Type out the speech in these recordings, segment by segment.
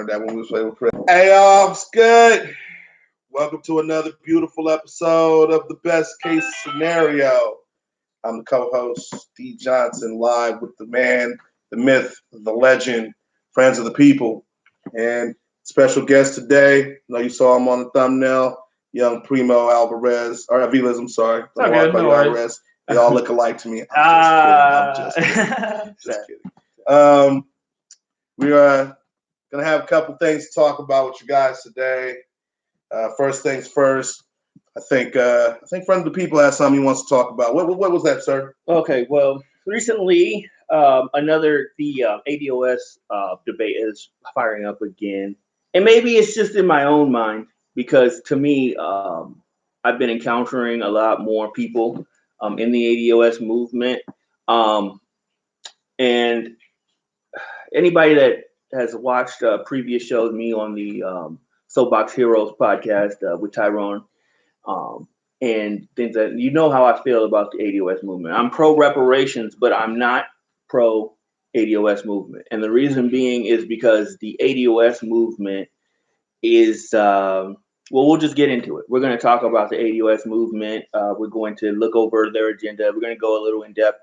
That one was played with Chris. Hey, y'all, it's good. Welcome to another beautiful episode of the Best Case Scenario. I'm the co-host, D Johnson, live with the man, the myth, the legend, friends of the people, and special guest today. I know you saw him on the thumbnail, young Primo Alvarez, or Aviles, I'm sorry. It's okay, no Alvarez. They all look alike to me. I'm just kidding. Just kidding. We are going to have a couple things to talk about with you guys today. First things first, I think friend of the people has something he wants to talk about. What was that, sir? Okay, well, recently the ADOS debate is firing up again, and maybe it's just in my own mind because to me, I've been encountering a lot more people in the ADOS movement, and anybody that has watched previous shows, me on the Soapbox Heroes podcast with Tyrone, and things that you know how I feel about the ADOS movement. I'm pro reparations, but I'm not pro ADOS movement. And the reason being is because the ADOS movement is, we'll just get into it. We're going to talk about the ADOS movement. We're going to look over their agenda. We're going to go a little in depth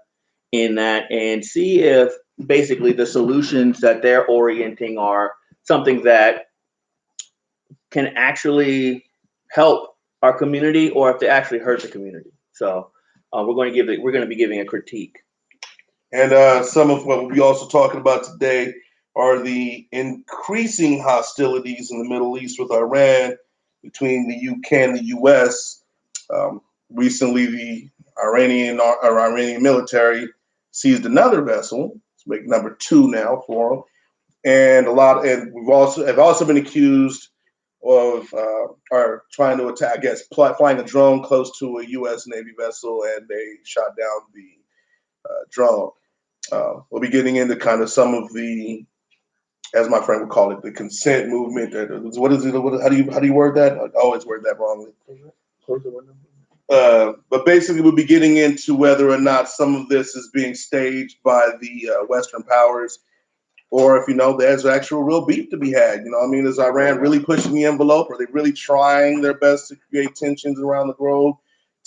in that and see if basically the solutions that they're orienting are something that can actually help our community or if they actually hurt the community. So we're going to be giving a critique. And some of what we'll be also talking about today are the increasing hostilities in the Middle East with Iran between the UK and the US. Recently, the Iranian military seized another vessel. It's make number 2 now for them, and we've also been accused of trying to attack. I guess flying a drone close to a U.S. Navy vessel, and they shot down the drone. We'll be getting into kind of some of the, as my friend would call it, the consent movement. What is it? How do you word that? I always word that wrongly. But basically, we'll be getting into whether or not some of this is being staged by the Western powers, or if, there's actual real beef to be had. Is Iran really pushing the envelope? Are they really trying their best to create tensions around the globe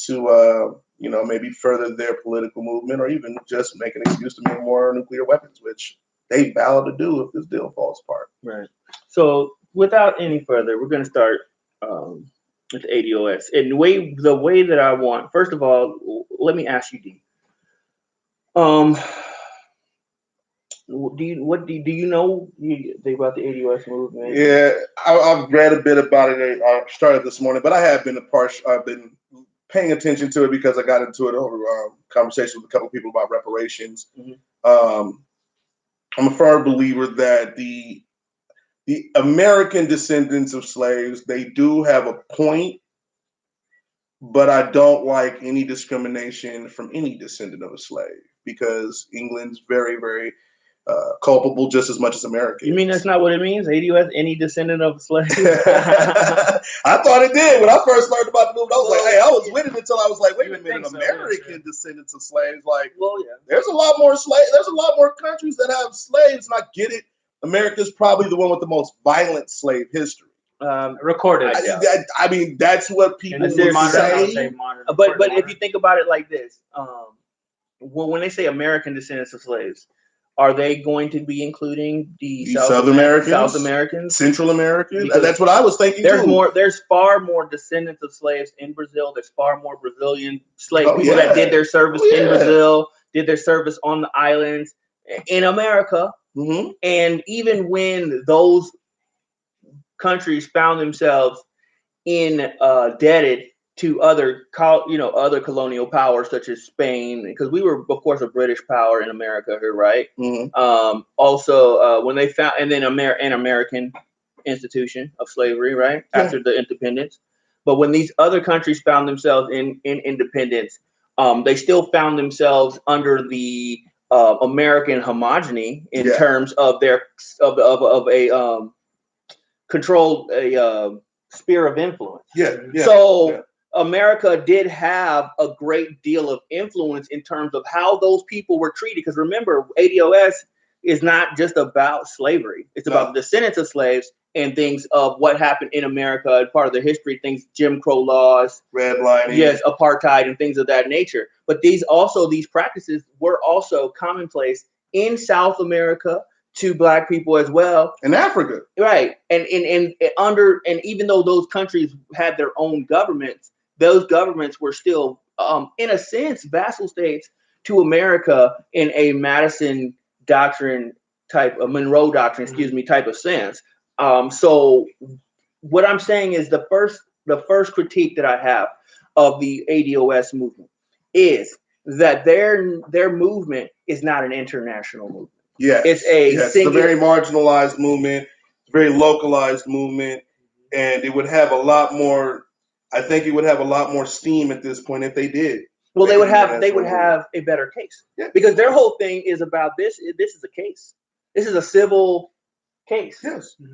to, maybe further their political movement, or even just make an excuse to make more nuclear weapons, which they vow to do if this deal falls apart? Right. So without any further, we're going to start with ADOS. And the way that I want, first of all, let me ask you, D. Do you know anything about the ADOS movement? Yeah, I've read a bit about it. I started this morning, but I have been I've been paying attention to it because I got into it over conversation with a couple of people about reparations. Mm-hmm. I'm a firm believer that the American descendants of slaves, they do have a point, but I don't like any discrimination from any descendant of a slave because England's very, very culpable just as much as America. You mean that's not what it means? ADOS, any descendant of a slave? I thought it did. When I first learned about the movement, I was like, hey, I was with it until I was like, wait a minute, American descendants of slaves. Like, well, yeah. There's a lot more slaves. There's a lot more countries that have slaves, and I get it. America's probably the one with the most violent slave history. Recorded. I mean, that's what people would say. But if you think about it like this, when they say American descendants of slaves, are they going to be including the South Americans, Central Americans? Because that's what I was thinking. There's far more descendants of slaves in Brazil. There's far more Brazilian slave people that did their service in Brazil, did their service on the islands in America. Mm-hmm. And even when those countries found themselves indebted to other colonial powers such as Spain, because we were, of course, a British power in America here, right? Mm-hmm. Also, when they found, and then an American institution of slavery, right, after the independence. But when these other countries found themselves in independence, they still found themselves under the American homogeny in terms of their of a controlled sphere of influence. America did have a great deal of influence in terms of how those people were treated. Because remember, ADOS is not just about slavery. It's about the descendants of slaves and things of what happened in America and part of the history, things, Jim Crow laws, redlining, yes, apartheid and things of that nature. But these practices were also commonplace in South America to Black people as well. In Africa. Right. And even though those countries had their own governments, those governments were still, in a sense, vassal states to America in a Madison doctrine type, a Monroe doctrine, type of sense. So what I'm saying is the first critique that I have of the ADOS movement is that their movement is not an international movement. Yes, it's a very marginalized movement, very localized movement, and it would have a lot more. I think it would have a lot more steam at this point if they did. Well, they would have a better case, because their whole thing is about this. This is a case. This is a civil case,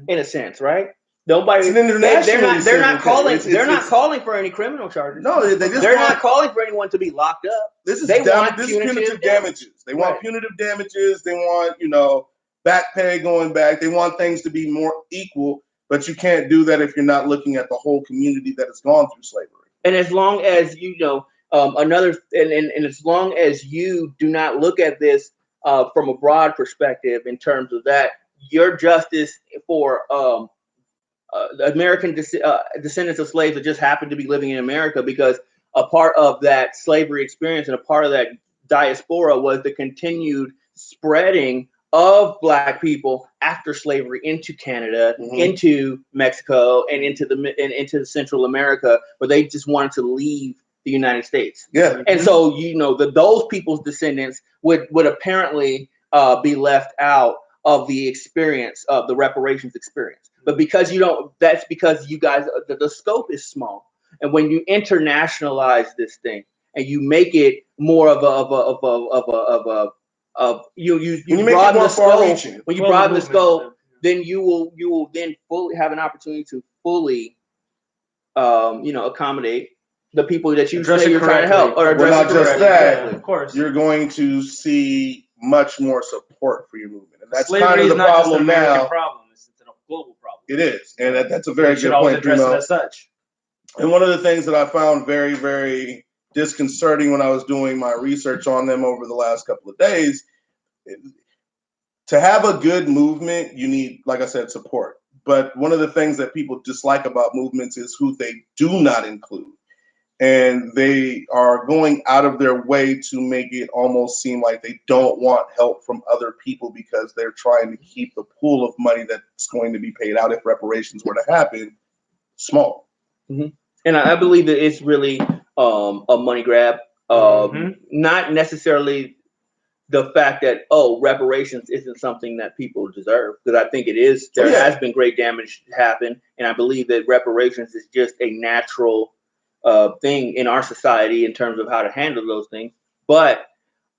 in a sense, right? Nobody. They're not calling for any criminal charges. No, they're not calling for anyone to be locked up. This is punitive damages. They want punitive damages. They want back pay going back. They want things to be more equal. But you can't do that if you're not looking at the whole community that has gone through slavery. And as long as and as long as you do not look at this from a broad perspective in terms of that, your justice for American descendants of slaves that just happen to be living in America, because a part of that slavery experience and a part of that diaspora was the continued spreading of Black people after slavery into Canada, into Mexico, and into Central America, where they just wanted to leave the United States. Yeah. And so those people's descendants would apparently be left out of the experience of the reparations experience. But because that's because you guys, the scope is small. And when you internationalize this thing and you make it more of you broaden the scope, when you broaden the scope, then you will then fully have an opportunity to fully accommodate the people that you're trying to help. Or not just that, of course, you're going to see much more support for your movement, and that's kind of the problem now. It's a global problem. It is, and that's a very good point. Address it as such. And one of the things that I found very, very disconcerting when I was doing my research on them over the last couple of days, to have a good movement, you need, like I said, support. But one of the things that people dislike about movements is who they do not include. And they are going out of their way to make it almost seem like they don't want help from other people because they're trying to keep the pool of money that's going to be paid out if reparations were to happen small. Mm-hmm. And I believe that it's really a money grab. Not necessarily the fact that, reparations isn't something that people deserve, because I think it is. There has been great damage happen, and I believe that reparations is just a natural thing in our society in terms of how to handle those things. But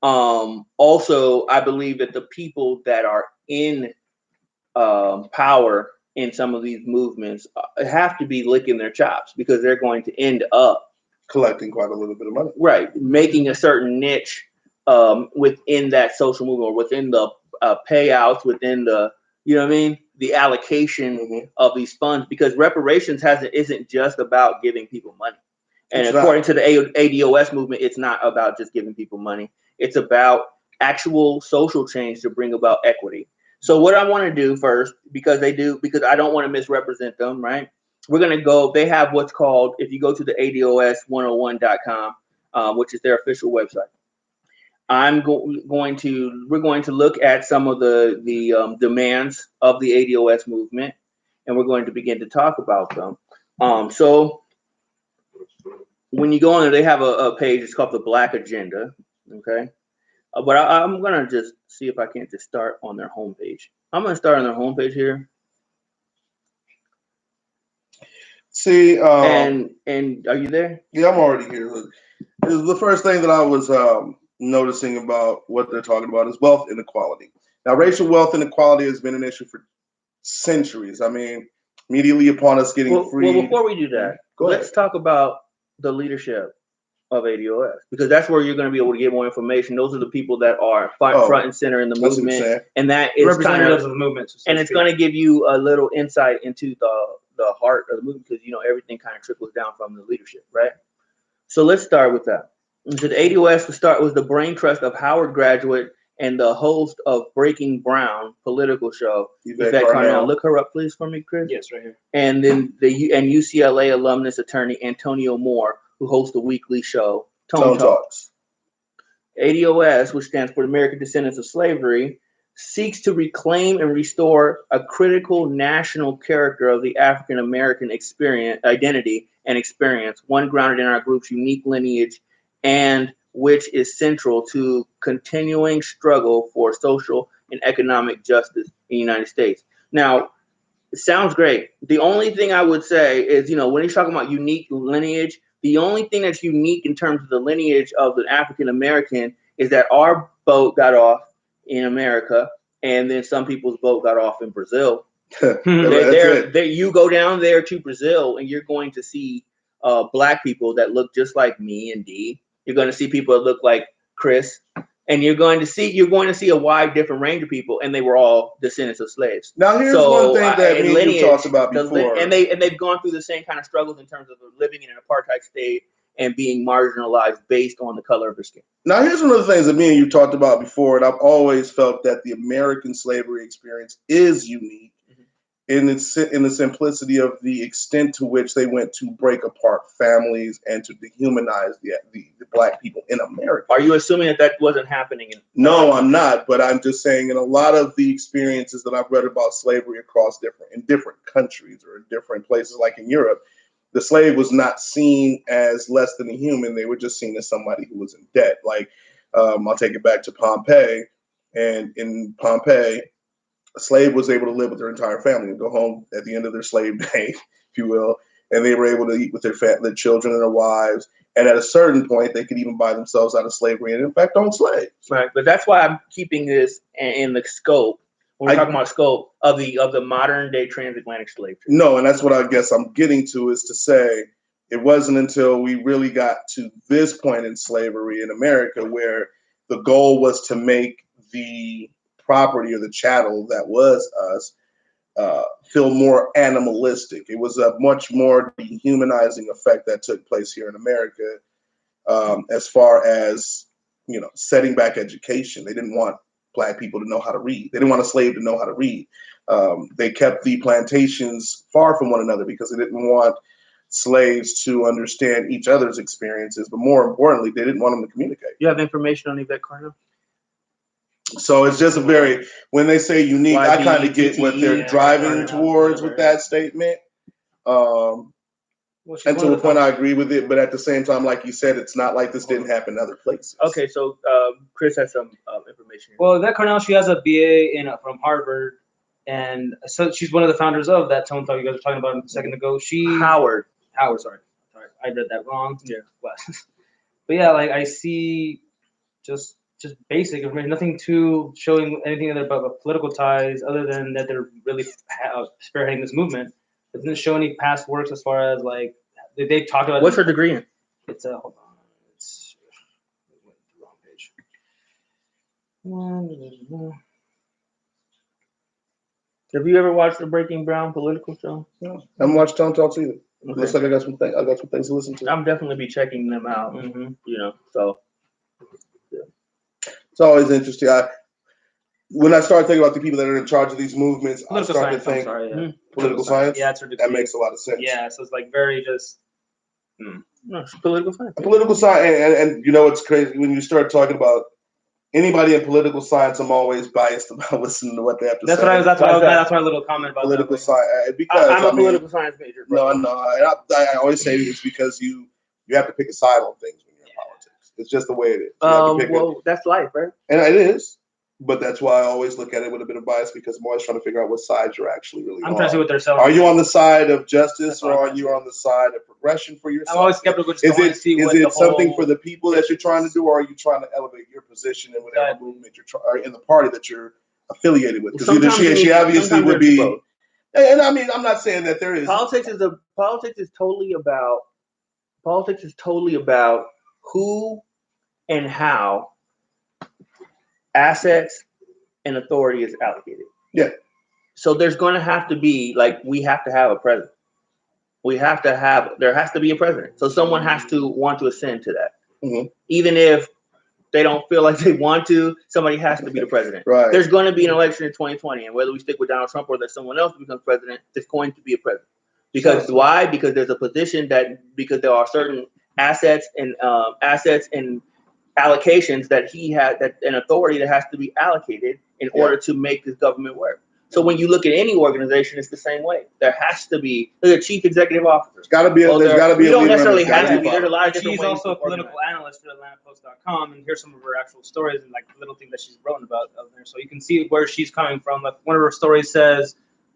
also, I believe that the people that are in power in some of these movements have to be licking their chops, because they're going to end up collecting quite a little bit of money. Right. Making a certain niche within that social movement, or within the payouts, within the, the allocation of these funds, because reparations isn't just about giving people money. And according to the ADOS movement, it's not about just giving people money. It's about actual social change to bring about equity. So what I want to do first, because I don't want to misrepresent them, right? We're going to go, they have what's called, if you go to the ADOS101.com, which is their official website, we're going to look at some of the demands of the ADOS movement, and we're going to begin to talk about them. So when you go on there, they have a page, it's called the Black Agenda, okay? But I'm going to just see if I can't just start on their homepage. I'm going to start on their homepage here. See, and are you there? Yeah, I'm already here. Look, the first thing that I was noticing about what they're talking about is wealth inequality. Now, racial wealth inequality has been an issue for centuries. I mean, immediately upon us getting free. Well, before we do that, let's talk about the leadership of ADOS, because that's where you're going to be able to get more information. Those are the people that are front and center in the movement, and that is representatives of the movement. So and it's going to give you a little insight into the heart of the movement, because everything kind of trickles down from the leadership, right? So let's start with that. So the ADOS was the brain trust of Howard graduate and the host of Breaking Brown political show, Yvette Carnell. Look her up, please, for me, Chris. Yes, right here. And then UCLA alumnus attorney Antonio Moore, who hosts the weekly show Tone Talks. ADOS, which stands for American Descendants of Slavery, seeks to reclaim and restore a critical national character of the African American identity and experience, one grounded in our group's unique lineage and which is central to continuing struggle for social and economic justice in the United States. Now, it sounds great. The only thing I would say is, when he's talking about unique lineage, the only thing that's unique in terms of the lineage of the African American is that our boat got off in America, and then some people's boat got off in Brazil. You go down there to Brazil, and you're going to see Black people that look just like me and Dee. You're going to see people that look like Chris, and you're going to see a wide different range of people, and they were all descendants of slaves. Now, here's one thing that me and you talked about before, and they've gone through the same kind of struggles in terms of living in an apartheid state and being marginalized based on the color of their skin. Now, here's one of the things that me and you talked about before, and I've always felt that the American slavery experience is unique in the simplicity of the extent to which they went to break apart families and to dehumanize the Black people in America. Are you assuming that wasn't happening? No, I'm not. But I'm just saying, in a lot of the experiences that I've read about slavery across different countries or in different places, like in Europe, the slave was not seen as less than a human. They were just seen as somebody who was in debt. Like, I'll take it back to Pompeii. And in Pompeii, a slave was able to live with their entire family and go home at the end of their slave day, if you will, and they were able to eat with their children and their wives. And at a certain point, they could even buy themselves out of slavery and, in fact, own slaves. Right, but that's why I'm keeping this in the scope. We're talking about scope of the modern day transatlantic slave trade. No, and that's what I guess I'm getting to, is to say it wasn't until we really got to this point in slavery in America where the goal was to make the property or the chattel that was us feel more animalistic. It was a much more dehumanizing effect that took place here in America, as far as setting back education. They didn't want Black people to know how to read. They didn't want a slave to know how to read. They kept the plantations far from one another because they didn't want slaves to understand each other's experiences, but more importantly, they didn't want them to communicate. You have information on Yvette Carnell? So it's just when they say unique, I kind of get what they're driving towards with that statement. And to the point, I agree with it. But at the same time, like you said, it's not like this didn't happen in other places. Okay, so Chris has some information. Well, Yvette Carnell, she has a BA from Harvard. And so she's one of the founders of that Tone Talk you guys were talking about a second ago. Howard, sorry. I read that wrong. Yeah. But yeah, like I see just basic information, nothing too showing anything about political ties other than that they're really spearheading this movement. It doesn't show any past works as far as like they talked about. What's her degree in? It's hold on. It's the wrong page. Have you ever watched the Breaking Brown political show? No, I haven't watched Tone Talks either. Okay. Looks like I got some things to listen to. I'm definitely be checking them out. So yeah. It's always interesting. When I started thinking about the people that are in charge of these movements, political I started to think political science. Yeah, that's her degree. That makes a lot of sense. Yeah, so it's like very just. No, it's political science. Political science, and it's crazy when you start talking about anybody in political science. I'm always biased about listening to what they have to say. That's my little comment about political science. Because I'm a political science major. Bro. No. I always say it's because you have to pick a side on things when you're in politics. It's just the way it is. That's life, right? And it is. But that's why I always look at it with a bit of bias, because I'm always trying to figure out what side you're actually really on. I'm trying to see what they're selling. Are you on the side of justice, or are you on the side of progression for yourself? I'm always skeptical. Is it something for the people that you're trying to do, or are you trying to elevate your position in whatever movement or in the party that you're affiliated with? Because she obviously would be. And I mean, I'm not saying that there is politics is totally about who and how assets and authority is allocated. Yeah. So there's going to have to be, like, we have to have a president. There has to be a president. So someone has to want to ascend to that. Mm-hmm. Even if they don't feel like they want to, somebody has to be the president. Right. There's going to be an election in 2020, and whether we stick with Donald Trump or there's someone else who becomes president, there's going to be a president. Because why? Because there's a position because there are certain assets and allocations that he had, that an authority that has to be allocated in order to make this government work. So when you look at any organization, it's the same way. There has to be a chief executive officer. There's got to be a leader. You don't necessarily have to be. There's a lot of different She's ways. also a political analyst for AtlantaPost.com, and here's some of her actual stories and like little things that she's written about there. So you can see where she's coming from. Like one of her stories says,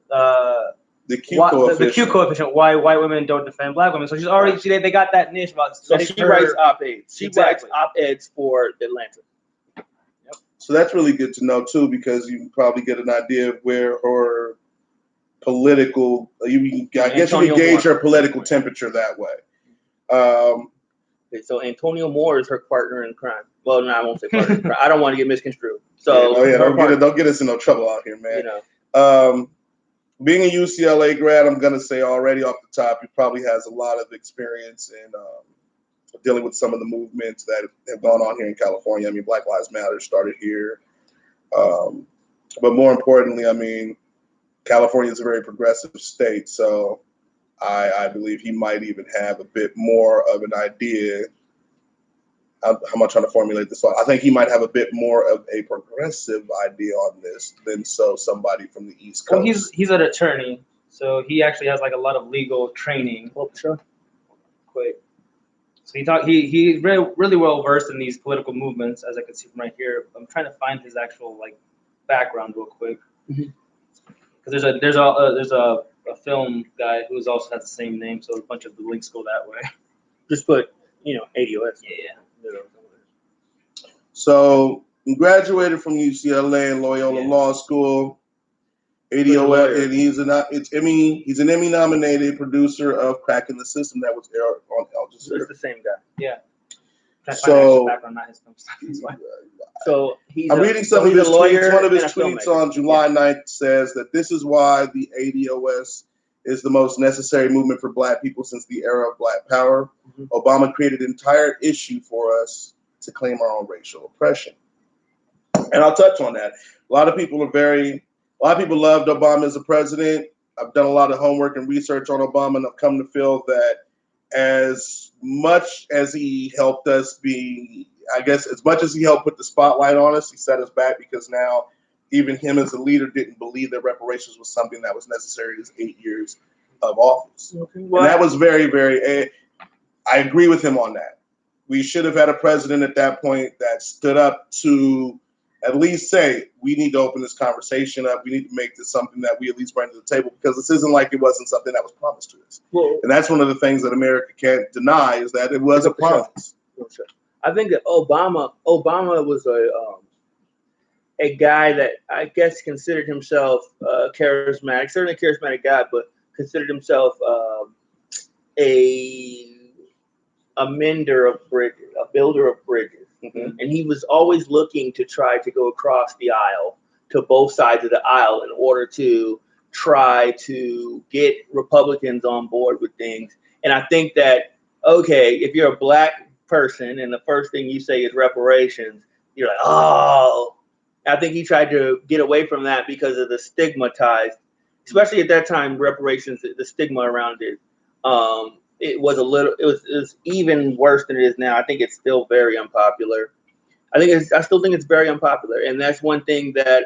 the Q coefficient. The Q coefficient. Why white women don't defend black women. So she's already they got that niche about. So she writes op-eds. She writes op-eds for Atlanta. So that's really good to know too, because you can probably get an idea of where her political. I guess you can gauge her political temperature that way. Okay, so Antonio Moore is her partner in crime. Well, no, I won't say partner in crime. I don't want to get misconstrued. So don't get us in no trouble out here, man. You know. Being a UCLA grad, I'm gonna say already off the top, he probably has a lot of experience in dealing with some of the movements that have gone on here in California. I mean, Black Lives Matter started here, but more importantly, I mean, California is a very progressive state, so I believe he might even have a bit more of an idea. How am I trying to formulate this? I think he might have a bit more of a progressive idea on this than somebody from the East Coast. Well, he's an attorney, so he actually has like a lot of legal training. Oh, sure. Quick. So he's really well versed in these political movements, as I can see from right here. I'm trying to find his actual like background real quick, because there's a film guy who also has the same name, so a bunch of the links go that way. Just put ADOS. Yeah. So he graduated from UCLA and Loyola Law School. ADOS, and he's an Emmy nominated producer of Cracking the System that was aired on Al Jazeera. It's the same guy. Yeah. So I'm reading some of his tweets. One of his tweets on July 9th says that this is why the ADOS is the most necessary movement for Black people since the era of Black Power. Mm-hmm. Obama created an entire issue for us to claim our own racial oppression. And I'll touch on that. A lot of people loved Obama as a president. I've done a lot of homework and research on Obama, and I've come to feel that as much as he helped us as much as he helped put the spotlight on us, he set us back because now even him as a leader didn't believe that reparations was something that was necessary in his 8 years of office. Okay. And that was very, very, I agree with him on that. We should have had a president at that point that stood up to at least say, we need to open this conversation up. We need to make this something that we at least bring to the table, because this isn't like it wasn't something that was promised to us. Well, and that's one of the things that America can't deny, is that it was a promise. Sure. I think that Obama was a guy that I guess considered himself charismatic, certainly a charismatic guy, but considered himself a mender of bridges, a builder of bridges. Mm-hmm. And he was always looking to try to go across the aisle to both sides of the aisle in order to try to get Republicans on board with things. And I think that, okay, if you're a Black person and the first thing you say is reparations, you're like, oh. I think he tried to get away from that because of the stigmatized, especially at that time, reparations, the stigma around it. It was even worse than it is now. I think it's still very unpopular. I still think it's very unpopular. And that's one thing that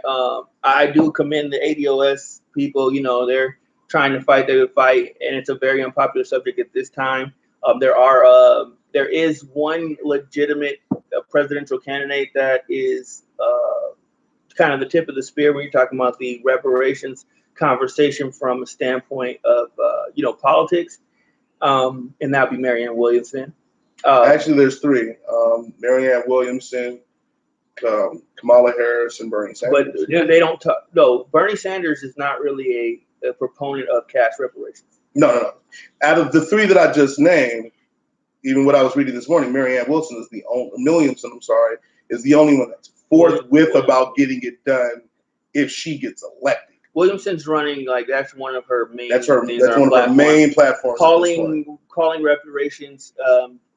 I do commend the ADOS people. They're trying to fight their fight, and it's a very unpopular subject at this time. There is one legitimate presidential candidate that is kind of the tip of the spear when you're talking about the reparations conversation from a standpoint of politics. And that would be Marianne Williamson. Actually, there's three: Marianne Williamson, Kamala Harris, and Bernie Sanders. But they don't talk. No, Bernie Sanders is not really a proponent of cash reparations. No. Out of the three that I just named, even what I was reading this morning, Marianne Wilson is the only Williamson. I'm sorry, is the only one that's forthwith about getting it done if she gets elected. Williamson's running like that's one of her main. That's one of her main platforms. Calling reparations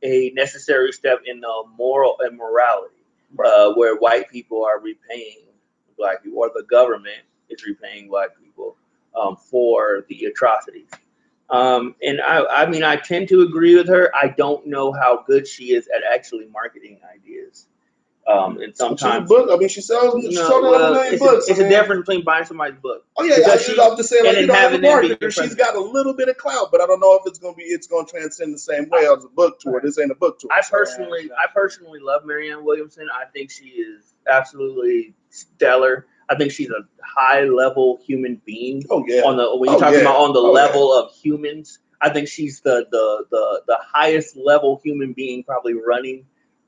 a necessary step in the moral and morality, right. Where white people are repaying black people, or the government is repaying black people for the atrocities. And I mean, I tend to agree with her. I don't know how good she is at actually marketing ideas. And sometimes, book. I mean, she sells. She sold a million books. It's a difference between buying somebody's book. Oh yeah, I'm just saying, like, as a marketer, she's got a little bit of clout, but I don't know if it's going to transcend the same way as a book tour. This ain't a book tour. I personally love Marianne Williamson. I think she is absolutely stellar. I think she's a high-level human being. Oh yeah. When you're talking about on the level of humans, I think she's the highest level human being probably running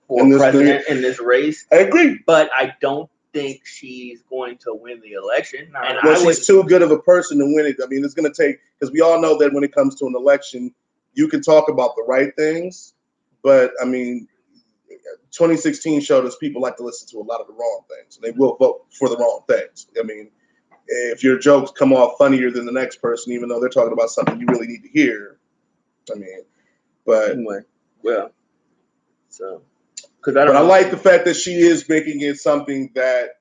for president in this race. I agree, but I don't think she's going to win the election. And she's too good of a person to win it. I mean, it's going to take, because we all know that when it comes to an election, you can talk about the right things, but I mean, 2016 showed us people like to listen to a lot of the wrong things. They will vote for the wrong things. I mean, if your jokes come off funnier than the next person, even though they're talking about something you really need to hear, I mean, but anyway, well, so. But I like the fact that she is making it something that,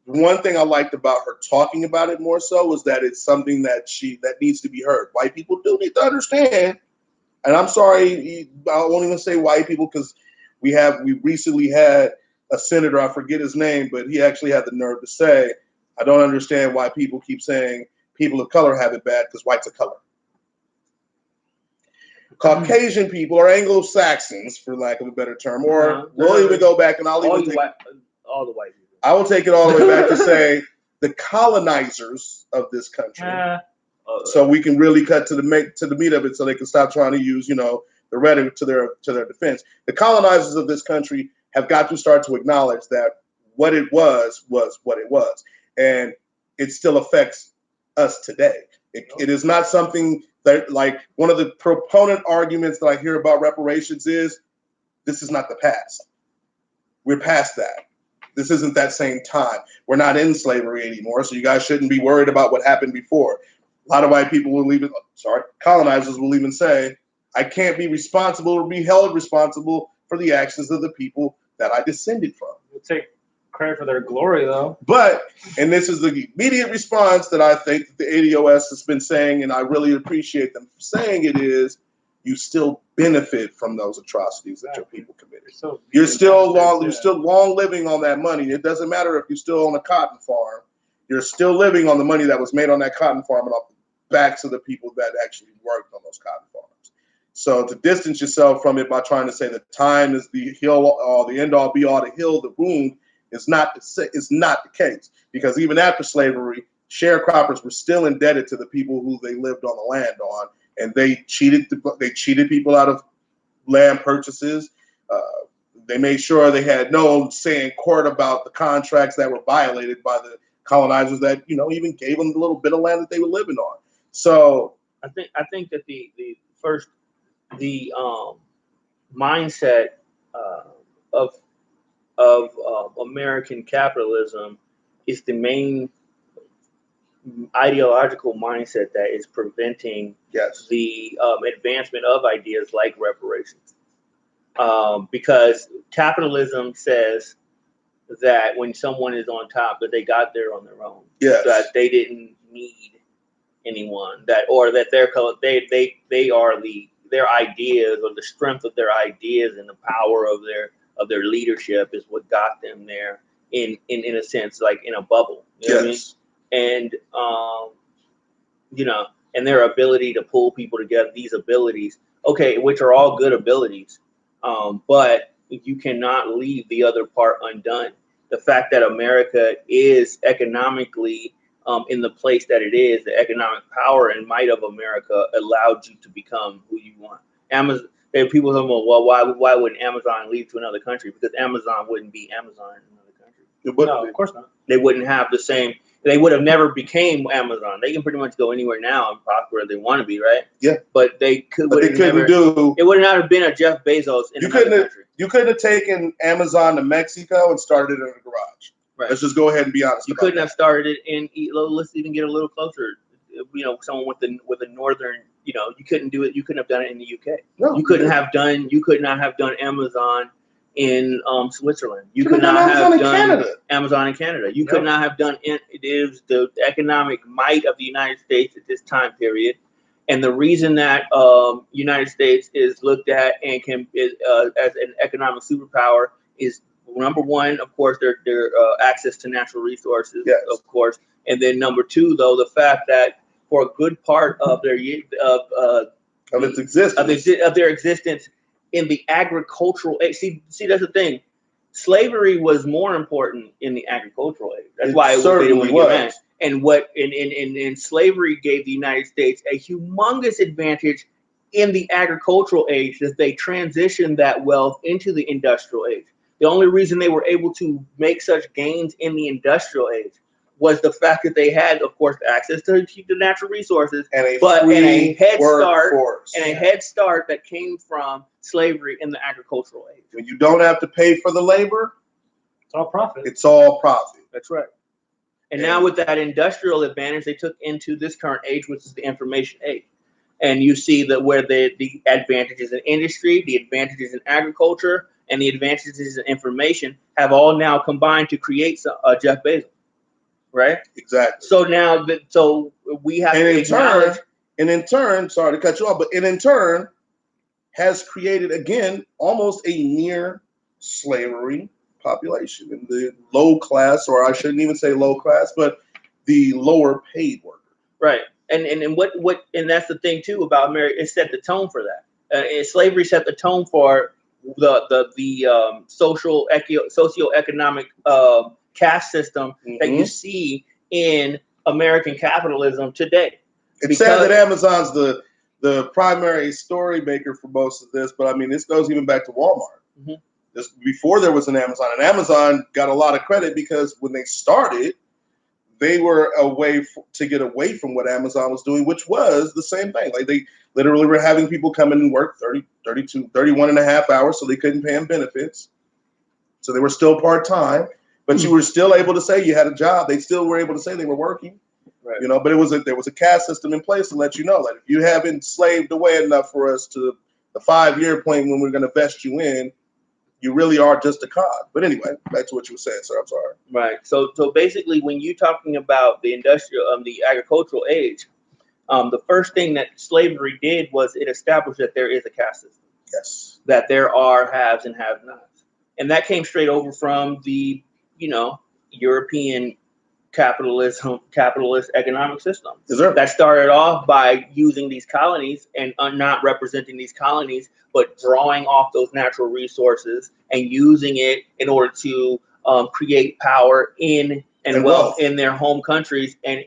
one thing I liked about her talking about it more so was that it's something that needs to be heard. White people do need to understand, and I'm sorry, I won't even say white people, because we recently had a senator, I forget his name, but he actually had the nerve to say, I don't understand why people keep saying people of color have it bad because whites are color. Caucasian people, or Anglo-Saxons, for lack of a better term, or we'll even go back and all the white people. I will take it all the way back to say the colonizers of this country. So we can really cut to the meat of it, so they can stop trying to use, the rhetoric to their defense. The colonizers of this country have got to start to acknowledge that what it was what it was, and it still affects us today. It is not something that, like, one of the proponent arguments that I hear about reparations is, this is not the past. We're past that. This isn't that same time. We're not in slavery anymore, so you guys shouldn't be worried about what happened before. A lot of white people colonizers will even say, I can't be responsible or be held responsible for the actions of the people that I descended from. We'll take credit for their glory, though. But, and this is the immediate response that I think that the ADOS has been saying, and I really appreciate them for saying it, is you still benefit from those atrocities that your people committed. You're still long living on that money. It doesn't matter if you're still on a cotton farm. You're still living on the money that was made on that cotton farm and off the backs of the people that actually worked on those cotton farms. So to distance yourself from it by trying to say that time is the end all be all to heal the wound is not the case. Because even after slavery, sharecroppers were still indebted to the people who they lived on the land on, and they cheated people out of land purchases. They made sure they had no say in court about the contracts that were violated by the colonizers that even gave them the little bit of land that they were living on. So I think that the mindset of American capitalism is the main ideological mindset that is preventing the advancement of ideas like reparations. Because capitalism says that when someone is on top, that they got there on their own. Yes. That they didn't need anyone. That they are their ideas, or the strength of their ideas and the power of their leadership is what got them there in a sense, like in a bubble. You know what I mean? And and their ability to pull people together, these abilities, which are all good abilities, but you cannot leave the other part undone. The fact that America is economically in the place that it is, the economic power and might of America allowed you to become who you want. Amazon. People say, well, why wouldn't Amazon leave to another country? Because Amazon wouldn't be Amazon in another country. No, of course not. They wouldn't have the same. they would have never became Amazon. They can pretty much go anywhere now and prosper where they want to be, right? Yeah. But they could. But they couldn't do. It would not have been a Jeff Bezos in another country. You couldn't have taken Amazon to Mexico and started it in a garage. Right. Let's just go ahead and be honest. You couldn't have started it in. Let's even get a little closer. Someone with a northern. You couldn't do it. You couldn't have done it in the UK. No, you could not have done Amazon in Switzerland. You could not have done Amazon in Canada. You could not have done it. It is the economic might of the United States at this time period, and the reason that United States is looked at and as an economic superpower is number one, of course, their access to natural resources, yes. Of course, and then number two, though, the fact that for a good part of their its existence of their existence in the agricultural age. See, that's the thing. Slavery was more important in the agricultural age. That's why it certainly was. And slavery gave the United States a humongous advantage in the agricultural age as they transitioned that wealth into the industrial age. The only reason they were able to make such gains in the industrial age was the fact that they had, of course, access to the natural resources and a head start that came from slavery in the agricultural age. When you don't have to pay for the labor, it's all profit. It's all profit. That's right. And now with that industrial advantage, they took into this current age, which is the information age. And you see that where the advantages in industry, the advantages in agriculture, and the advantages in information have all now combined to create Jeff Bezos. Right. Exactly. So now we have to acknowledge. And in turn, sorry to cut you off, but in turn has created again almost a near slavery population in the low class, or I shouldn't even say low class, but the lower paid worker. Right. And and that's the thing too about America. It set the tone for that. Slavery set the tone for the socioeconomic caste system that you see in American capitalism today. It's sad that Amazon's the primary story maker for most of this, but I mean, this goes even back to Walmart. Mm-hmm. Before there was an Amazon, and Amazon got a lot of credit because when they started, they were a way to get away from what Amazon was doing, which was the same thing. Like they literally were having people come in and work 30, 32, 31 and a half hours, so they couldn't pay them benefits. So they were still part-time, but you were still able to say you had a job. They still were able to say they were working, right. But there was a caste system in place to let you know, like if you haven't slaved away enough for us to the 5-year point when we're going to vest you in, you really are just a cog. But anyway, back to what you were saying, sir. I'm sorry. Right. So basically, when you're talking about the the agricultural age, the first thing that slavery did was it established that there is a caste system. Yes. That there are haves and have-nots, and that came straight over from the European capitalist economic system. Yes, sir. That started off by using these colonies and not representing these colonies, but drawing off those natural resources and using it in order to create power and wealth in their home countries and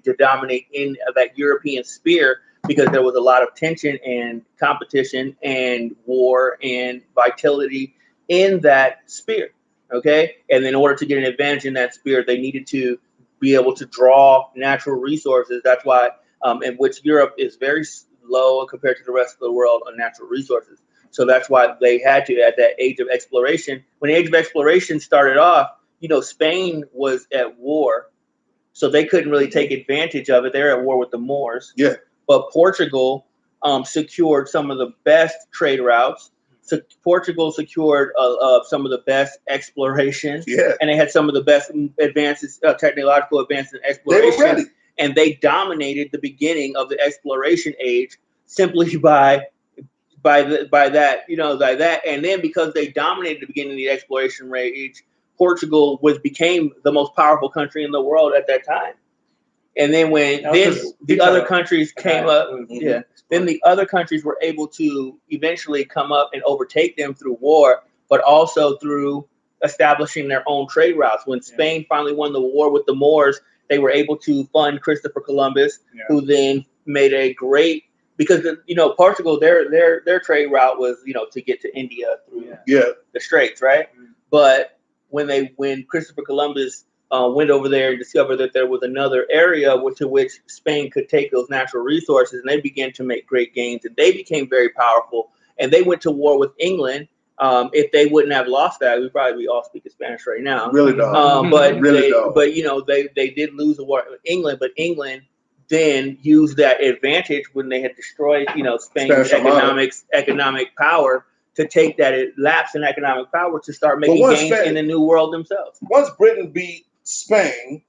to dominate in that European sphere, because there was a lot of tension and competition and war and vitality in that sphere. Okay. And in order to get an advantage in that sphere, they needed to be able to draw natural resources. That's why, in which Europe is very low compared to the rest of the world on natural resources. So that's why they had to, at that age of exploration, when the age of exploration started off, Spain was at war, so they couldn't really take advantage of it. They're at war with the Moors. Yeah. But Portugal secured some of the best trade routes. So Portugal secured some of the best exploration. Yeah. And they had some of the best advances, technological advances in exploration. They were ready. And they dominated the beginning of the exploration age simply by that. And then because they dominated the beginning of the exploration age, Portugal became the most powerful country in the world at that time. And then the other countries came up, then the other countries were able to eventually come up and overtake them through war, but also through establishing their own trade routes. When Spain finally won the war with the Moors, they were able to fund Christopher Columbus, who then made a great, because Portugal, their trade route was to get to India through the Straits, right? But when Christopher Columbus went over there and discovered that there was another area to which Spain could take those natural resources, and they began to make great gains, and they became very powerful, and they went to war with England. If they wouldn't have lost that, we'd probably be all speaking Spanish right now. Really don't. But you know, they did lose the war with England, but England then used that advantage when they had destroyed, you know, Spain's economic power to take that lapse in economic power to start making gains in the New World themselves. Once Britain beat Spain,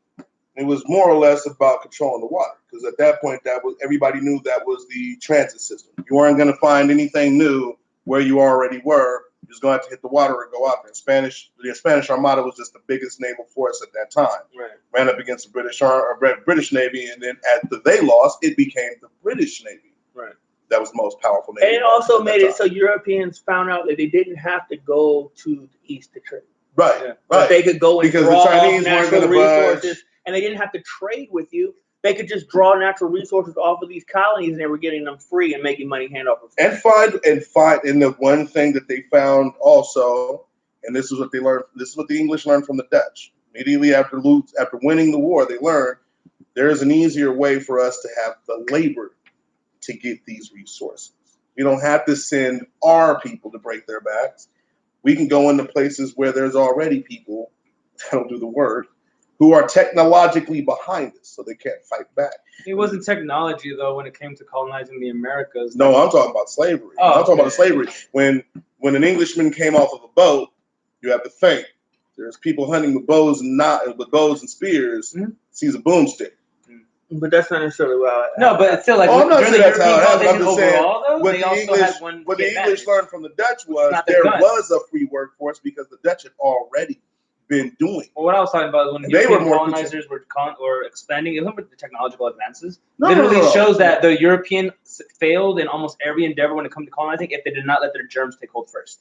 it was more or less about controlling the water, because at that point, everybody knew that was the transit system. You weren't going to find anything new where you already were. You're just going to have to hit the water and go out there. The Spanish Armada was just the biggest naval force at that time. Right. Ran up against the British Navy, and then after they lost, it became the British Navy. Right. That was the most powerful navy. And it also made it so Europeans found out that they didn't have to go to the east to trade. Right. Yeah. Right. They could go and because draw the Chinese natural resources, and they didn't have to trade with you. They could just draw natural resources off of these colonies, and they were getting them free and making money hand over fist. And find. And the one thing that they found also, and this is what they learned. This is what the English learned from the Dutch. Immediately after winning the war, they learned there is an easier way for us to have the labor to get these resources. We don't have to send our people to break their backs. We can go into places where there's already people that'll do the work, who are technologically behind us, so they can't fight back. It wasn't technology, though, when it came to colonizing the Americas. No, I'm talking about slavery. I'm talking about slavery. When an Englishman came off of a boat, you have to think. There's people hunting with bows and spears, sees a boomstick. But that's not necessarily what No, but it's still like I'm not saying that's how it happened. I'm just saying what the English learned from the Dutch was there was a free workforce because the Dutch had already been doing. Well, what I was talking about when European colonizers were expanding, even with the technological advances, literally shows that the Europeans failed in almost every endeavor when it comes to colonizing if they did not let their germs take hold first.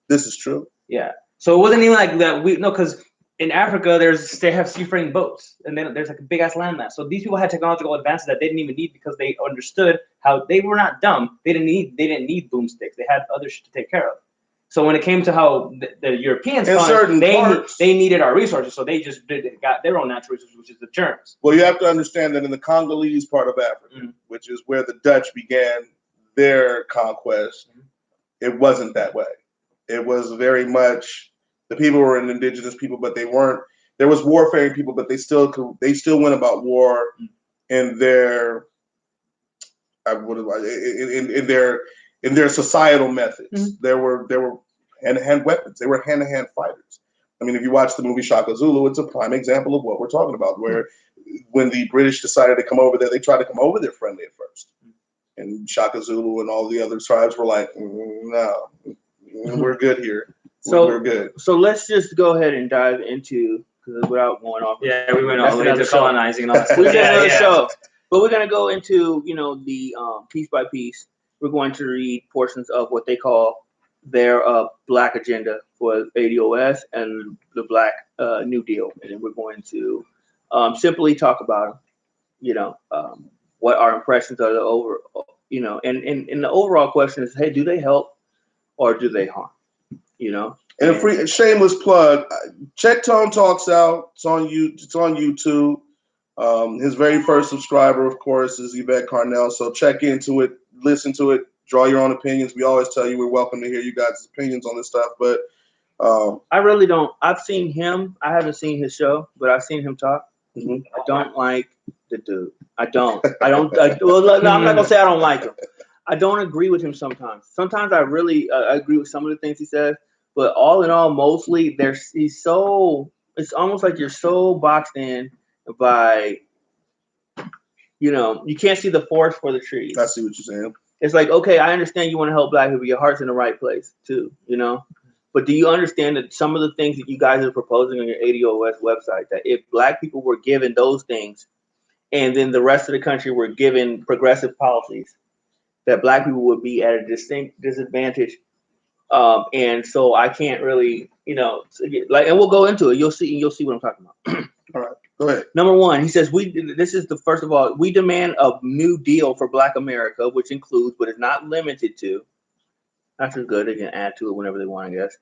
This is true. Yeah. So it wasn't even like that. Because in Africa, they have seafaring boats, and then there's like a big ass landmass. So these people had technological advances that they didn't even need because they understood how they were not dumb. They didn't need boomsticks. They had other shit to take care of. So when it came to how the Europeans, they needed our resources, so they just got their own natural resources, which is the germs. Well, you have to understand that in the Congolese part of Africa, which is where the Dutch began their conquest, it wasn't that way. It was very much the people were an indigenous people, but they weren't. There was warfaring people, but they still went about war in their in their societal methods. There were hand-to-hand weapons. They were hand-to-hand fighters. I mean, if you watch the movie Shaka Zulu, it's a prime example of what we're talking about, where when the British decided to come over there, they tried to come over there friendly at first. And Shaka Zulu and all the other tribes were like, no, we're good here. We're good. So let's just go ahead and dive into, because without going off. Yeah, we went all the way to colonizing and all that. We did another show. But we're going to go into, the piece by piece. We're going to read portions of what they call their Black agenda for ADOS and the Black New Deal. And then we're going to simply talk about what our impressions are and the overall question is, hey, do they help or do they harm? And a shameless plug, check Tone Talks out. It's on YouTube. His very first subscriber, of course, is Yvette Carnell. So check into it, listen to it, draw your own opinions. We always tell you we're welcome to hear you guys' opinions on this stuff. But I really don't. I've seen him. I haven't seen his show, but I've seen him talk. I don't like the dude. I don't. I'm not gonna say I don't like him. I don't agree with him sometimes. Sometimes I really agree with some of the things he says. But all in all, mostly it's almost like you're so boxed in by, you can't see the forest for the trees. I see what you're saying. It's like, okay, I understand you want to help Black people. Your heart's in the right place too, But do you understand that some of the things that you guys are proposing on your ADOS website, that if Black people were given those things and then the rest of the country were given progressive policies, that Black people would be at a distinct disadvantage? And so I can't really, and we'll go into it. You'll see what I'm talking about. All right, go ahead. Number one, he says, first of all, we demand a new deal for Black America, which includes, but is not limited to, that's as good. They can add to it whenever they want, I guess.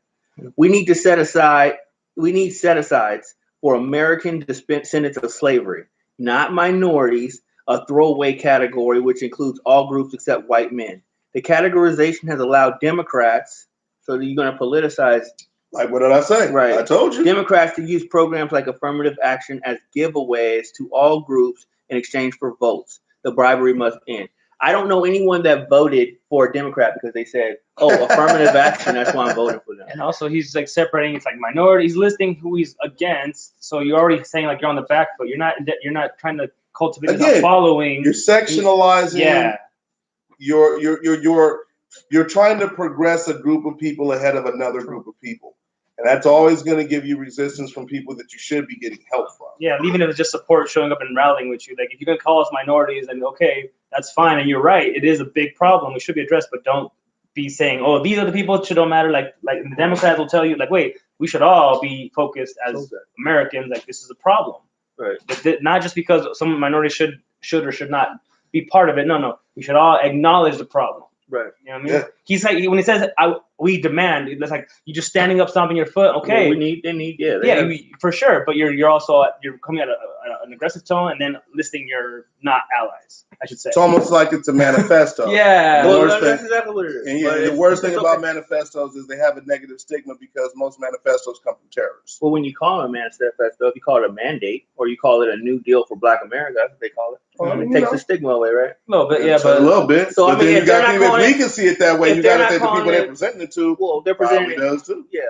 We need set asides for American descendants of slavery, not minorities, a throwaway category which includes all groups except white men. The categorization has allowed Democrats, so you're going to politicize. Like, what did I say? Right. I told you. Democrats to use programs like affirmative action as giveaways to all groups in exchange for votes. The bribery must end. I don't know anyone that voted for a Democrat because they said, "Oh, affirmative action. That's why I'm voting for them." And also, he's like separating. It's like minorities, listing who he's against. So you're already saying like you're on the back foot. You're not trying to cultivate a following. You're sectionalizing. Yeah. You're trying to progress a group of people ahead of another group of people. And that's always going to give you resistance from people that you should be getting help from. Yeah, even if it's just support showing up and rallying with you. Like, if you're going to call us minorities, then okay, that's fine. And you're right. It is a big problem. It should be addressed, but don't be saying, oh, these are the people that should don't matter. Like the Democrats will tell you, like, wait, we should all be focused as Americans. Like, this is a problem. Right. Not just because some minorities should or should not be part of it. No. We should all acknowledge the problem. Right. You know what I mean? Yeah. He's like, when he says, we demand, it's like you just standing up, stomping your foot. Okay. Yeah, for sure. But you're also coming at an aggressive tone and then listing your not allies, I should say. It's almost like it's a manifesto. Yeah. That's exactly what it is. And the worst thing about manifestos is they have a negative stigma because most manifestos come from terrorists. Well, when you call it a manifesto, if you call it a mandate or you call it a New Deal for Black America, that's what they call it. It takes the stigma away, right? A little bit, a little bit. So, but then you got people, if we can see it that way, you got to think the people they're presenting it to. Well, they're presenting it. Does too. Yeah,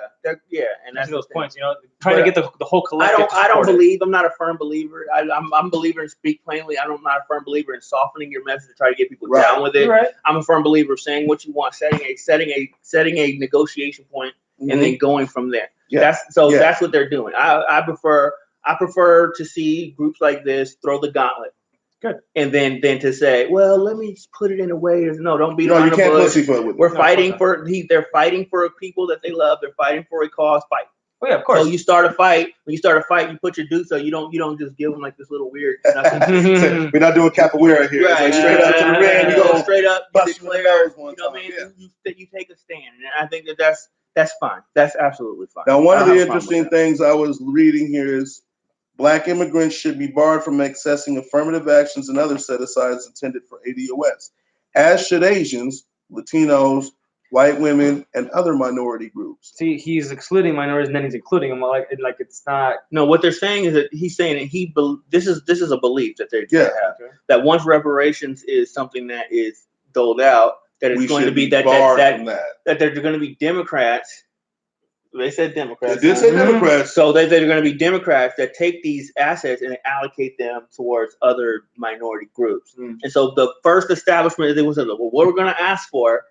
and that's those points, trying to get the whole collective. I don't believe. I'm not a firm believer. I'm a believer in speak plainly. I'm not a firm believer in softening your message to try to get people down with it. Right. I'm a firm believer of saying what you want, setting a negotiation point, and then going from there. Yeah. That's what they're doing. I prefer to see groups like this throw the gauntlet. Good. And then to say, well, let me put it in a way. No, don't be. You can't pussyfoot with it. They're fighting for people that they love. They're fighting for a cause. Fight. Oh yeah, of course. So you start a fight. When you start a fight, you put your dukes up. You don't just give them like this little weird. We're not doing capoeira here. Right. It's like straight up to the ring. You go straight up. You declare. You know what I mean? Yeah. You take a stand, and I think that's fine. That's absolutely fine. Now, one of the interesting things I was reading here is Black immigrants should be barred from accessing affirmative actions and other set-asides intended for ADOS, as should Asians, Latinos, white women, and other minority groups. See, he's excluding minorities, and then he's including them. Like it's not. No, what they're saying is that he's saying that this is a belief that they have. Okay. That once reparations is something that is doled out, that it's going to be that they're going to be Democrats. They said Democrats. They did say Democrats. So they're going to be Democrats that take these assets and allocate them towards other minority groups. And so the first establishment, it was what we're going to ask for.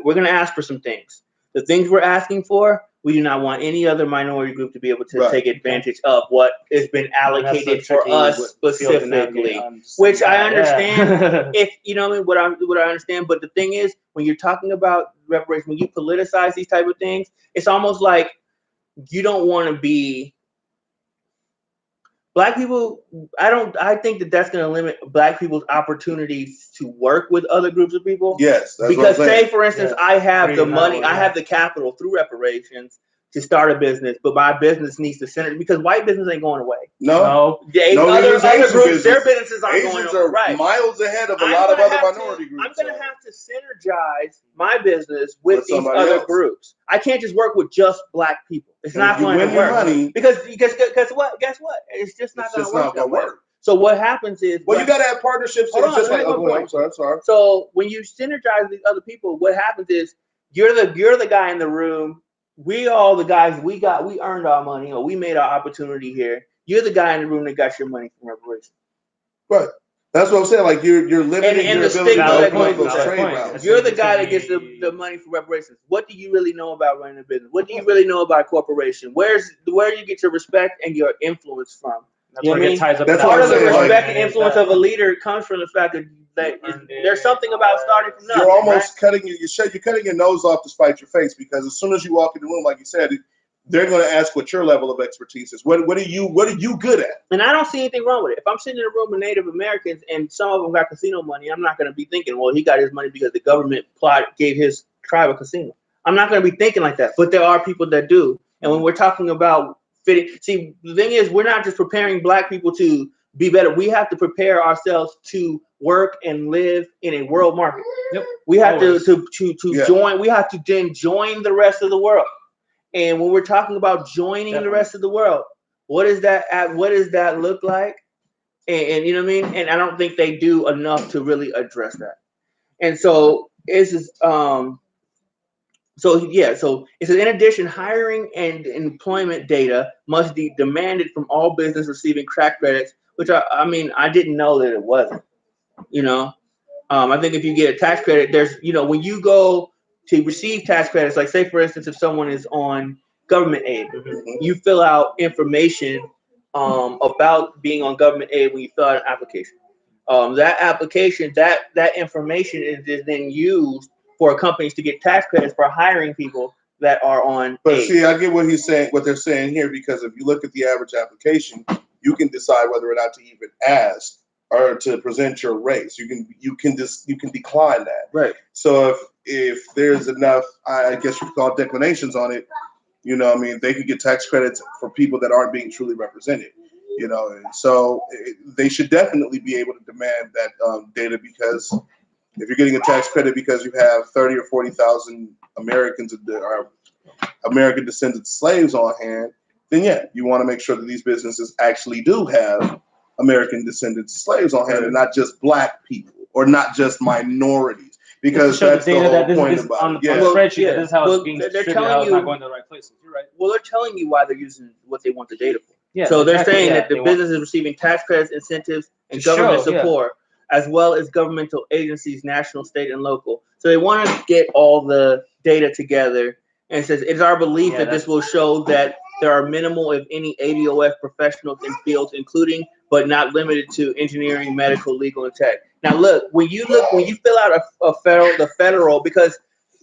We're going to ask for some things. The things we're asking for, we do not want any other minority group to be able to take advantage of what has been allocated for us specifically. Which I understand. If you know what I understand, but the thing is, when you're talking about reparations, when you politicize these type of things, it's almost like you don't want to be Black people. I think that's going to limit Black people's opportunities to work with other groups of people. Yes, that's because what I'm saying. say for instance, I have the money, I have the capital through reparations to start a business, but my business needs to center because white business ain't going away. No. Other groups, their businesses aren't going away. Asians are miles ahead of a lot of other minority groups. I'm going to have to synergize my business with these other groups. I can't just work with just Black people. It's not going to work. Because guess what? It's just not going to work. So what happens is, you got to have partnerships. I'm sorry. So when you synergize these other people, what happens is you're the guy in the room. We all the guys we earned our money or we made our opportunity here. You're the guy in the room that got your money from reparations. Right. That's what I'm saying. Like you're limiting your ability to go those trade routes. You're the guy that gets the money for reparations. What do you really know about running a business? What do you really know about a corporation? Where do you get your respect and your influence from? That's what it ties up. That's part of the respect and influence of a leader comes from the fact that there's something about starting from nothing. You're almost cutting your nose off to spite your face, because as soon as you walk in the room, like you said, they're going to ask what your level of expertise is. What are you good at? And I don't see anything wrong with it. If I'm sitting in a room with Native Americans and some of them got casino money, I'm not going to be thinking, well, he got his money because the government gave his tribe a casino. I'm not going to be thinking like that. But there are people that do. And when we're talking about fitting. See, the thing is, we're not just preparing Black people to be better. We have to prepare ourselves to work and live in a world market. Yep. We have to join. We have to then join the rest of the world. And when we're talking about joining the rest of the world, what is that? What does that look like? And you know what I mean? And I don't think they do enough to really address that. And so it's just, so it says, in addition, hiring and employment data must be demanded from all business receiving tax credits, which I mean, I didn't know that it wasn't, I think if you get a tax credit, there's, when you go to receive tax credits, like say, for instance, if someone is on government aid, you fill out information about being on government aid when you fill out an application. That application, that information is then used for companies to get tax credits for hiring people that are on aid. See, I get what they're saying here, because if you look at the average application, you can decide whether or not to even ask or to present your race. You can decline that. Right. So if there's enough, I guess you could call it declinations on it, they could get tax credits for people that aren't being truly represented. And so they should definitely be able to demand that data, because if you're getting a tax credit because you have 30 or 40,000 Americans that are American descendant slaves on hand, then yeah, you want to make sure that these businesses actually do have American descendant slaves on hand, and not just Black people or not just minorities, because that's the whole point about it. On the spreadsheet, this is how it's being distributed, how it's not going to the right places. You're right. Well, they're telling you why they're using what they want the data for. Yeah, so they're saying that the business is receiving tax credits, incentives, and government support, as well as governmental agencies, national, state, and local. So they want to get all the data together, and it says it's our belief that this will show that there are minimal, if any, ADOS professionals in fields, including but not limited to engineering, medical, legal, and tech. Now, when you fill out the federal, because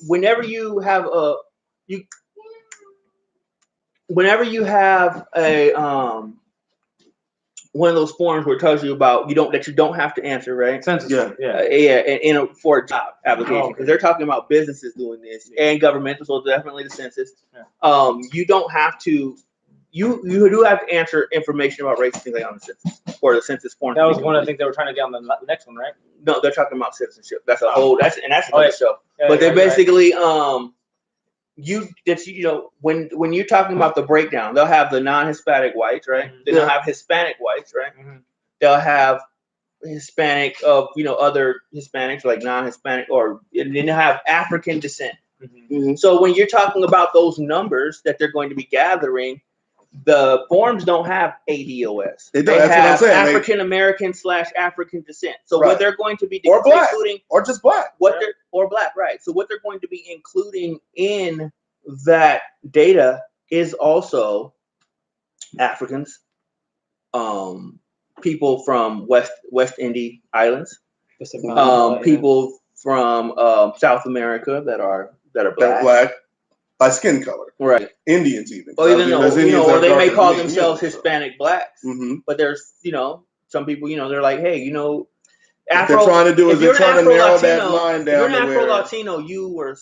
whenever you have a one of those forms where it tells you about that you don't have to answer, right? Census. For a job application, because they're talking about businesses doing this and governmental, so definitely the census. Yeah. You don't have to. You do have to answer information about race and things like on the census or the census form. That was one of the things they were trying to get on the next one, right? No, they're talking about citizenship. That's a whole. That's another show. Yeah, but they're basically when you're talking about the breakdown, they'll have the non-Hispanic whites, right? Mm-hmm. Then they'll have Hispanic whites, right? Mm-hmm. They'll have Hispanic other Hispanics, like non-Hispanic, and then they'll have African descent. Mm-hmm. Mm-hmm. So when you're talking about those numbers that they're going to be gathering, the forms don't have ADOS. They have African American / African descent. So what they're going to be including, or just Black, or Black, right? So what they're going to be including in that data is also Africans, people from West Indies Islands, people from South America that are Black. By skin color, right? Indians even. Or even or they may call themselves Hispanic Blacks, but there's some people they're like, hey, Afro. What they're trying to do is they're trying to narrow that line down. If you're an Afro-Latino, you're a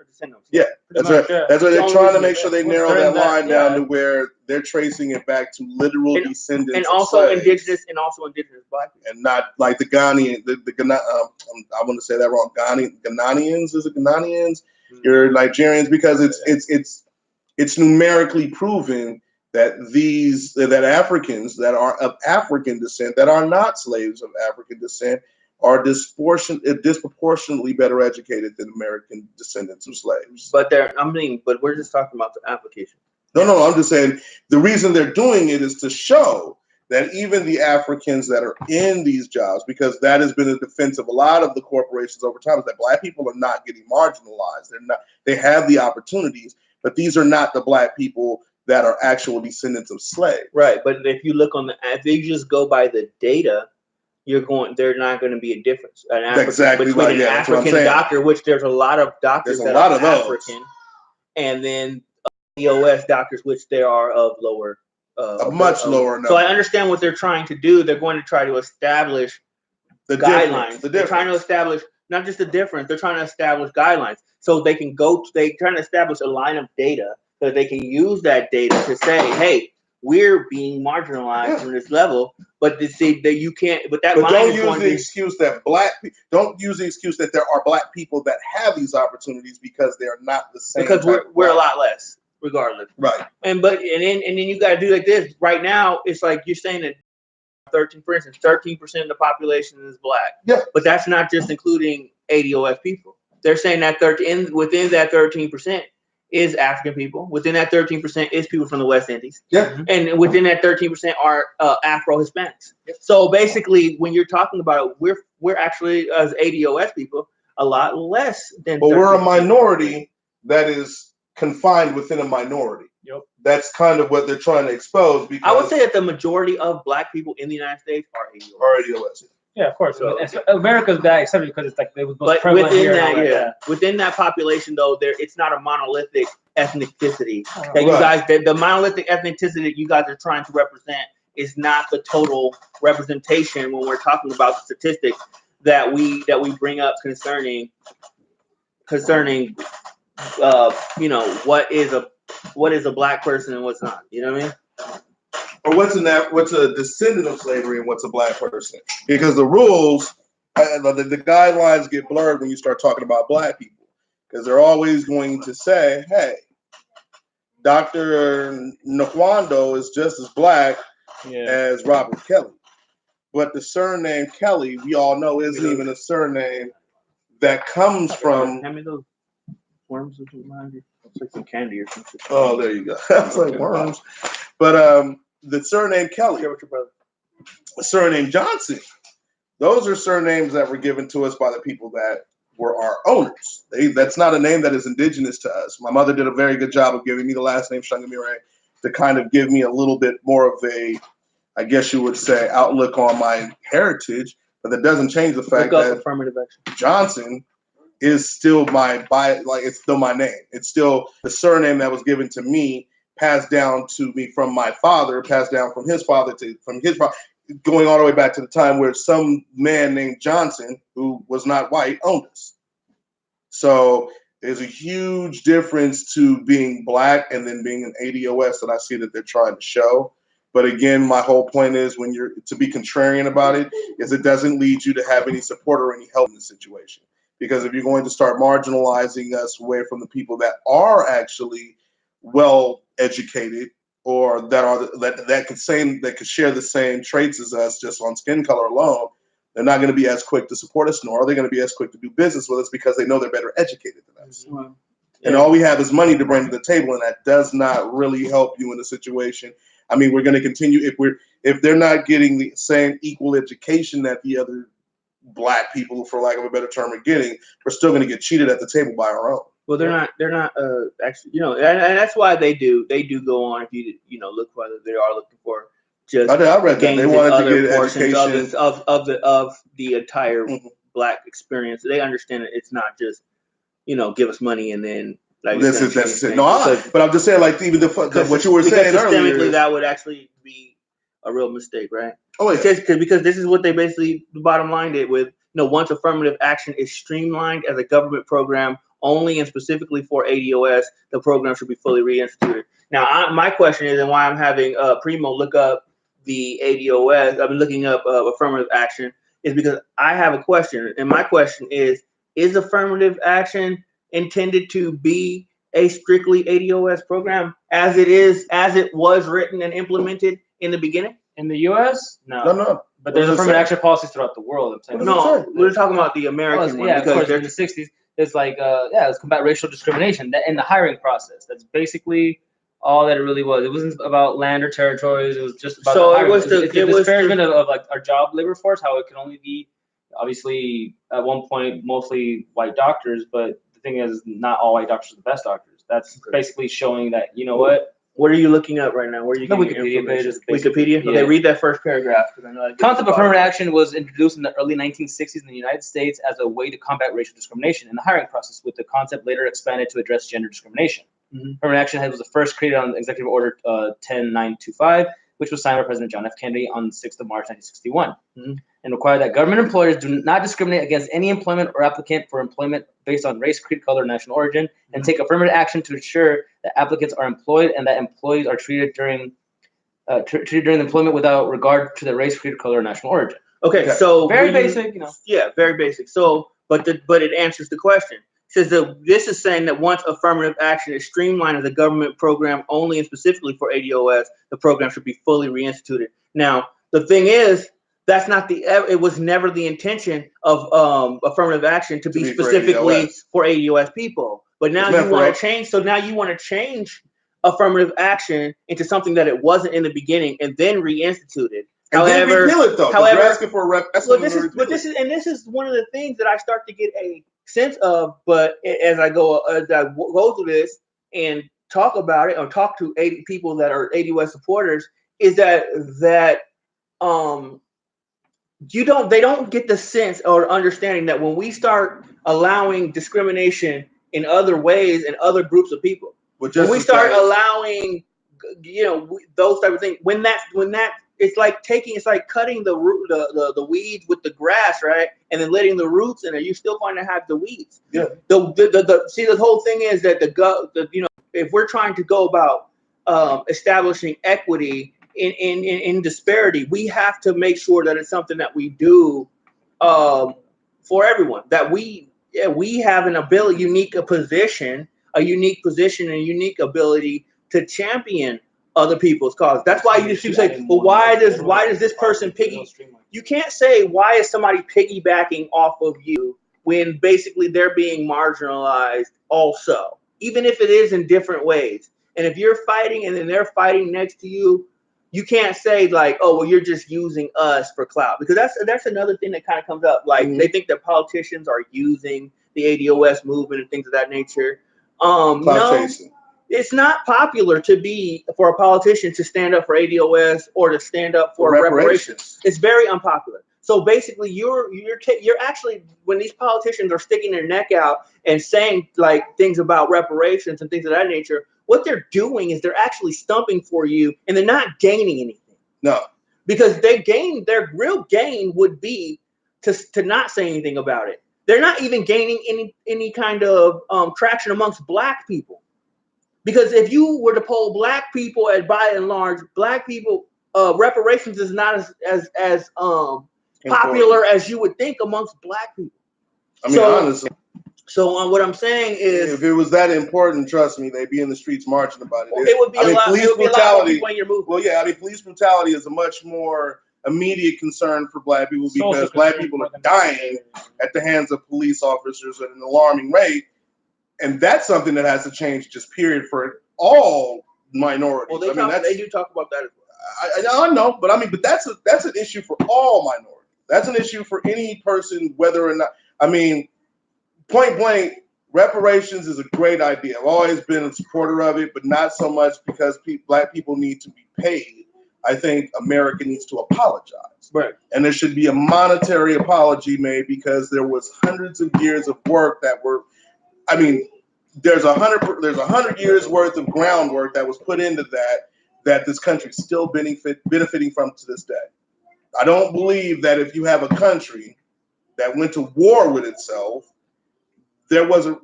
descendant. Yeah, that's right. That's why they're trying to make sure they narrow that line down to where they're tracing it back to literal descendants, and also indigenous Black people, and not like the Ghanaian. I want to say that wrong. Ghanaians, is it Ghanaians? You're Nigerians, because it's numerically proven that that Africans that are of African descent, that are not slaves of African descent, are disproportionately better educated than American descendants of slaves. But we're just talking about the application. No, I'm just saying the reason they're doing it is to show that even the Africans that are in these jobs, because that has been a defense of a lot of the corporations over time, is that Black people are not getting marginalized. They have the opportunities, but these are not the Black people that are actual descendants of slaves. Right, but if you look if you just go by the data, there's not going to be a difference. Between an African doctor, which there's a lot of doctors that are African, and then EOS doctors, which there are of lower. Much lower number. So I understand what they're trying to do. They're going to try to establish the guidelines. They're trying to establish not just the difference. They're trying to establish guidelines so they can they're trying to establish a line of data so that they can use that data to say, hey, we're being marginalized on this level. But to say that you can't, but that don't use the excuse that don't use the excuse that there are black people that have these opportunities because they are not the same. Because we're a lot less, regardless. Right. And then you got to do like this. Right now, it's like you're saying that 13% of the population is black. Yeah. But that's not just including ADOS people. They're saying that within that 13% is African people. Within that 13% is people from the West Indies. Yeah. And within that 13% are Afro-Hispanics. Yeah. So basically, when you're talking about it, we're actually, as ADOS people, a lot less than. But we're a minority that is confined within a minority. Yep. That's kind of what they're trying to expose. Because I would say that the majority of black people in the United States are ADOS. Yeah, of course. So, America's bad, except because it's like it was most prevalent within here. That, within that population, though, it's not a monolithic ethnicity. That you guys, the monolithic ethnicity that you guys are trying to represent is not the total representation when we're talking about the statistics that we bring up concerning what is a black person and what's not. You know what I mean? Or what's a descendant of slavery and what's a black person? Because the rules, the guidelines get blurred when you start talking about black people. Because they're always going to say, hey, Dr. Nkwando is just as black as Robert Kelly. But the surname Kelly, we all know, isn't even a surname that comes from... Hand me those worms that you mind. It's like some candy or something. Oh, there you go. That's like worms. But the surname Kelly, the surname Johnson, those are surnames that were given to us by the people that were our owners. That's not a name that is indigenous to us. My mother did a very good job of giving me the last name Shangamire to kind of give me a little bit more of a, I guess you would say, outlook on my heritage, but that doesn't change the fact that affirmative action. Johnson is still it's still my name. It's still the surname that was given to me, passed down to me from my father, passed down from his father from his father, going all the way back to the time where some man named Johnson, who was not white, owned us. So there's a huge difference to being black and then being an ADOS that I see that they're trying to show. But again, my whole point is when you're to be contrarian about it, is it doesn't lead you to have any support or any help in the situation. Because if you're going to start marginalizing us away from the people that are actually well educated or that could share the same traits as us just on skin color alone, they're not going to be as quick to support us, nor are they going to be as quick to do business with us because they know they're better educated than us. Mm-hmm. And all we have is money to bring to the table, and that does not really help you in a situation. I mean, we're going to continue if they're not getting the same equal education that the other black people, for lack of a better term, are getting, we're still going to get cheated at the table by our own. Well, they're not actually, and that's why they do go on. If you look whether they are looking for just I read that they wanted to get education of the entire black experience. They understand that it's not just give us money and then like that's it. No, but I'm just saying even what you were saying earlier. Systemically, that would actually be a real mistake, right? Oh yeah. Because this is what they basically the bottom line did with once affirmative action is streamlined as a government program only and specifically for ADOS, the program should be fully reinstituted. Now, my question is, and why I'm having Primo look up the ADOS, I've been looking up affirmative action, is because I have a question. And my question is affirmative action intended to be a strictly ADOS program as it was written and implemented in the beginning? In the U.S.? No. But there's affirmative action policies throughout the world. I'm saying. No, we're talking about the American one. Yeah, of course, in the 60s. It's like, it's combat racial discrimination in the hiring process. That's basically all that it really was. It wasn't about land or territories. It was just about the disparagement of like our job labor force, how it could only be, obviously, at one point, mostly white doctors. But the thing is, not all white doctors are the best doctors. That's basically showing that, What are you looking up right now? Where are you getting Wikipedia pages? Wikipedia? Yeah. Okay, read that first paragraph. Concept of affirmative action was introduced in the early 1960s in the United States as a way to combat racial discrimination in the hiring process, with the concept later expanded to address gender discrimination. Mm-hmm. Affirmative action was the first created on Executive Order 10925, which was signed by President John F. Kennedy on 6th of March 1961, and required that government employers do not discriminate against any employment or applicant for employment based on race, creed, color, or national origin, and take affirmative action to ensure that applicants are employed and that employees are treated during treated during employment without regard to their race, creed, color, or national origin. Okay, so very basic, you know. Yeah, very basic. So, but it answers the question. It says that this is saying that once affirmative action is streamlined as a government program only and specifically for ADOS, the program should be fully reinstituted. Now, the thing is, that's not it was never the intention of affirmative action to be specifically for ADOS people. But now you want to change. So now you want to change affirmative action into something that it wasn't in the beginning and then reinstitute it. And however, then repeal it though. However, you're asking for this is one of the things that I start to get a sense of. But as I go through this and talk about it or talk to people that are ADOS supporters, is that they don't get the sense or understanding that when we start allowing discrimination in other ways and other groups of people, when we start allowing, those type of things, when that it's like cutting the weeds with the grass, right, and then letting the roots in it. You're still going to have the weeds. Yeah. The whole thing is that if we're trying to go about establishing equity in disparity, we have to make sure that it's something that we do for everyone. That we have an ability, a unique position, and a unique ability to champion other people's cause. That's why you just say, well, why does this person You can't say why is somebody piggybacking off of you when basically they're being marginalized also, even if it is in different ways. And if you're fighting and then they're fighting next to you, you can't say like, oh, well, you're just using us for clout, because that's another thing that kind of comes up. Like they think that politicians are using the ADOS movement and things of that nature. No, it's not popular for a politician to stand up for ADOS or to stand up for reparations. It's very unpopular. So basically, you're actually, when these politicians are sticking their neck out and saying like things about reparations and things of that nature, what they're doing is they're actually stumping for you, and they're not gaining anything. No, because their real gain would be to not say anything about it. They're not even gaining any kind of traction amongst Black people. Because if you were to poll Black people, by and large, Black people, reparations is not as popular as you would think amongst Black people. I mean, honestly. So what I'm saying is, if it was that important, trust me, they'd be in the streets marching about it. It would be a lot. Police brutality. Well, yeah, I mean, police brutality is a much more immediate concern for Black people because Black people are dying at the hands of police officers at an alarming rate. And that's something that has to change, just period, for all minorities. Well, they do talk about that as well. I know, but that's an issue for all minorities. That's an issue for any person, whether or not. I mean, point blank, reparations is a great idea. I've always been a supporter of it, but not so much because Black people need to be paid. I think America needs to apologize. Right. And there should be a monetary apology made because there was hundreds of years of work that were. I mean, there's 100 years worth of groundwork that was put into that this country is still benefiting from to this day. I don't believe that if you have a country that went to war with itself, there wasn't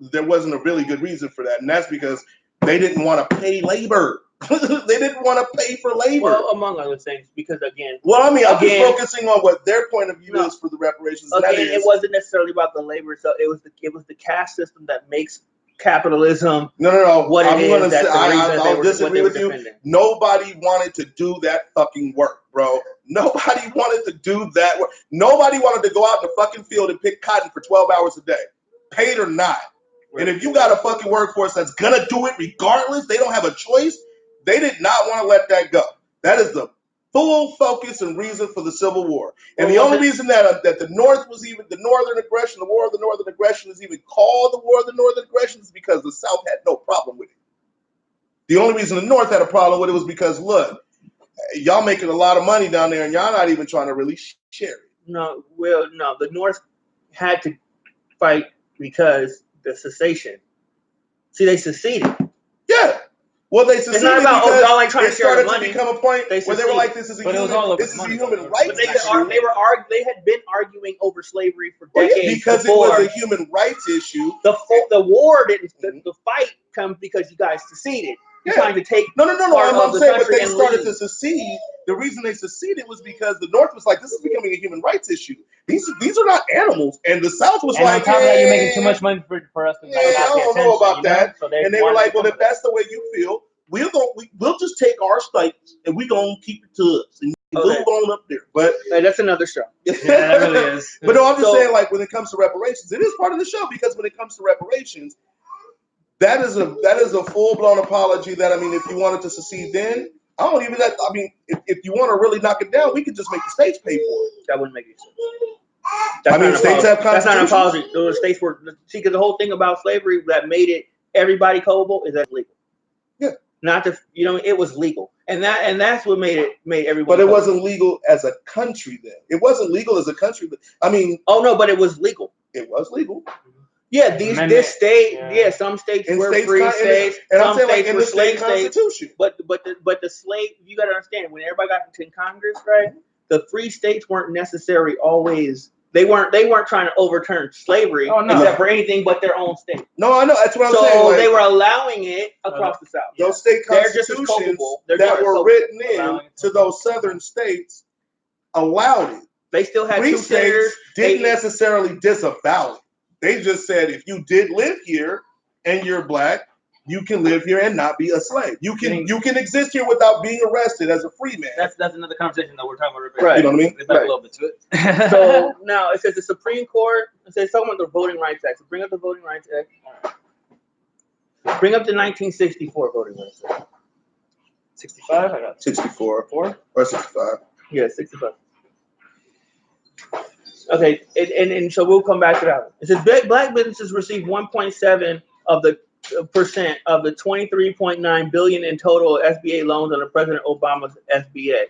a really good reason for that, and that's because they didn't want to pay labor. They didn't want to pay for labor. Well, among other things, because again. Well, I mean, I'm just focusing on what their point of view is for the reparations. Again, it wasn't necessarily about the labor. So it was the caste system that makes capitalism. No. What it is. I'll disagree with you. Nobody wanted to do that fucking work, bro. Nobody wanted to do that work. Nobody wanted to go out in the fucking field and pick cotton for 12 hours a day, paid or not. And if you got a fucking workforce that's gonna do it regardless, they don't have a choice. They did not want to let that go. That is the full focus and reason for the Civil War. And the only reason that the North was even the Northern aggression, the War of the Northern Aggression is even called the War of the Northern Aggression is because the South had no problem with it. The only reason the North had a problem with it was because, look, y'all making a lot of money down there and y'all not even trying to really share it. No, the North had to fight because the secession. See, they seceded. Yeah. Well, they seceded. It's not about y'all like trying to share the money. It started to become a point where they were like, "This is a human rights issue." They had been arguing over slavery for decades because before. It was a human rights issue. The war didn't. The fight comes because you guys seceded. trying to take no. I'm the saying, but they and started leave. to secede. The reason they seceded was because the North was like, this is becoming a human rights issue. These are not animals, and the South was And like, on top of that, you're making too much money for us to I don't know about that. So and they were like, well, if that's the way you feel, we'll just take our states and we're gonna keep it to us and move on up there. But that's another show. Yeah, that really is. But no, I'm just saying, like, when it comes to reparations, it is part of the show, because when it comes to reparations, that is a full blown apology. That, I mean, if you wanted to secede, then if you want to really knock it down, we could just make the states pay for it. That wouldn't make any sense. States have that's not an constitutions. apology. Those states were because the whole thing about slavery that made it everybody culpable is that legal. Yeah. Not to it was legal, and that's what made everyone. But it wasn't legal as a country then. It wasn't legal as a country. But oh no, but it was legal. It was legal. Yeah, some states were free states, and some I'm saying, like, states in were the slave state states. constitution. But the slave, you got to understand, when everybody got into Congress, right? The free states weren't necessarily always. They weren't trying to overturn slavery, except for anything but their own state. No, I know. That's what I'm saying. So they were allowing it across the South. Those state constitutions that were written in to those southern states allowed it. They still had free two senators. States didn't necessarily disavow it. They just said, if you did live here and you're black, you can live here and not be a slave. You can exist here without being arrested as a free man. That's another conversation that we're talking about. Right. You know what I mean? Back a little bit to it. So now it says the Supreme Court. It says something about the Voting Rights Act. So bring up the Voting Rights Act. Bring up the 1964 Voting Rights Act. 65. I got 64 or 65. Yeah, 65. Okay, and so we'll come back to that. It says black businesses receive 1.7% of the 23.9 billion in total SBA loans under President Obama's SBA,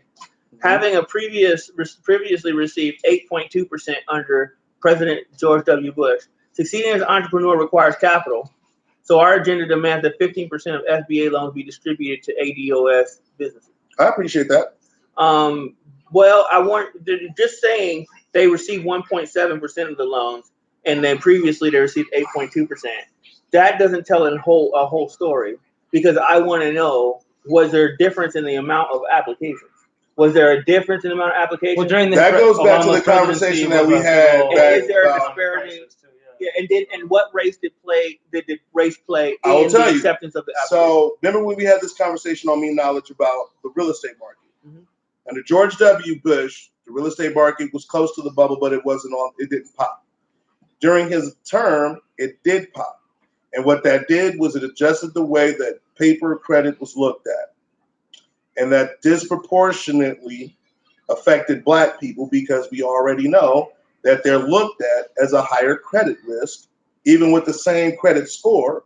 having previously received 8.2% under President George W. Bush. Succeeding as an entrepreneur requires capital, so our agenda demands that 15% of SBA loans be distributed to ADOS businesses. I appreciate that. Well, just saying they received 1.7% of the loans, and then previously they received 8.2%. That doesn't tell a whole story, because I want to know, was there a difference in the amount of applications? Was there a difference in the amount of applications? Well, during that goes back to the conversation that we had. Is there a disparity? Yeah, and what race did the race play in the acceptance of the application? So remember when we had this conversation on Me Knowledge about the real estate market? Mm-hmm. Under George W. Bush, the real estate market was close to the bubble, but it didn't pop. During his term, it did pop. And what that did was it adjusted the way that paper credit was looked at. And that disproportionately affected black people, because we already know that they're looked at as a higher credit risk, even with the same credit score,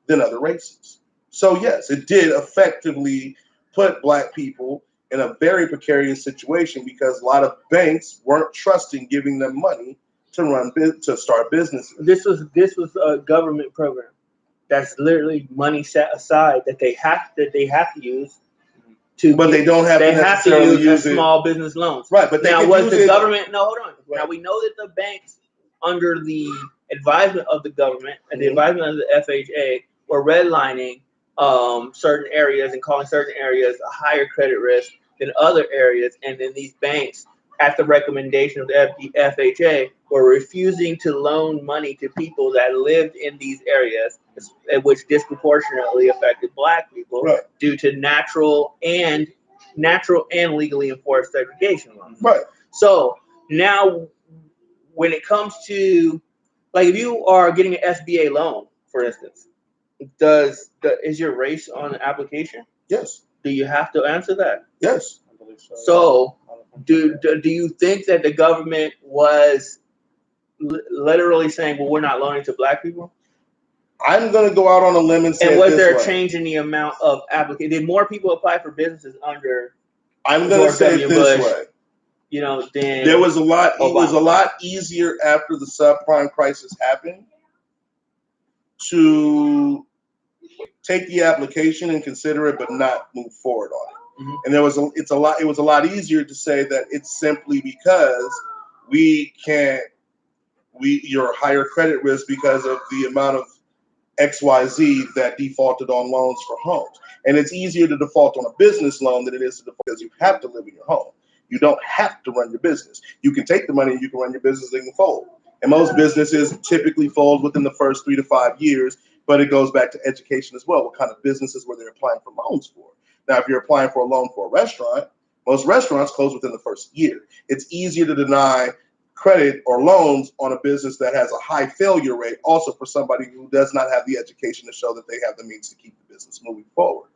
than other races. So yes, it did effectively put black people in a very precarious situation, because a lot of banks weren't trusting giving them money to start businesses. This was a government program that's literally money set aside that they have to use to. But they don't have they to have to use small business loans. Right, but now was the government? No, hold on. Right. Now we know that the banks, under the advisement of the government and the advisement of the FHA, were redlining certain areas and calling certain areas a higher credit risk than other areas, and then these banks, at the recommendation of the FHA, were refusing to loan money to people that lived in these areas, which disproportionately affected black people, right, due to natural and legally enforced segregation laws. Right. So now, when it comes to, like, if you are getting an SBA loan, for instance, is your race on the application? Yes. Do you have to answer that? Yes. I believe so. So, do you think that the government was literally saying, well, we're not loaning to black people? I'm going to go out on a limb and say, and was there a change in the amount of applications? Did more people apply for businesses under I'm going to say it this way. You know, then there was a lot. It was a lot easier after the subprime crisis happened to take the application and consider it, but not move forward on it. Mm-hmm. And it was a lot easier to say that it's simply because you're higher credit risk because of the amount of XYZ that defaulted on loans for homes. And it's easier to default on a business loan than it is to default because you have to live in your home. You don't have to run your business. You can take the money and you can run your business and fold. And most businesses typically fold within the first 3 to 5 years, but it goes back to education as well. What kind of businesses were they applying for loans for? Now, if you're applying for a loan for a restaurant, most restaurants close within the first year. It's easier to deny credit or loans on a business that has a high failure rate, also for somebody who does not have the education to show that they have the means to keep the business moving forward.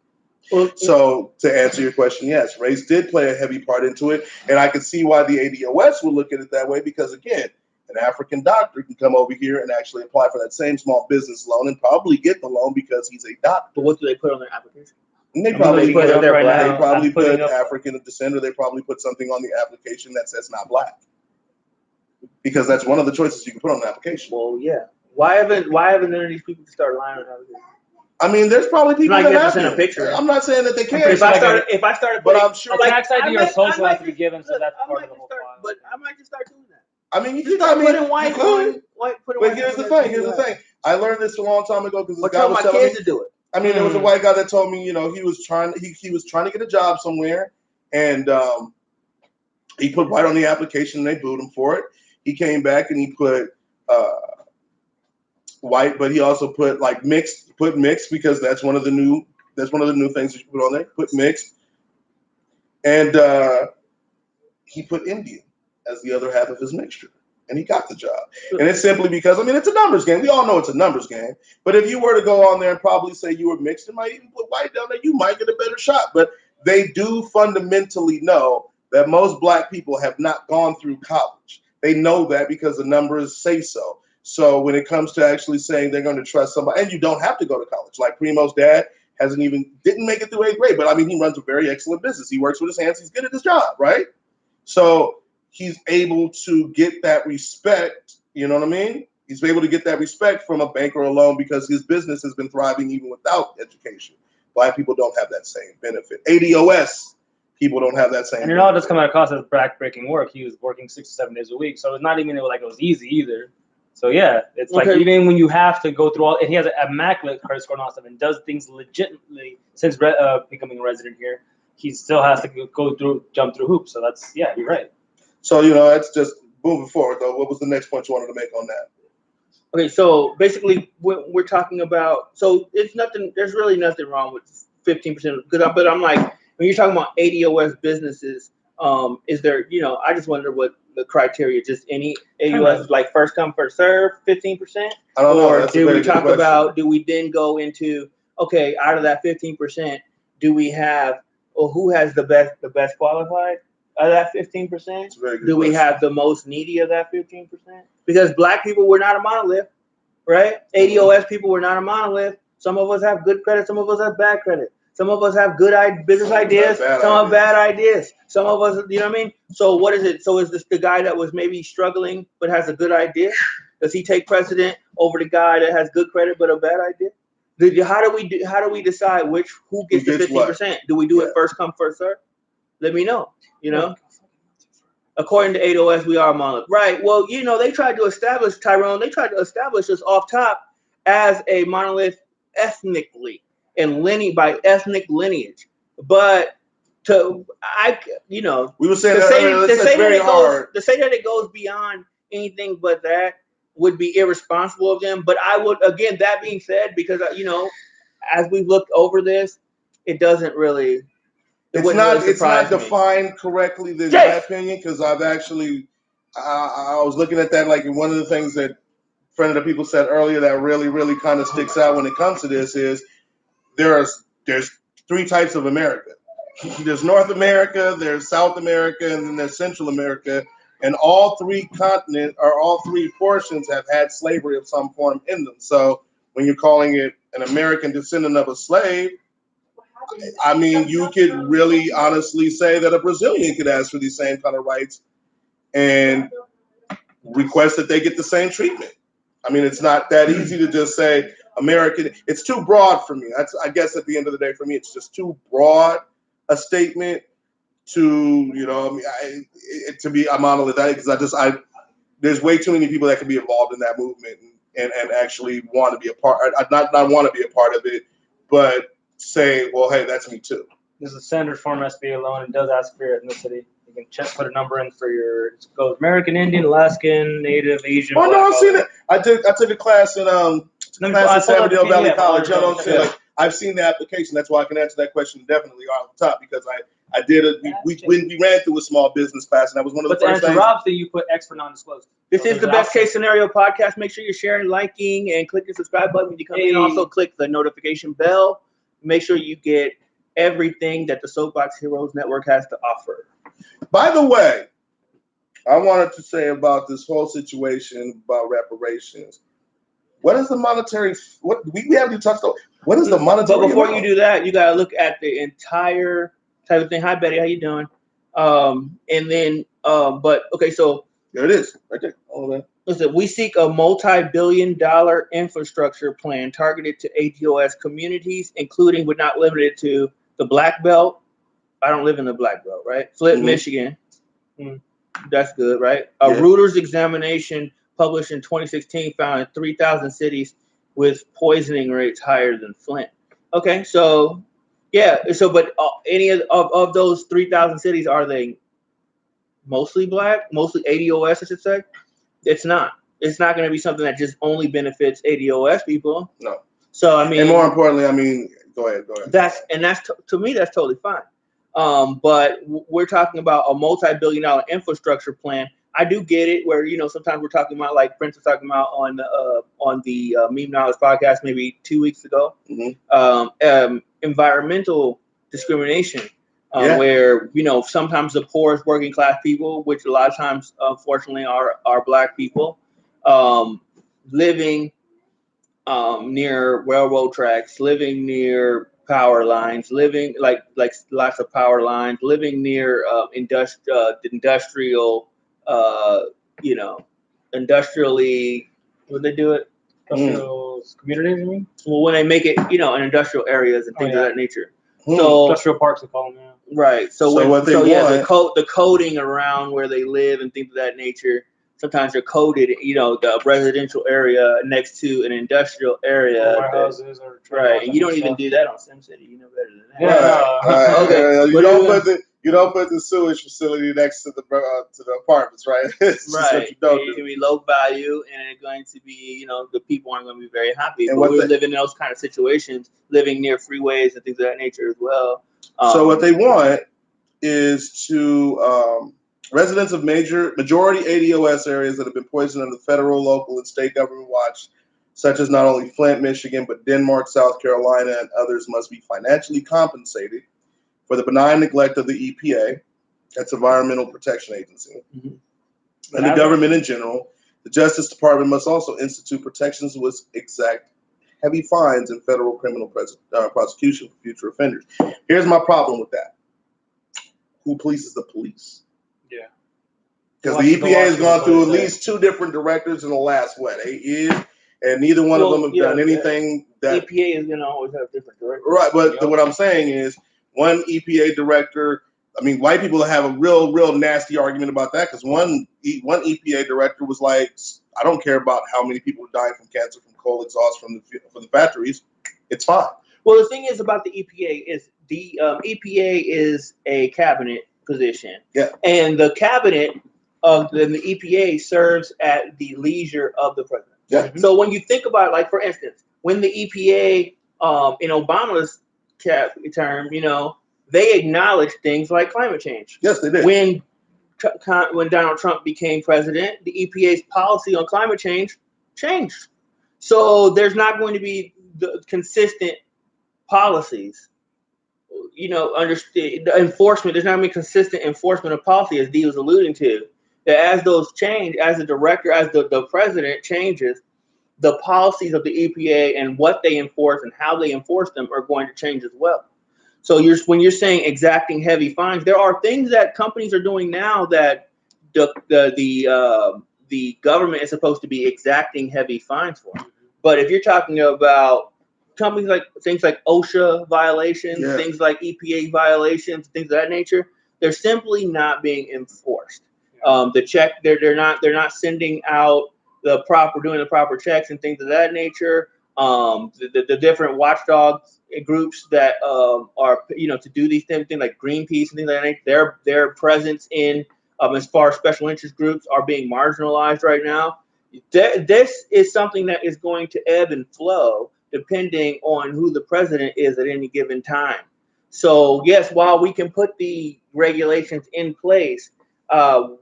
Well, so to answer your question, yes, race did play a heavy part into it. And I can see why the ADOS would look at it that way because, again, an African doctor can come over here and actually apply for that same small business loan and probably get the loan because he's a doctor. But what do they put on their application? And they probably put African descent, or they probably put something on the application that says not black. Because that's one of the choices you can put on an application. Well, yeah. Why haven't none of these people started lying on applications? I mean, there's probably people that have send a picture. I'm not saying that they can't. If I started, but I'm sure. A tax ID or social has to be given, so that's part of the whole file. But I might just start doing that. I mean, you start putting white. But here's the thing. I learned this a long time ago because this guy was telling me to do it. I mean, there was a white guy that told me, you know, he was trying to get a job somewhere, and he put white on the application, and they booed him for it. He came back and he put white, but he also put like mixed. Put mixed because that's one of the new things that you put on there. Put mixed, and he put Indian as the other half of his mixture, and he got the job. And it's simply because, I mean, it's a numbers game. We all know it's a numbers game. But if you were to go on there and probably say you were mixed and might even put white down there, you might get a better shot. But they do fundamentally know that most black people have not gone through college. They know that because the numbers say so. So when it comes to actually saying they're going to trust somebody, and you don't have to go to college. Like Primo's dad didn't make it through 8th grade, but I mean, he runs a very excellent business. He works with his hands. He's good at his job, right? So he's able to get that respect. You know what I mean? He's able to get that respect from a bank or a loan because his business has been thriving even without education. Black people don't have that same benefit. ADOS people don't have that same. And it all does come at a cost of back-breaking work. He was working 6 to 7 days a week, so it's not even like it was easy either. So yeah, it's like even when you have to go through all, and he has an immaculate credit score and all stuff, and does things legitimately since becoming a resident here, he still has to jump through hoops. So that's you're right. So that's just moving forward though. What was the next point you wanted to make on that? Okay, so basically we're talking about, so it's nothing. There's really nothing wrong with 15%. But I'm like, when you're talking about ADOS businesses, is there? I just wonder what the criteria. Just any ADOS like first come first serve, 15%. I don't know. Or do we talk about? Do we then go into out of that 15%, do we have who has the best qualified? Of that 15%, do we have the most needy of that 15%? Because black people, we're not a monolith, right? ADOS people, we're not a monolith. Some of us have good credit, some of us have bad credit. Some of us have good business ideas, some have bad ideas. Some of us, you know what I mean? So what is it? So is this the guy that was maybe struggling but has a good idea? Does he take precedent over the guy that has good credit but a bad idea? How do we decide who gets the 15%? Do we do it first come first serve? Let me know. According to ADOS, we are a monolith. Right. Well, they tried to establish, Tyrone, us off top as a monolith ethnically and by ethnic lineage. But we were saying to say that it goes beyond anything but that would be irresponsible of them. But I would, again, that being said, because, as we've looked over this, it doesn't really. It's not defined correctly, in my opinion, because I've actually, I was looking at that, like one of the things that a friend of the people said earlier that really, really kind of sticks out when it comes to this is there's 3 types of America. There's North America, there's South America, and then there's Central America. And all 3 continents, or all 3 portions, have had slavery of some form in them. So when you're calling it an American descendant of a slave, I mean, you could really honestly say that a Brazilian could ask for these same kind of rights and request that they get the same treatment. I mean, it's not that easy to just say American. It's too broad for me. I guess at the end of the day, for me, it's just too broad a statement to, to be a monolith. Because there's way too many people that can be involved in that movement and actually want to be a part. Not want to be a part of it, but say, well, hey, that's me too. There's a standard form SBA loan and does ask for your ethnicity. You can put a number in for your, it goes American Indian, Alaskan, Native, Asian. Oh no, I've seen it. I took a class in San Mateo Valley College. You know what I'm saying? Like, I've seen the application. That's why I can answer that question definitely off the top, because I did it. We ran through a small business class, and that was one of the first things. But to answer Rob's thing, you put X for non-disclosed. This is the best case scenario podcast. Make sure you're sharing, liking, and click the subscribe button when you come in. Also, click the notification bell. Make sure you get everything that the Soapbox Heroes Network has to offer. By the way, I wanted to say about this whole situation about reparations. What is the monetary? What we haven't even touched on. What is the monetary? But before you do that, you got to look at the entire type of thing. Hi, Betty. How you doing? And then, but okay, so there it is, right there. All of that. Listen, we seek a multi-billion-dollar infrastructure plan targeted to ADOS communities, including but not limited to the Black Belt. I don't live in the Black Belt, right? Flint, Michigan. That's good, right? A Reuters examination published in 2016 found 3,000 cities with poisoning rates higher than Flint. Okay, so yeah, so but any of those 3,000 cities, are they mostly Black, mostly ADOS, I should say? It's not. It's not going to be something that just only benefits ADOS people. No. So I mean, and more importantly, I mean, go ahead. That's to me, that's totally fine. But we're talking about a multi-billion-dollar infrastructure plan. I do get it, where sometimes we're talking about, like Prince was talking about on the Meme Knowledge podcast maybe 2 weeks ago, environmental discrimination. Where sometimes the poorest working class people, which a lot of times unfortunately are Black people, living near railroad tracks, living near power lines, living like lots of power lines, living near industrially, would they do it? Industrial communities, you mean? Well, when they make it, in industrial areas and things of that nature. So industrial parks, they call them. Yeah. Right. The coding around where they live and things of that nature. Sometimes they're coded, the residential area next to an industrial area. Warehouses or right. And you don't even do that on SimCity. You know better than that. Yeah. Okay. You don't put the sewage facility next to the apartments, right? Right. It's going to be low value, and it's going to be, the people aren't going to be very happy. But we're living in those kind of situations, living near freeways and things of that nature as well. So what they want is to residents of majority ADOS areas that have been poisoned under federal, local, and state government watch, such as not only Flint, Michigan, but Denmark, South Carolina, and others, must be financially compensated for the benign neglect of the EPA, that's Environmental Protection Agency, and the government in general. The Justice Department must also institute protections with exact heavy fines and federal criminal prosecution for future offenders. Here's my problem with that. Who polices the police? Yeah. Because the EPA has gone through at least 2 different directors in the last, 8 years, and neither one of them have done anything. That EPA is going to always have different directors. Right, but what I'm saying is, one EPA director, white people have a real nasty argument about that, because one EPA director was like, I don't care about how many people are dying from cancer from coal exhaust from the factories. It's fine. Well, the thing is about the EPA is the EPA is a cabinet position. Yeah. And the cabinet of the EPA serves at the leisure of the president. Yeah. So when you think about, like, for instance, when the EPA in Obama's term, they acknowledged things like climate change. Yes, they did. When Donald Trump became president, the EPA's policy on climate change changed. So there's not going to be the consistent policies. The enforcement. There's not going to be consistent enforcement of policy, as Dee was alluding to. That as those change, as the director, as the president changes, the policies of the EPA and what they enforce and how they enforce them are going to change as well. So when you're saying exacting heavy fines, there are things that companies are doing now that the government is supposed to be exacting heavy fines for. But if you're talking about companies like things like OSHA violations, things like EPA violations, things of that nature, they're simply not being enforced. They're not sending out the proper checks and things of that nature. The different watchdog groups that are to do these things like Greenpeace and things like that. Their presence in as far as special interest groups are being marginalized right now. This is something that is going to ebb and flow depending on who the president is at any given time. So yes, while we can put the regulations in place,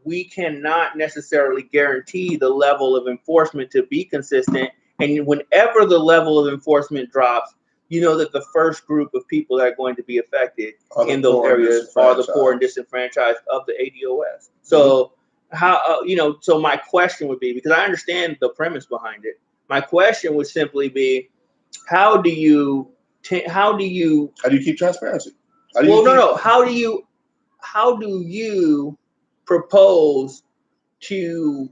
we cannot necessarily guarantee the level of enforcement to be consistent. And whenever the level of enforcement drops, you know that the first group of people that are going to be affected in those areas are the poor and disenfranchised of the ADOS. So so my question would be, because I understand the premise behind it, my question would simply be, how do you keep transparency? How do you propose to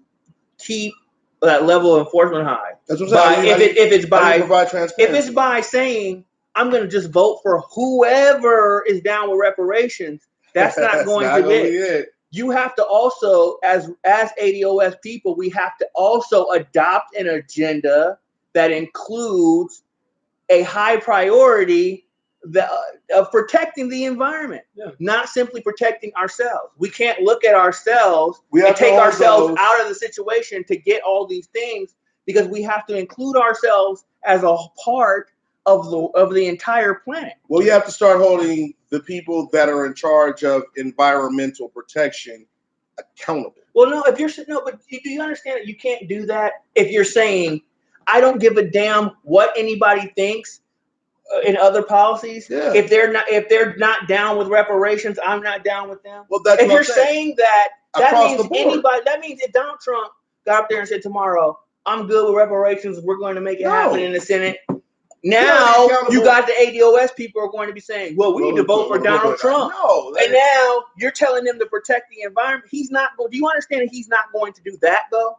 keep that level of enforcement high? That's what I'm saying. If it's by saying I'm going to just vote for whoever is down with reparations, that's not going to be it. You have to also, as ADOS people, we have to also adopt an agenda that includes a high priority of protecting the environment, not simply protecting ourselves. We can't look at ourselves and take ourselves out of the situation to get all these things, because we have to include ourselves as a part of the entire planet. Well, you have to start holding the people that are in charge of environmental protection accountable. Well, but do you understand that you can't do that if you're saying, I don't give a damn what anybody thinks in other policies. Yeah. If they're not down with reparations, I'm not down with them. Well, that's if you're saying that means anybody. That means if Donald Trump got up there and said tomorrow, I'm good with reparations, we're going to make it happen in the Senate. Now you got the ADOS people are going to be saying, well, we need to vote for Donald Trump. And now you're telling them to protect the environment. He's not going. Do you understand that he's not going to do that though?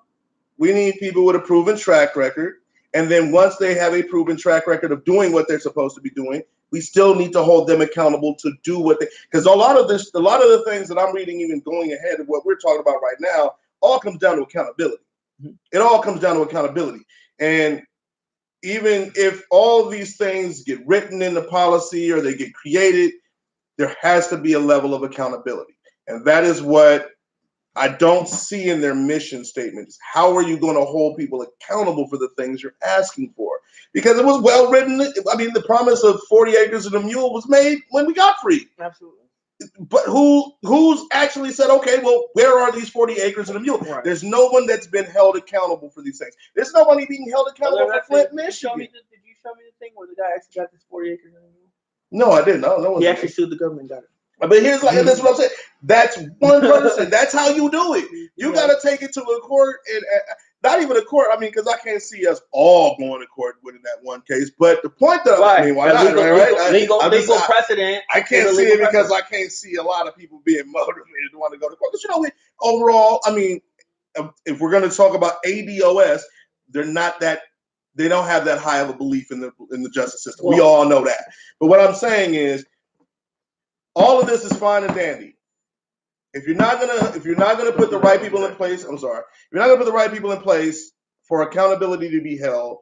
We need people with a proven track record. And then once they have a proven track record of doing what they're supposed to be doing, we still need to hold them accountable to do what because a lot of the things that I'm reading, even going ahead of what we're talking about right now, all comes down to accountability. Mm-hmm. It all comes down to accountability. And even if all of these things get written into policy or they get created, there has to be a level of accountability. And that is what I don't see in their mission statements. How are you going to hold people accountable for the things you're asking for? Because it was well written. I mean, the promise of 40 acres and a mule was made when we got free. Absolutely. But who's actually said, okay, well, where are these 40 acres and a mule? Right. There's no one that's been held accountable for these things. There's nobody being held accountable for Flint, Michigan. Did you show me the thing where the guy actually got this 40 acres and a mule? No, I didn't. I don't know. He actually sued the government and got it. But that's what I'm saying. That's one person. That's how you do it. You got to take it to a court, and not even a court. I mean, because I can't see us all going to court within that one case. But the point that I mean, why not? Legal precedent. I can't see it because I can't see a lot of people being motivated to want to go to court. But overall, I mean, if we're going to talk about ADOS, they're not that. They don't have that high of a belief in the justice system. We all know that. But what I'm saying is, all of this is fine and dandy. If you're not gonna put the right people in place, if you're not gonna put the right people in place for accountability to be held,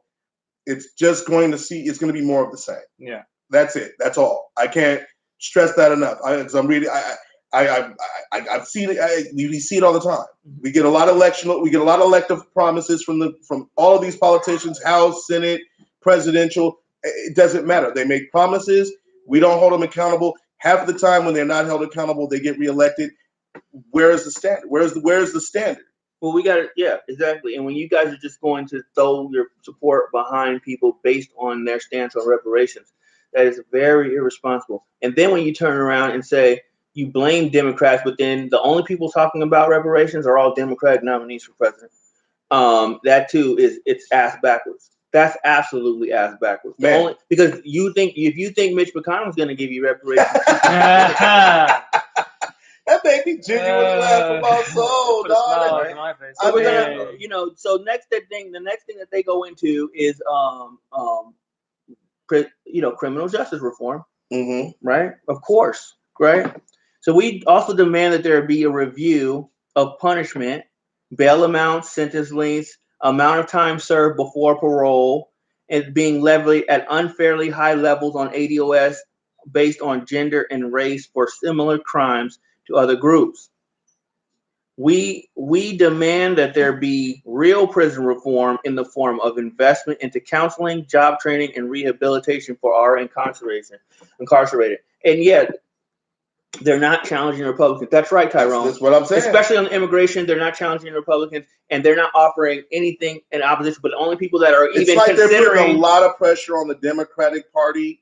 it's going to be more of the same. Yeah, that's it. That's all. I can't stress that enough. Because I'm reading. I've seen it. We see it all the time. We get a lot of elective promises from all of these politicians, House, Senate, presidential. It doesn't matter. They make promises. We don't hold them accountable. Half the time when they're not held accountable, they get reelected. Where is the standard? Where's the standard? Well, we got it. Yeah, exactly. And when you guys are just going to throw your support behind people based on their stance on reparations, that is very irresponsible. And then when you turn around and say you blame Democrats, but then the only people talking about reparations are all Democratic nominees for president. That too it's ass backwards. That's absolutely ass backwards. Because if you think Mitch McConnell's going to give you reparations, that made me genuinely laugh about soul, dog. So the next thing that they go into is criminal justice reform, right? Of course, right? So we also demand that there be a review of punishment, bail amounts, sentence lengths, amount of time served before parole, and being levied at unfairly high levels on ADOS based on gender and race for similar crimes to other groups. We demand that there be real prison reform in the form of investment into counseling, job training, and rehabilitation for our incarcerated. And yet, they're not challenging Republicans. That's right, Tyrone. That's what I'm saying. Especially on immigration, they're not challenging Republicans, and they're not offering anything in opposition. But the only people that are even considering, they're putting a lot of pressure on the Democratic Party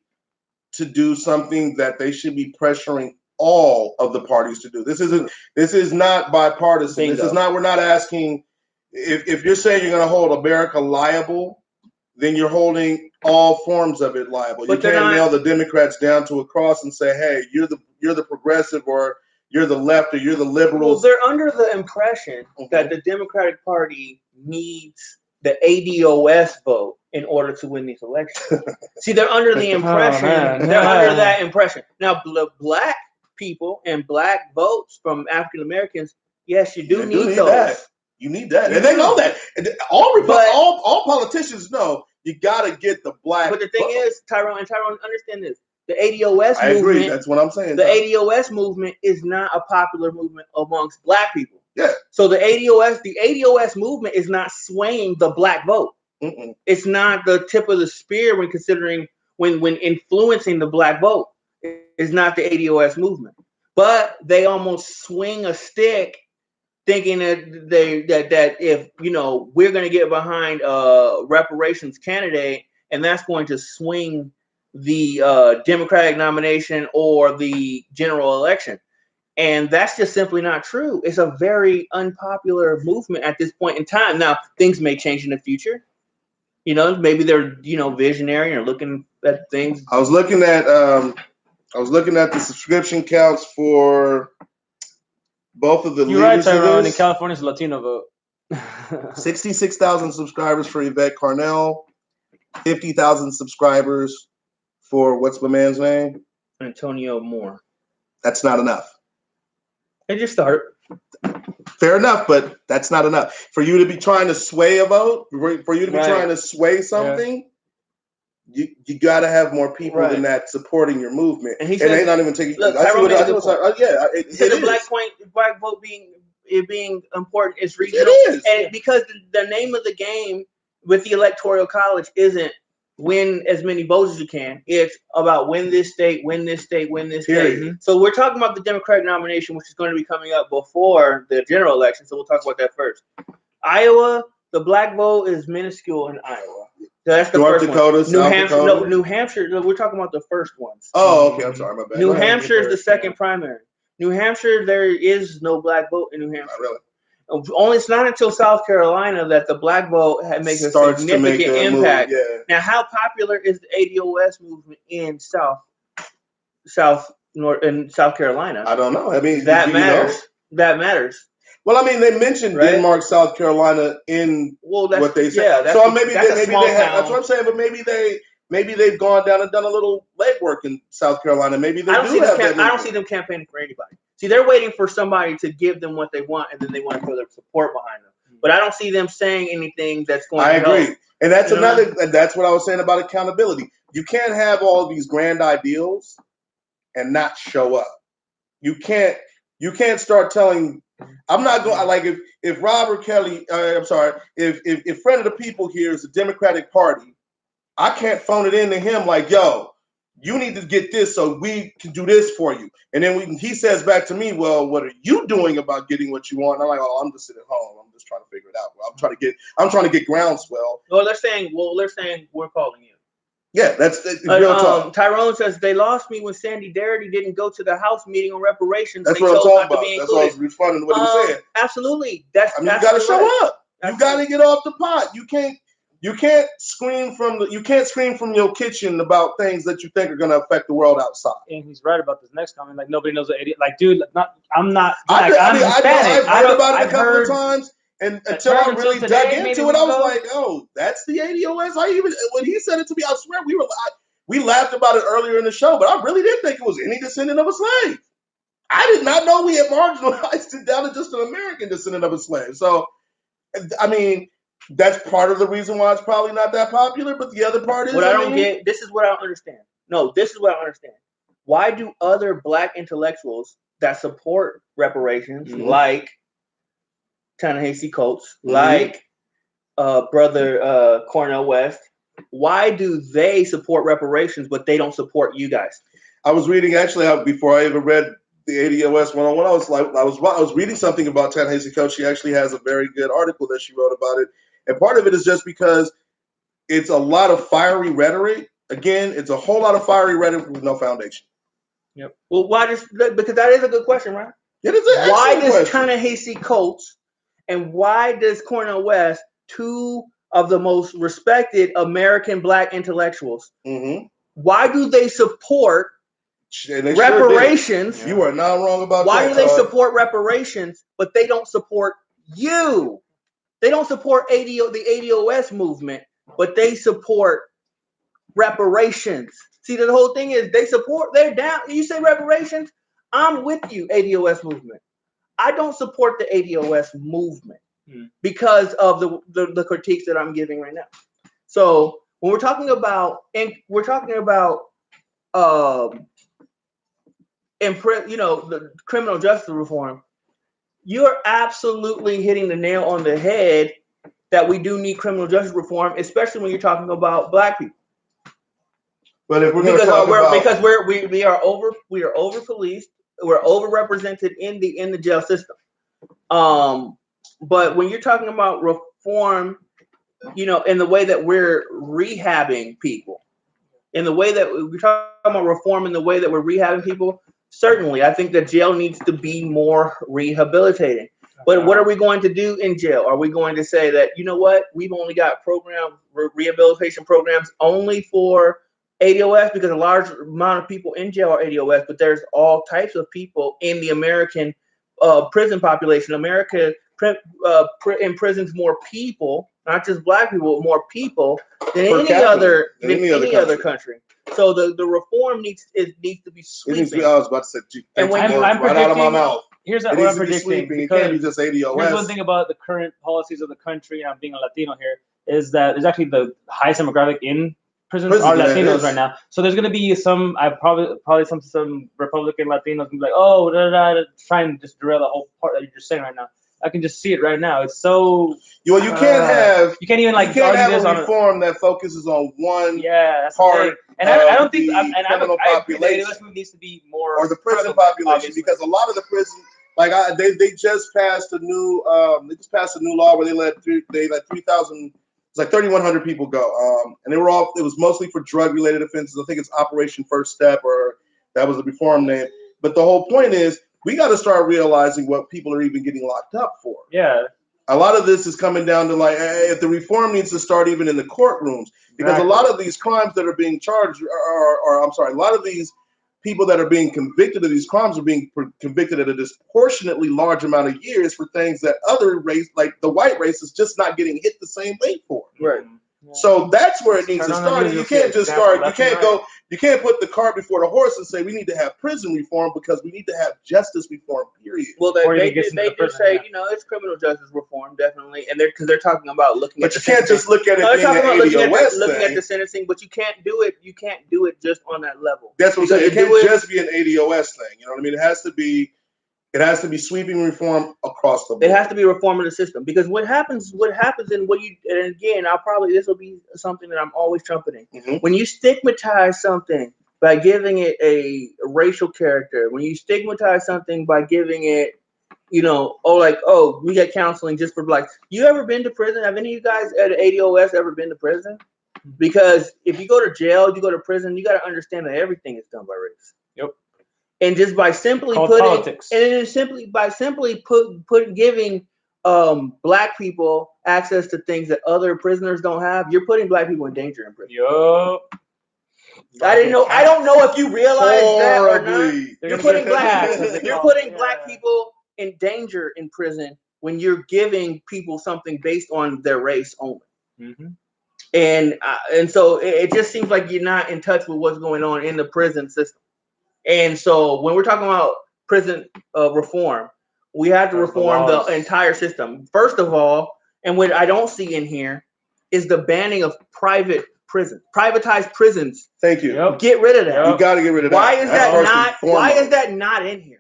to do something that they should be pressuring all of the parties to do. This is not bipartisan. Bingo. This is not. We're not asking. If you're saying you're going to hold America liable, then you're holding all forms of it liable. But you can't nail the Democrats down to a cross and say, "Hey, you're the progressive, or you're the left, or you're the liberals." Well, they're under the impression that the Democratic Party needs the ADOS vote in order to win these elections. See, they're under the impression. They're under that impression. Now, black people and black votes from African Americans, yes, you do need those. That. You need that, and they know that. All politicians know you got to get the black. But the thing is, Tyrone, understand this: the ADOS movement. I agree. That's what I'm saying. The ADOS movement is not a popular movement amongst black people. Yeah. So the ADOS movement is not swaying the black vote. Mm-mm. It's not the tip of the spear when considering when influencing the black vote. It's not the ADOS movement, but they almost swing a stick, thinking that if we're going to get behind a reparations candidate, and that's going to swing the Democratic nomination or the general election. And that's just simply not true. It's a very unpopular movement at this point in time. Now, things may change in the future. Maybe they're, visionary or looking at things. I was looking at the subscription counts for both of the leaders. You're right, Tyrone. In California's Latino vote. 66,000 subscribers for Yvette Carnell. 50,000 subscribers for what's my man's name? Antonio Moore. That's not enough. They just started. Fair enough, but that's not enough. For you to be trying to sway a vote, for you to be trying to sway something, you got to have more people than that supporting your movement. And they're not even taking. Look, the black vote being important is regional. It is. And because the name of the game with the Electoral College isn't win as many votes as you can. It's about win this state, win this state, win this state. Mm-hmm. So we're talking about the Democratic nomination, which is going to be coming up before the general election. So we'll talk about that first. Iowa, the black vote is minuscule in Iowa. So that's the North first Dakota, one. New Hampshire, Dakota. No, New Hampshire. No, we're talking about the first ones. Oh, okay. I'm sorry, my bad. New Hampshire is the second primary. New Hampshire, there is no black vote in New Hampshire. Not really. It's not until South Carolina that the black vote makes a significant impact. Yeah. Now, how popular is the ADOS movement in South Carolina? I don't know. I mean, that matters. That matters. Well, I mean, they mentioned Denmark, South Carolina in what they said. Yeah, so maybe they have. That's what I'm saying. But maybe they've gone down and done a little legwork in South Carolina. Maybe they do have that. I don't see them campaigning for anybody. See, they're waiting for somebody to give them what they want, and then they want to throw their support behind them. But I don't see them saying anything that's going to help. I agree. And that's that's what I was saying about accountability. You can't have all of these grand ideals and not show up. You can't start telling, I'm not going, like if Robert Kelly, if Friend of the People here is the Democratic Party, I can't phone it in to him like, yo, you need to get this so we can do this for you. And then he says back to me, well, what are you doing about getting what you want? And I'm like, oh, I'm just sitting at home. I'm just trying to figure it out. I'm trying to get groundswell. Well, they're saying we're calling you. Yeah, that's real talk. Tyrone says they lost me when Sandy Darity didn't go to the House meeting on reparations. That's what I'm talking about. That's why I was responding to what he was saying. Absolutely. You got to show up. You got to get off the pot. You can't scream from your kitchen about things that you think are going to affect the world outside. And he's right about this next comment. Like, nobody knows what idiot. Like, dude, I'm not. I'm Hispanic. I've heard about it a couple of times, and until I really dug into it, I was like, "Oh, that's the ADOS." When he said it to me, I swear we laughed about it earlier in the show, but I really didn't think it was any descendant of a slave. I did not know we had marginalized it down to just an American descendant of a slave. So, I mean, That's part of the reason why it's probably not that popular. But the other part is what I don't get. This is what I don't understand. No, this is what I don't understand. Why do other Black intellectuals that support reparations, like Ta-Nehisi Coates, like brother Cornel West, why do they support reparations but they don't support you guys? I was reading actually before I even read the ADOS 101. I was reading something about Ta-Nehisi Coates. She actually has a very good article that she wrote about it, and part of it is just because it's a lot of fiery rhetoric. Again, it's a whole lot of fiery rhetoric with no foundation. Yep. Well, because that is a good question, right? It is an why does Ta-Nehisi Coates and why does Cornel West, two of the most respected American Black intellectuals, why do they support reparations? Sure you are not wrong about why that. Why do they support reparations, but they don't support you? They don't support the ADOS movement, but they support reparations. See, the whole thing is they're down. You say reparations, I'm with you, ADOS movement. I don't support the ADOS movement because of the critiques that I'm giving right now. So when we're talking about the criminal justice reform, you're absolutely hitting the nail on the head that we do need criminal justice reform, especially when you're talking about Black people. But if we're going to talk because we are over policed, we're overrepresented in the jail system. But when you're talking about reform, in the way that we're rehabbing people, in the way that we're talking about reform, in the way that we're rehabbing people, certainly I think that jail needs to be more rehabilitating. But what are we going to do in jail? Are we going to say that, you know what, we've only got rehabilitation programs only for ADOS, because a large amount of people in jail are ADOS, but there's all types of people in the American prison population. America imprisons more people, not just Black people, more people than any other country. So the reform needs to be sweeping. I was about to say, and when I'm right out of my mouth. Here's what I'm predicting. It can't be just ADOS. Here's one thing about the current policies of the country, and I'm being a Latino here, is that there's actually the highest demographic in prisons are Latinos right now. So there's gonna be some Republican Latinos gonna be like, trying to just derail the whole part that you're just saying right now. I can just see it right now. It's so. Well, you can't have a reform that focuses on one part. And I don't think criminal population needs to be more, or the prison population, obviously. Because a lot of the prison, they just passed a new law where they let 3,000. It's like 3,100 people go, and it was mostly for drug-related offenses. I think it's Operation First Step, or that was the reform name. But the whole point is, we got to start realizing what people are even getting locked up for. Yeah. A lot of this is coming down to if the reform needs to start even in the courtrooms, because a lot of these crimes that are being charged a lot of these people that are being convicted of these crimes are being convicted at a disproportionately large amount of years for things that other race, like the white race, is just not getting hit the same way for. Right. Yeah. So that's where it needs to start. You can't just start. You can't put the cart before the horse and say we need to have prison reform because we need to have justice reform. Period. Well, they do say it's criminal justice reform definitely, and they're talking about looking. But you can't just look at it being an ADOS thing. Looking at the sentencing, but you can't do it. You can't do it just on that level. That's what I'm saying. It can't just be an ADOS thing. You know what I mean? It has to be. It has to be sweeping reform across the board. It has to be reform of the system, because what happens and again, this will be something that I'm always trumpeting. Mm-hmm. When you stigmatize something by giving it a racial character, when you stigmatize something by giving it, we got counseling just for Blacks. You ever been to prison? Have any of you guys at ADOS ever been to prison? Because if you go to jail, you go to prison, you got to understand that everything is done by race. Yep. And just by simply giving Black people access to things that other prisoners don't have, you're putting Black people in danger in prison. Yup. I don't know if you realize that or not. You're putting Black people in danger in prison when you're giving people something based on their race only. Mm-hmm. And so it just seems like you're not in touch with what's going on in the prison system. And so when we're talking about prison reform, we have to reform the entire system. First of all, And what I don't see in here is the banning of private prisons, privatized prisons. Thank you. Yep. Get rid of that. You got to get rid of that. Why is that not? Why is that not in here?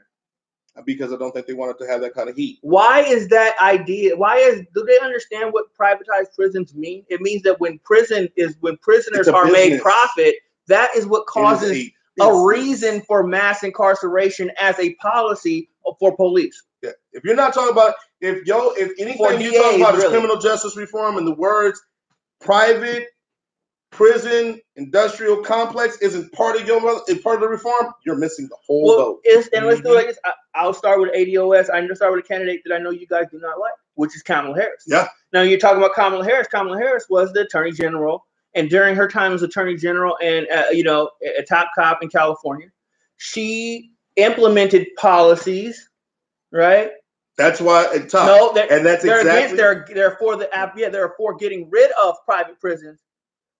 Because I don't think they wanted to have that kind of heat. Why is that idea? Do they understand what privatized prisons mean? It means that when prisoners are made profit, that is what causes a reason for mass incarceration as a policy for police. Yeah. If you're not talking about if anything you're talking about is criminal justice reform and the words private prison industrial complex isn't part of the reform, you're missing the whole boat. And let's do it like this. I'll start with ADOS. I'm going to start with a candidate that I know you guys do not like, which is Kamala Harris. Yeah. Now you're talking about Kamala Harris. Kamala Harris was the attorney general, and during her time as attorney general and a top cop in California, she implemented policies, right? That's why it's tough. No, they're for getting rid of private prisons.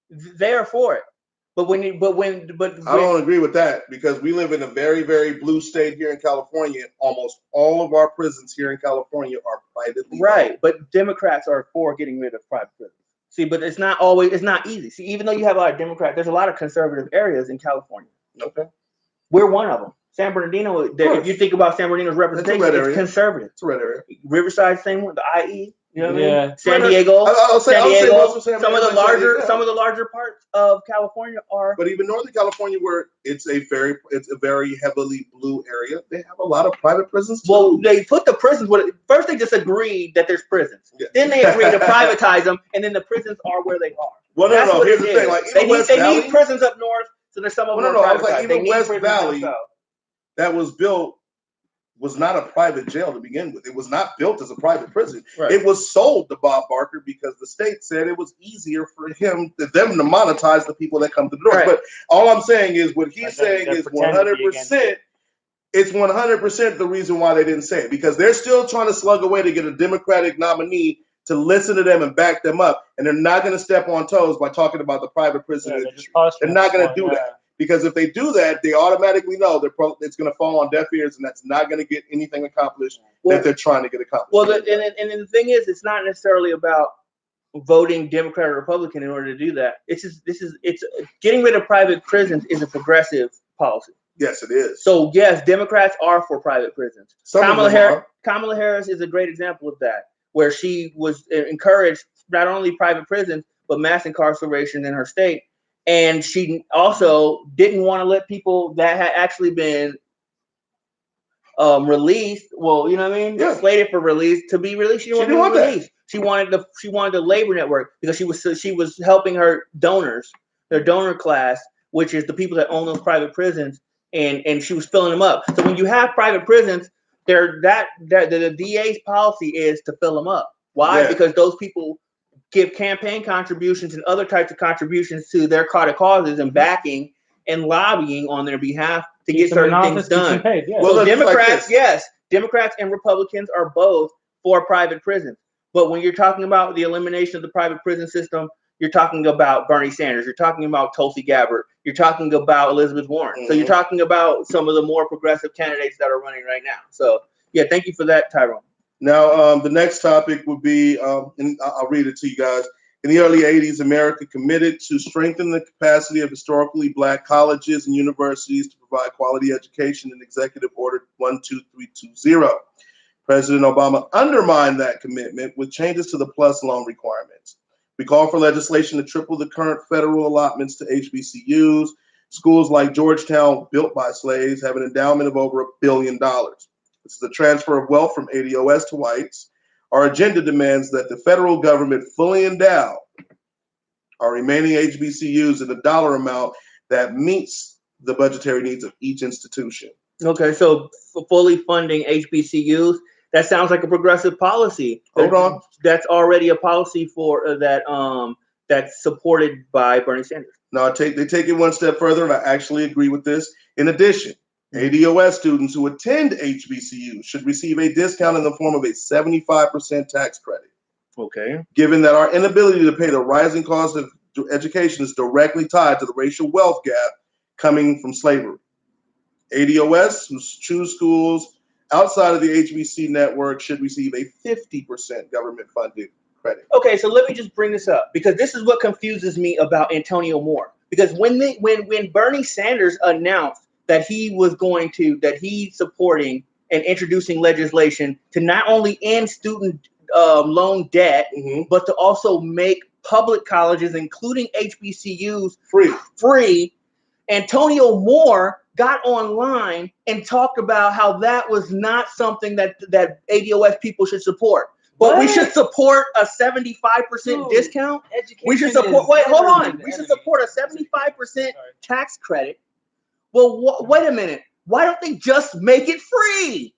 They're for it. But I don't agree with that because we live in a very, very blue state here in California. Almost all of our prisons here in California are privately owned. But Democrats are for getting rid of private prisons. See, but it's not easy. See, even though you have a lot of Democrats, there's a lot of conservative areas in California. Okay. We're one of them. San Bernardino, if you think about San Bernardino's representation, it's conservative. It's a red area. Riverside, same one, the IE. You know what I mean? San Diego. San Diego. Some of the larger parts of California are. But even Northern California, where it's a very heavily blue area, they have a lot of private prisons too. Well, they put the prisons. First, they just agreed that there's prisons. Yeah. Then they agreed to privatize them, and then the prisons are where they are. Well, no. Here's the thing: like they need prisons up north, so there's some of them. I was like, even West Valley that was built was not a private jail to begin with. It was not built as a private prison. Right. It was sold to Bob Barker because the state said it was easier for them to monetize the people that come to the door. Right. But all I'm saying is what he's saying is 100%. It's 100% the reason why they didn't say it, because they're still trying to slug away to get a Democratic nominee to listen to them and back them up. And they're not going to step on toes by talking about the private prison industry. They're not going to do that. Because if they do that, they automatically know it's going to fall on deaf ears, and that's not going to get anything accomplished that they're trying to get accomplished. Well, and the thing is, it's not necessarily about voting Democrat or Republican in order to do that. It's getting rid of private prisons is a progressive policy. Yes, it is. So yes, Democrats are for private prisons. Kamala Harris is a great example of that, where she was encouraged not only private prisons but mass incarceration in her state. And she also didn't want to let people that had actually been released. Well, you know what I mean? Yeah. Slated for release to be released. She didn't want to be released. She wanted the labor network because she was helping her donors, their donor class, which is the people that own those private prisons, and she was filling them up. So when you have private prisons, the DA's policy is to fill them up. Why? Yeah. Because those people give campaign contributions and other types of contributions to their causes and backing and lobbying on their behalf to get certain things done. Well, Democrats, Democrats and Republicans are both for private prisons. But when you're talking about the elimination of the private prison system, you're talking about Bernie Sanders. You're talking about Tulsi Gabbard. You're talking about Elizabeth Warren. Mm-hmm. So you're talking about some of the more progressive candidates that are running right now. So, yeah, thank you for that, Tyrone. Now, the next topic would be, and I'll read it to you guys. In the early 80s, America committed to strengthen the capacity of historically Black colleges and universities to provide quality education in Executive Order 12320. President Obama undermined that commitment with changes to the PLUS loan requirements. We call for legislation to triple the current federal allotments to HBCUs. Schools like Georgetown, built by slaves, have an endowment of over $1 billion. This is a transfer of wealth from ADOS to whites. Our agenda demands that the federal government fully endow our remaining HBCUs in a dollar amount that meets the budgetary needs of each institution. Okay, so fully funding HBCUs, that sounds like a progressive policy. Hold on. That's already a policy for that's supported by Bernie Sanders. No, they take it one step further, and I actually agree with this. In addition, ADOS students who attend HBCUs should receive a discount in the form of a 75% tax credit. Okay. Given that our inability to pay the rising cost of education is directly tied to the racial wealth gap coming from slavery. ADOS who choose schools outside of the HBC network should receive a 50% government funded credit. Okay, so let me just bring this up because this is what confuses me about Antonio Moore. Because when Bernie Sanders announced that he's supporting and introducing legislation to not only end student loan debt, but to also make public colleges, including HBCUs, free, Antonio Moore got online and talked about how that was not something that ADOS people should support. But we should support a 75% discount. We should support. Wait, hold on. We should support a 75% tax credit. Well, wait a minute. Why don't they just make it free?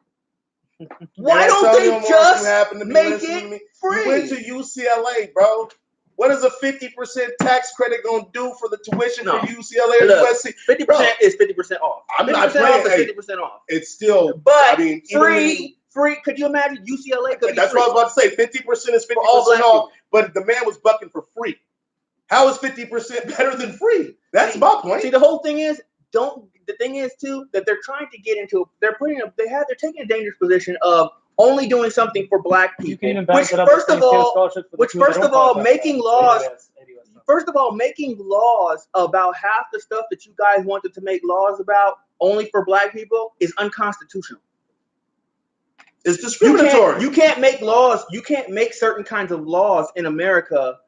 Why don't they just make it free? You went to UCLA, bro. What is a 50% tax credit gonna do for the tuition for UCLA or USC? 50% is 50% off. I'm not playing. 50% off. It's still, but I mean, free. Could you imagine UCLA could be That's free? what I was about to say. 50% is 50% off, but the man was bucking for free. How is 50% better than free? That's my point. See, the whole thing is, the thing is too that they're trying to get into. They're taking a dangerous position of only doing something for Black people. Which first of all, making laws. First of all, making laws about half the stuff that you guys wanted to make laws about only for Black people is unconstitutional. It's discriminatory. You can't make laws. You can't make certain kinds of laws in America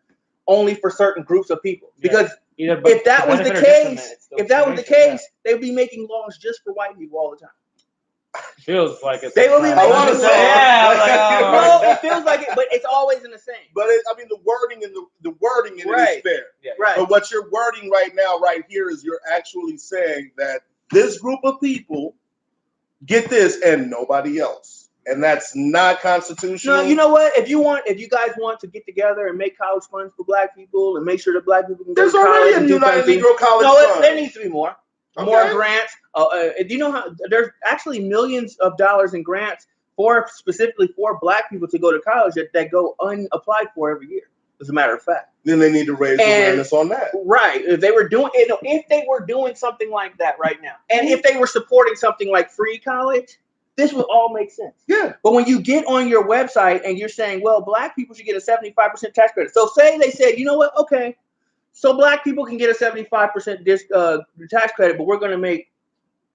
only for certain groups of people. Because if that was the case, they'd be making laws just for white people all the time. Feels like it. They will be. I want to say, no, it feels like it, but it's always in the same. But the wording in it is fair. Yeah. Right. But what you're wording right now, right here, is you're actually saying that this group of people get this and nobody else. And that's not constitutional. No, you know what? If you guys want to get together and make college funds for Black people and make sure that Black people can go to college. There's already a United Negro College fund. There needs to be more. Okay. More grants. Do you know how there's actually millions of dollars in grants specifically for Black people to go to college that go unapplied for every year? As a matter of fact. Then they need to raise awareness on that. Right. If they were doing something like that right now, and if they were supporting something like free college, this would all make sense. Yeah. But when you get on your website and you're saying, well, Black people should get a 75% tax credit. So say they said, you know what? Okay. So Black people can get a 75% tax credit, but we're going to make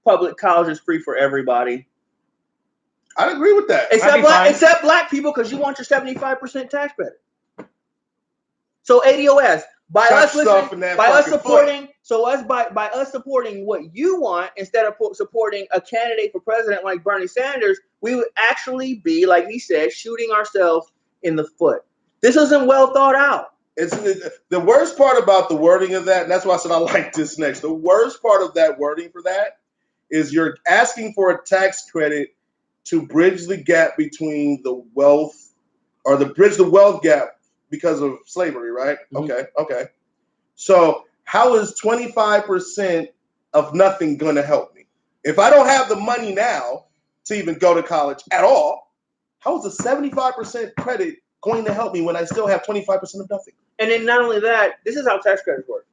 public colleges free for everybody. I'd agree with that. Except Black people, because you want your 75% tax credit. So ADOS, by us supporting what you want instead of supporting a candidate for president like Bernie Sanders, we would actually be, like he said, shooting ourselves in the foot. This isn't well thought out. It's the worst part about the wording of that, and that's why I said I like this next. The worst part of that wording for that is you're asking for a tax credit to bridge the gap between the wealth gap because of slavery, right? Mm-hmm. Okay. So how is 25% of nothing going to help me? If I don't have the money now to even go to college at all, how is a 75% credit going to help me when I still have 25% of nothing? And then not only that, this is how tax credits work.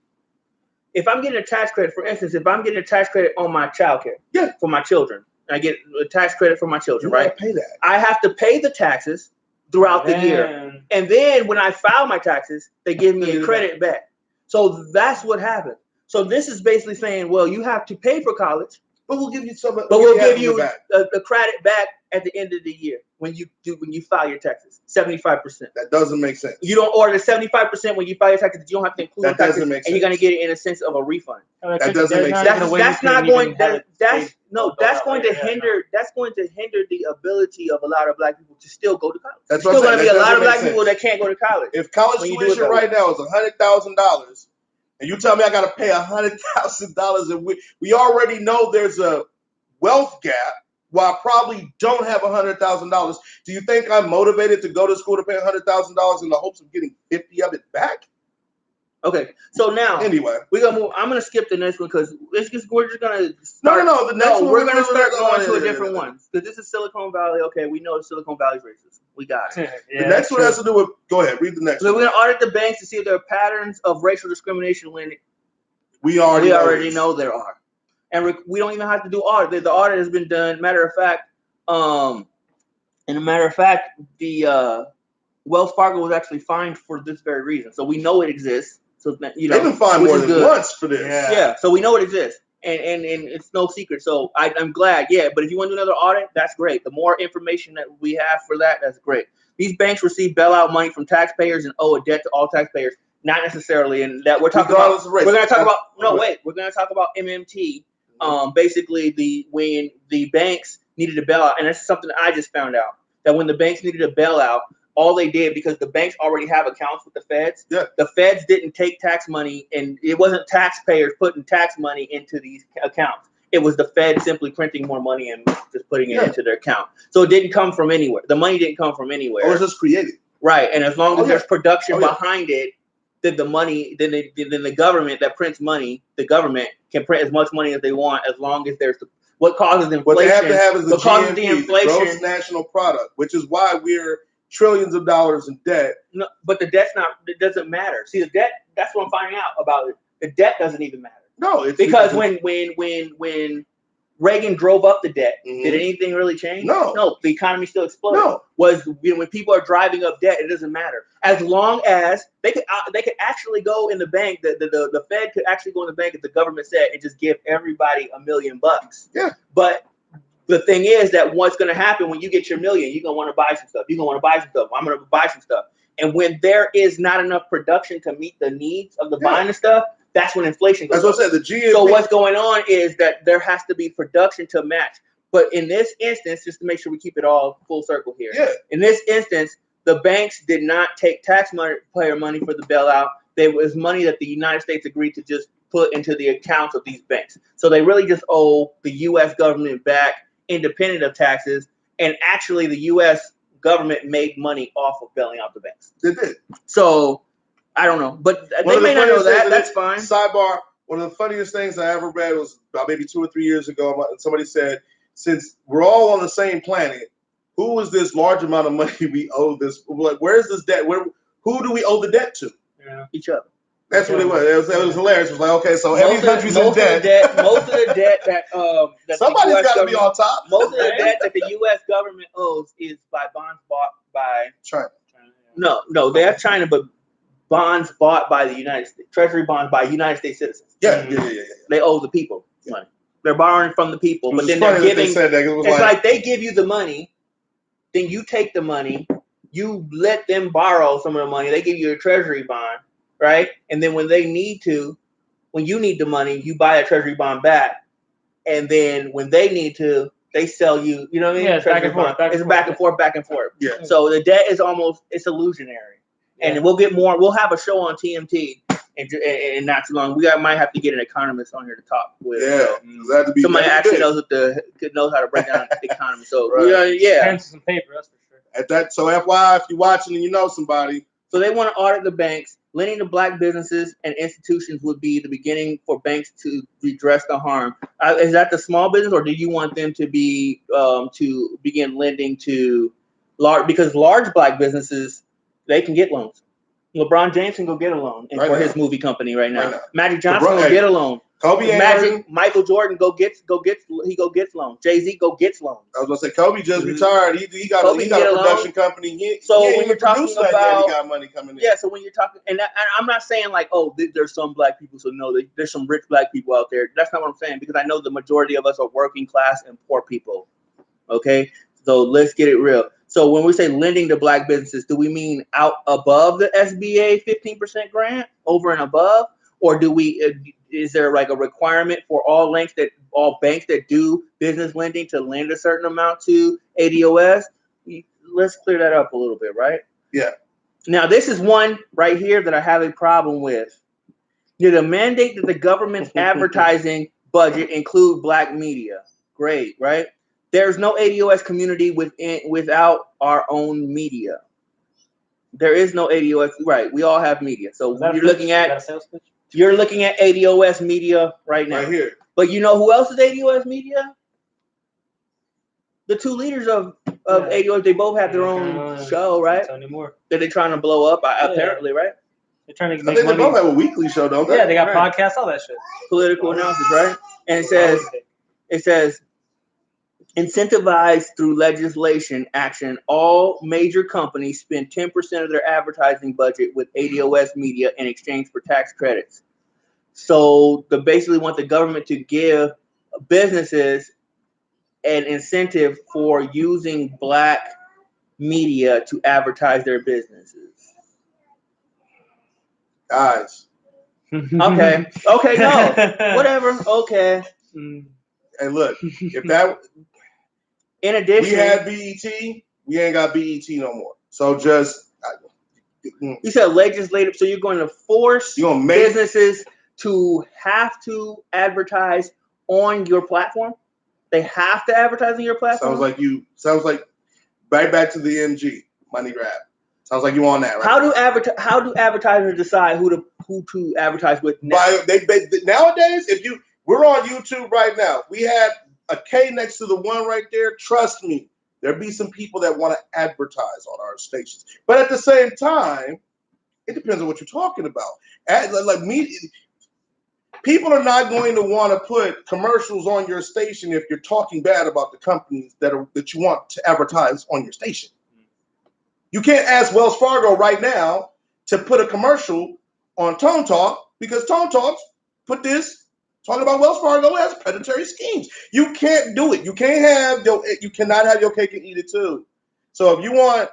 If I'm getting a tax credit, for instance, if I'm getting a tax credit on my child care for my children, I get a tax credit for my children, right? I pay that. I have to pay the taxes throughout the year. And then when I file my taxes, they give me a credit back. So that's what happened. So this is basically saying, well, you have to pay for college, but we'll give you some. But we'll give you a credit back at the end of the year when you file your taxes. 75%. That doesn't make sense. You don't order 75% when you file your taxes. You don't have to include that. Doesn't make sense. And you're gonna get it in a sense of a refund. That doesn't make sense. That's going to hinder the ability of a lot of Black people to still go to college. That's still going to be a lot of Black people that can't go to college. If college tuition right now is $100,000, and you tell me I got to pay $100,000, and we already know there's a wealth gap, while I probably don't have $100,000, do you think I'm motivated to go to school to pay $100,000 in the hopes of getting 50 of it back? Okay, so now anyway, we're gonna move. I'm gonna skip the next one because we're just gonna start, no. The next one we're gonna start going to a different one because this is Silicon Valley. Okay, we know Silicon Valley's racist. We got it. The next one has to do with. Go ahead, read the next one. So we're gonna audit the banks to see if there are patterns of racial discrimination. When we already know there are, and we don't even have to do audit. The audit has been done. Matter of fact, the Wells Fargo was actually fined for this very reason. So we know it exists. So you know, they've been fined more than once for this. Yeah. So we know it exists, and it's no secret. So I'm glad. Yeah, but if you want to do another audit, that's great. The more information that we have for that, that's great. These banks receive bailout money from taxpayers and owe a debt to all taxpayers. Not necessarily, and that we're talking about. We're going to talk about. No, wait. We're going to talk about MMT. Basically, when the banks needed a bailout, and this is something I just found out, that when the banks needed a bailout, all they did, because the banks already have accounts with the feds, the feds didn't take tax money, and it wasn't taxpayers putting tax money into these accounts. It was the Fed simply printing more money and just putting it into their account. So it didn't come from anywhere. The money didn't come from anywhere. It was just created. Right, and as long as there's production behind it, then the money, then the government that prints money, the government can print as much money as they want, as long as there's what causes inflation. What they have to have is the GNP, the inflation, the gross national product, which is why we're trillions of dollars in debt. No, but the debt's not. It doesn't matter. See, the debt. That's what I'm finding out about it. The debt doesn't even matter. No, it's because when Reagan drove up the debt, did anything really change? No. The economy still exploded. No. When people are driving up debt, it doesn't matter. As long as they could actually go in the bank. The Fed could actually go in the bank if the government said and just give everybody $1 million. Yeah. But the thing is that what's going to happen when you get your $1 million, you're going to want to buy some stuff. You're going to want to buy some stuff. I'm going to buy some stuff. And when there is not enough production to meet the needs of the buying of stuff, that's when inflation goes up. That's what I said. The GNP. So what's going on is that there has to be production to match. But in this instance, just to make sure we keep it all full circle here. Yeah. In this instance, the banks did not take taxpayer money for the bailout. There was money that the United States agreed to just put into the accounts of these banks. So they really just owe the U.S. government back, independent of taxes, and actually the U.S. government made money off of bailing out the banks. They did. So I don't know, but they may not know that. That's fine. Sidebar: one of the funniest things I ever read was about maybe 2 or 3 years ago. Somebody said, "Since we're all on the same planet, who is this large amount of money we owe this? Like, where is this debt? Who do we owe the debt to? Each other." That's what it was. It was hilarious. It was like, okay, so every country's in debt. Most of the debt that somebody's got to be on top. Most of the debt that the U.S. government owes is by bonds bought by China. No, they have China, but bonds bought by the United States, Treasury bonds by United States citizens. Yeah. They owe the people money. They're borrowing from the people, but then they're giving. It's like they give you the money, then you take the money, you let them borrow some of the money. They give you a Treasury bond. Right, and then when you need the money, you buy a Treasury bond back, and then when they need to, they sell you. You know what I mean? Yeah, it's back and forth. Back and forth. Yeah. So the debt is it's illusionary, and we'll get more. We'll have a show on TMT, and not too long. We might have to get an economist on here to talk with. That'd be somebody actually knows how to break down the economy. So Pencil some paper, that's for sure. So FYI, if you're watching and you know somebody. So they want to audit the banks. Lending to black businesses and institutions would be the beginning for banks to redress the harm. Is that the small business, or do you want them to be to begin lending to large? Because large black businesses, they can get loans. LeBron James can go get a loan for his movie company right now. Magic Johnson will get a loan. Michael Jordan gets loans. Jay-Z gets loans. I was gonna say Kobe just retired. He got a production company. When you're talking about, he got money coming in. Yeah, so when you're talking, and I'm not saying like, oh, there's some black people, so no, there's some rich black people out there. That's not what I'm saying, because I know the majority of us are working class and poor people. Okay, so let's get it real. So when we say lending to black businesses, do we mean out above the SBA 15% grant, over and above, or do we? Is there like a requirement for all banks that do business lending to lend a certain amount to ADOS? Let's clear that up a little bit, right? Yeah. Now, this is one right here that I have a problem with. Did a mandate that the government's advertising budget include black media? Great, right? There's no ADOS community without our own media. There is no ADOS, right? We all have media. So you're looking at ADOS media right now. Right here. But you know who else is ADOS media? The two leaders of ADOS, they both have their own show, right? That they're trying to blow up, apparently, right? They're trying to make money. They both have a weekly show, don't they? Yeah, they got podcasts, all that shit. Political analysis, right? And it says, Incentivized through legislation action, all major companies spend 10% of their advertising budget with ADOS media in exchange for tax credits. So they basically want the government to give businesses an incentive for using black media to advertise their businesses. Guys. Okay, no, whatever, okay. Hey, look, if that... In addition, we had BET, we ain't got BET no more. So just... You said legislative, so you're going to force businesses to have to advertise on your platform? They have to advertise on your platform? Sounds like right back to the MG, money grab. Sounds like you on that, right? How do advertisers decide who to advertise with now? Nowadays, we're on YouTube right now. We had a K next to the one right there. Trust me, there'll be some people that want to advertise on our stations. But at the same time, it depends on what you're talking about. People are not going to want to put commercials on your station if you're talking bad about the companies that you want to advertise on your station. You can't ask Wells Fargo right now to put a commercial on Tone Talk because Tone Talks put this talking about Wells Fargo as predatory schemes. You can't do it. You cannot have your cake and eat it too. So if you want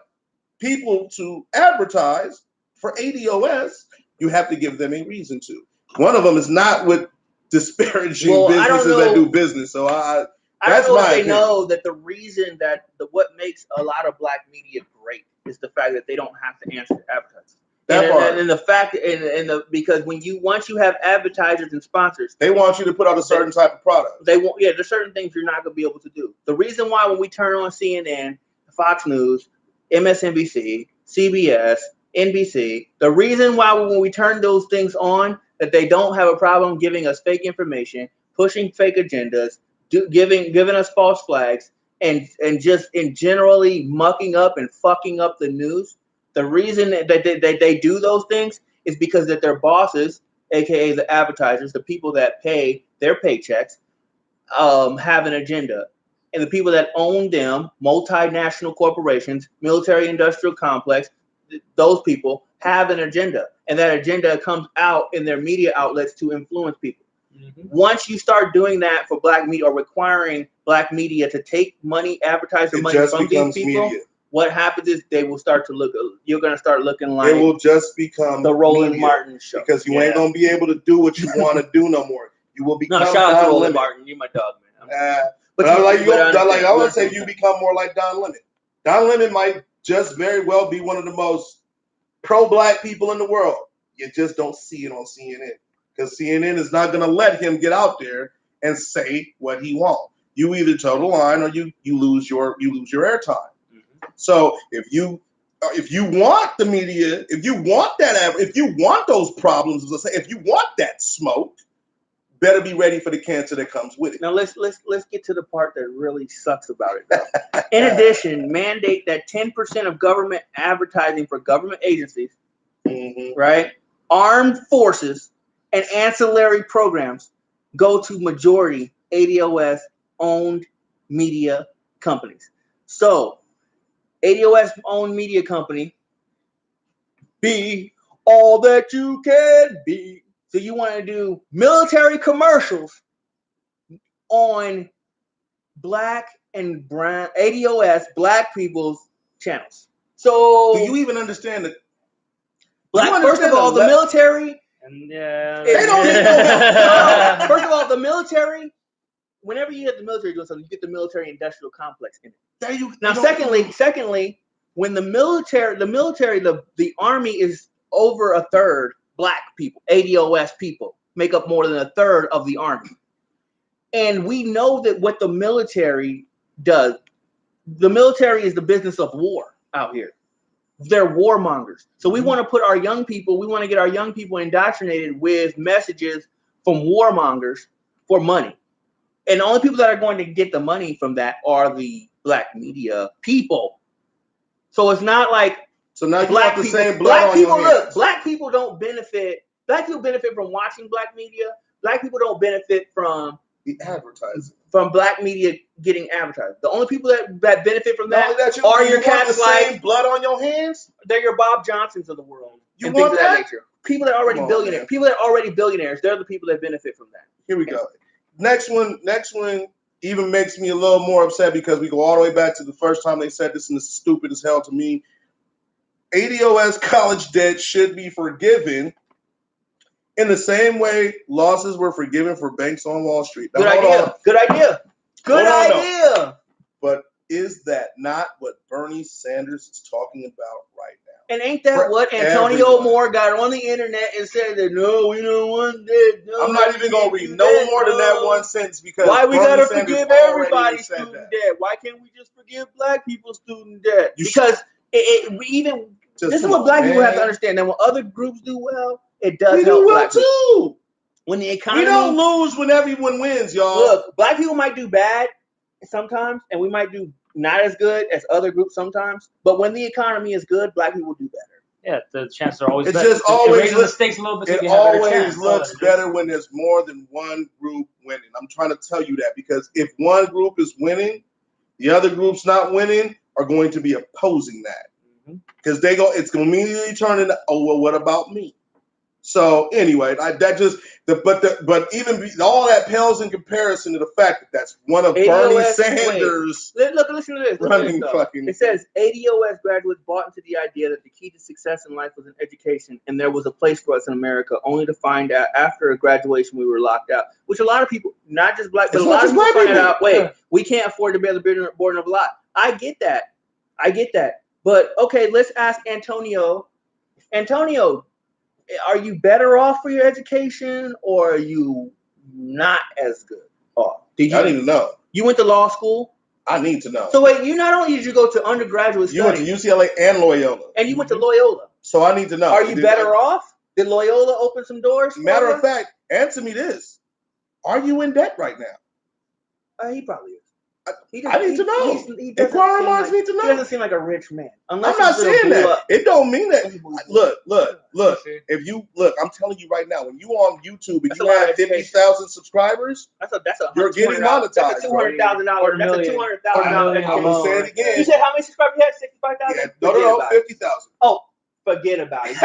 people to advertise for ADOS, you have to give them a reason to. One of them is not with disparaging businesses that do business. So I don't know if they know that the reason that what makes a lot of black media great is the fact that they don't have to answer to advertisers. And the fact because once you have advertisers and sponsors, they want you to put out a certain type of product. There's certain things you're not going to be able to do. The reason why when we turn on CNN, Fox News, MSNBC, CBS, NBC, the reason why when we turn those things on that they don't have a problem giving us fake information, pushing fake agendas, giving us false flags, and just generally mucking up and fucking up the news. The reason that they do those things is because that their bosses, aka the advertisers, the people that pay their paychecks, have an agenda. And the people that own them, multinational corporations, military-industrial complex, those people have an agenda. And that agenda comes out in their media outlets to influence people. Mm-hmm. Once you start doing that for black media or requiring black media to take money, advertiser money from these people, media. What happens is they will start to look. You're going to start looking like it will just become the Roland Martin show because you ain't going to be able to do what you want to do no more. You will become. No, shout out to Roland Martin. You're my dog, man. I want to say you become more like Don Lemon. Don Lemon might just very well be one of the most pro-black people in the world. You just don't see it on CNN because CNN is not going to let him get out there and say what he wants. You either toe the line or you lose your airtime. Mm-hmm. So if you want the media, if you want those problems, if you want that smoke, better be ready for the cancer that comes with it. Now let's get to the part that really sucks about it, though. In addition, mandate that 10% of government advertising for government agencies, mm-hmm. right, armed forces, and ancillary programs go to majority ADOS-owned media companies. So, ADOS-owned media company, be all that you can be. So you want to do military commercials on black and brown ADOS, black people's channels. So do you even understand that? First of all, the military. And they don't need no help. First of all, the military. Whenever you get the military doing something, you get the military industrial complex in it. Now, secondly, when the army is over a third black people, ADOS people make up more than a third of the army. And we know that what the military does, the military is the business of war out here. They're warmongers. So we want to get our young people indoctrinated with messages from warmongers for money. And the only people that are going to get the money from that are the black media people. So it's not like now you have the same blood on your hands. Black people don't benefit. Black people benefit from watching black media. Black people don't benefit from The advertising. From black media getting advertised. The only people that benefit from that are your cats like blood on your hands. They're your Bob Johnsons of the world. You and want things of that nature. People that are already billionaires. Man. People that are already billionaires. They're the people that benefit from that. Here we go. Next one even makes me a little more upset because we go all the way back to the first time they said this, and it's stupid as hell to me. ADOS college debt should be forgiven in the same way losses were forgiven for banks on Wall Street. Now, Good idea. But is that not what Bernie Sanders is talking about right now? And ain't that what Antonio Moore got on the internet and said that no, we don't want that. No, I'm not even gonna read no more than that one sentence because why we gotta forgive everybody's student debt? Why can't we just forgive black people's student debt? Because this is what black people have to understand. That when other groups do well, it does help black people too. When the economy, we don't lose when everyone wins, y'all. Look, black people might do bad sometimes, and we might do not as good as other groups sometimes. But when the economy is good, black people do better. Yeah, the chances are always. It's better. just always raises the stakes a little bit. It always looks better when there's more than one group winning. I'm trying to tell you that because if one group is winning, the other group's not winning are going to be opposing that because it's going to immediately turn into, oh well, what about me? So anyway, but even all that pales in comparison to the fact that that's one of Bernie Sanders. Listen to this. It says ADOS graduates bought into the idea that the key to success in life was in education, and there was a place for us in America. Only to find out after graduation we were locked out, which a lot of people, not just black, but a lot of people find out. Wait, we can't afford to bear the burden of a lot. I get that. But okay, let's ask Antonio. Antonio, are you better off for your education, or are you not as good off? I need to know. You went to law school? I need to know. So wait, you not only did you go to undergraduate studies. You went to UCLA and Loyola. And you went to Loyola. So I need to know. Are you better off? Did Loyola open some doors? Matter of fact, answer me this. Are you in debt right now? He probably is. I need to know. Inquiring minds need to know. He doesn't seem like a rich man. Unless I'm not saying that. It don't mean that. Look. If you look, I'm telling you right now. When you on YouTube and you have 50,000 subscribers, you're getting monetized. That's a $200,000. That's a $200,000. I'm gonna say it again. You said how many subscribers you had? 65,000. Yeah, no, 50,000. Oh. Forget about it.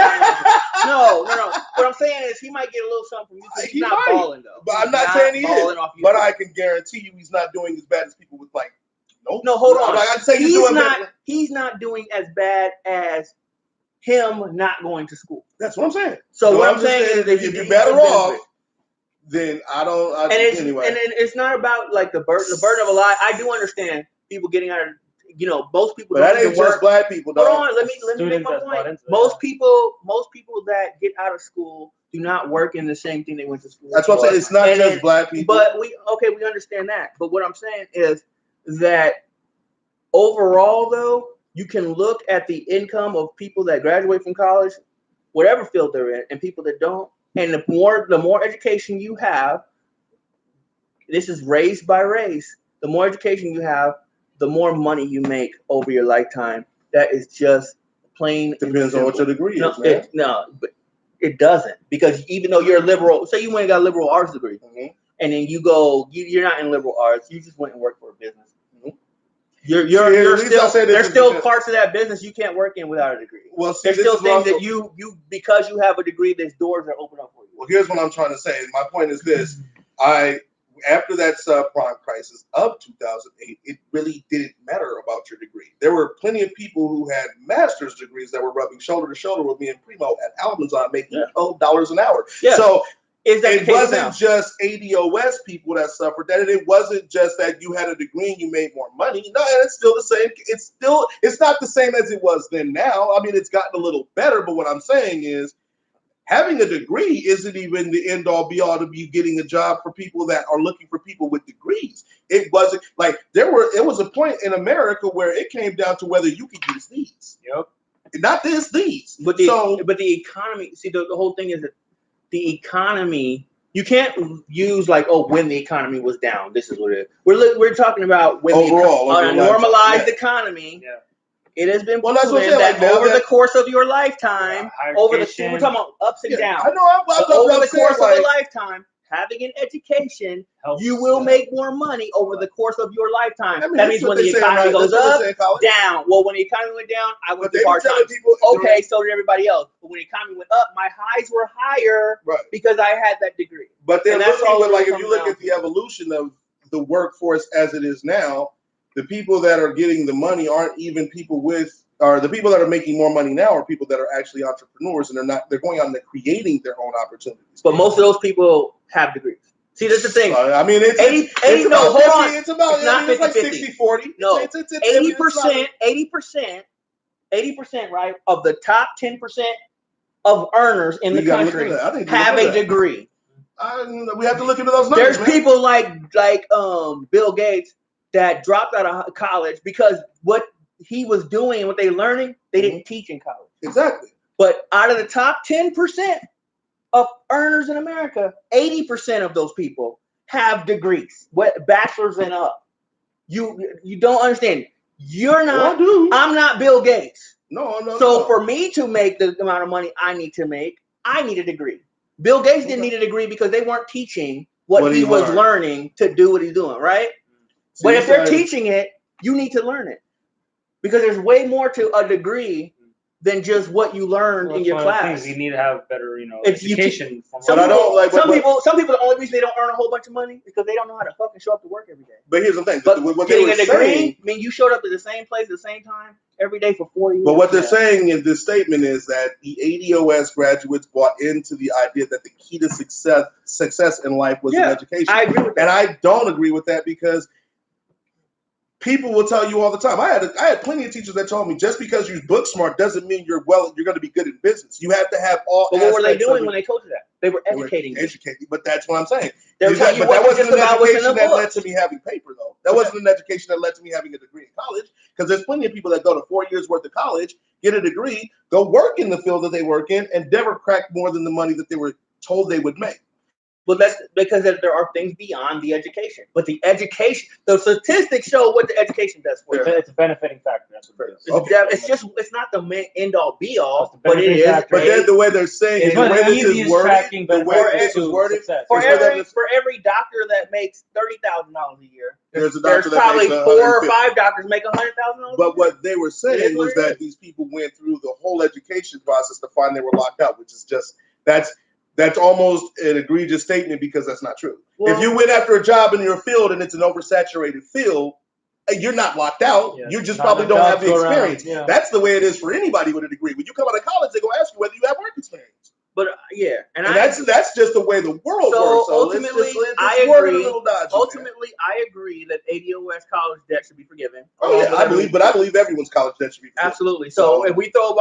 No. What I'm saying is he might get a little something from you. He's not balling though. But I'm not saying he is. But I can guarantee you he's not doing as bad as people with like. No, hold on. I'd say he's not doing as bad as him not going to school. That's what I'm saying. So what I'm saying is that if you're better off, then I don't. Anyway, and it's not about like the burden of a lie. I do understand people getting out of. Most people. But that ain't just black people. Hold on, let me make my point. Most people that get out of school do not work in the same thing they went to school. That's what I'm saying. It's not just black people. But we understand that. But what I'm saying is that overall, though, you can look at the income of people that graduate from college, whatever field they're in, and people that don't. And the more education you have, this is race by race. The more education you have, the more money you make over your lifetime. That is just plain. Depends on what your degree is, man. But it doesn't, because even though you're a liberal, say you went and got a liberal arts degree, and then you go, you're not in liberal arts, you just went and worked for a business. There's still parts of that business you can't work in without a degree. Well, see, there's still things that you because you have a degree, there's doors that open up for you. Well, here's what I'm trying to say. My point is this: after that subprime crisis of 2008, it really didn't matter about your degree. There were plenty of people who had master's degrees that were rubbing shoulder to shoulder with me and Primo at Amazon making $12 an hour. Yeah. So it wasn't just ADOS people that suffered that. It wasn't just that you had a degree and you made more money. No, and it's still the same. It's not the same as it was then now. I mean, it's gotten a little better, but what I'm saying is, having a degree isn't even the end all be all to be getting a job for people that are looking for people with degrees. It wasn't like it was a point in America where it came down to whether you could use these. Yep. Not these. But the economy, see, the whole thing is that the economy, you can't use like, when the economy was down, this is what it is. We're talking about when overall, a normalized economy. Yeah. It has been proven that over the course of your lifetime, we're talking about ups and downs. I know. Over the course of a lifetime, having an education, you will make more money over the course of your lifetime. I mean, that means when the economy goes up, down. Well, when the economy went down, I went through hard times. Okay, so did everybody else. But when the economy went up, my highs were higher because I had that degree. But then that's all. Like if you look at the evolution of the workforce as it is now, the people that are getting the money aren't even people with. Or the people that are making more money now are people that are actually entrepreneurs, and they're going out and they're creating their own opportunities. But most of those people have degrees. See, that's the thing. I mean, it's 80 no, hold on. It's about, it's not 50, like 60-40. No, 80%, right, of the top 10% of earners in the country have a degree. We have to look into those numbers. There's people like Bill Gates that dropped out of college because what he was doing and what they learning, they didn't teach in college. Exactly. But out of the top 10% of earners in America, 80% of those people have degrees, bachelor's and up. You don't understand. You're not. Well, I'm not Bill Gates. No. So for me to make the amount of money I need to make, I need a degree. Bill Gates didn't need a degree because they weren't teaching what he was learning to do what he's doing, right? But if they're teaching it, you need to learn it. Because there's way more to a degree than just what you learned in your class. You need to have better, education. Some people, the only reason they don't earn a whole bunch of money is because they don't know how to fucking show up to work every day. But here's the thing. But getting a degree, I mean, you showed up at the same place at the same time every day for 4 years. But what they're saying in this statement is that the ADOS graduates bought into the idea that the key to success in life was in education. I agree with that. And I don't agree with that because people will tell you all the time. I had plenty of teachers that told me just because you're book smart doesn't mean you're going to be good in business. You have to have all. But what were they doing when they told you that? They were educating. But that's what I'm saying. They were telling you what that wasn't just an about what's in education the that book. led to me having paper, though. That wasn't an education that led to me having a degree in college. Because there's plenty of people that go to 4 years worth of college, get a degree, go work in the field that they work in, and never crack more than the money that they were told they would make. Well, that's because there are things beyond the education. But the statistics show what the education does for you. It's a benefiting factor. That's what it is. It's not the end all be all, but it is. But then the way they're saying it, the way this is worded, for every doctor that makes $30,000 a year, there's probably 4 or 5 doctors make $100,000. But what they were saying was that these people went through the whole education process to find they were locked out, which is just that's almost an egregious statement because that's not true. Well, if you went after a job in your field and it's an oversaturated field, you're not locked out. You just probably don't have the experience. That's the way it is for anybody with a degree. When you come out of college, they're going to ask you whether you have work experience. But and that's just the way the world works. So ultimately, I agree. Ultimately, I agree that ADOS college debt should be forgiven. Oh yeah, I believe everyone's college debt should be forgiven. Absolutely. So if we throw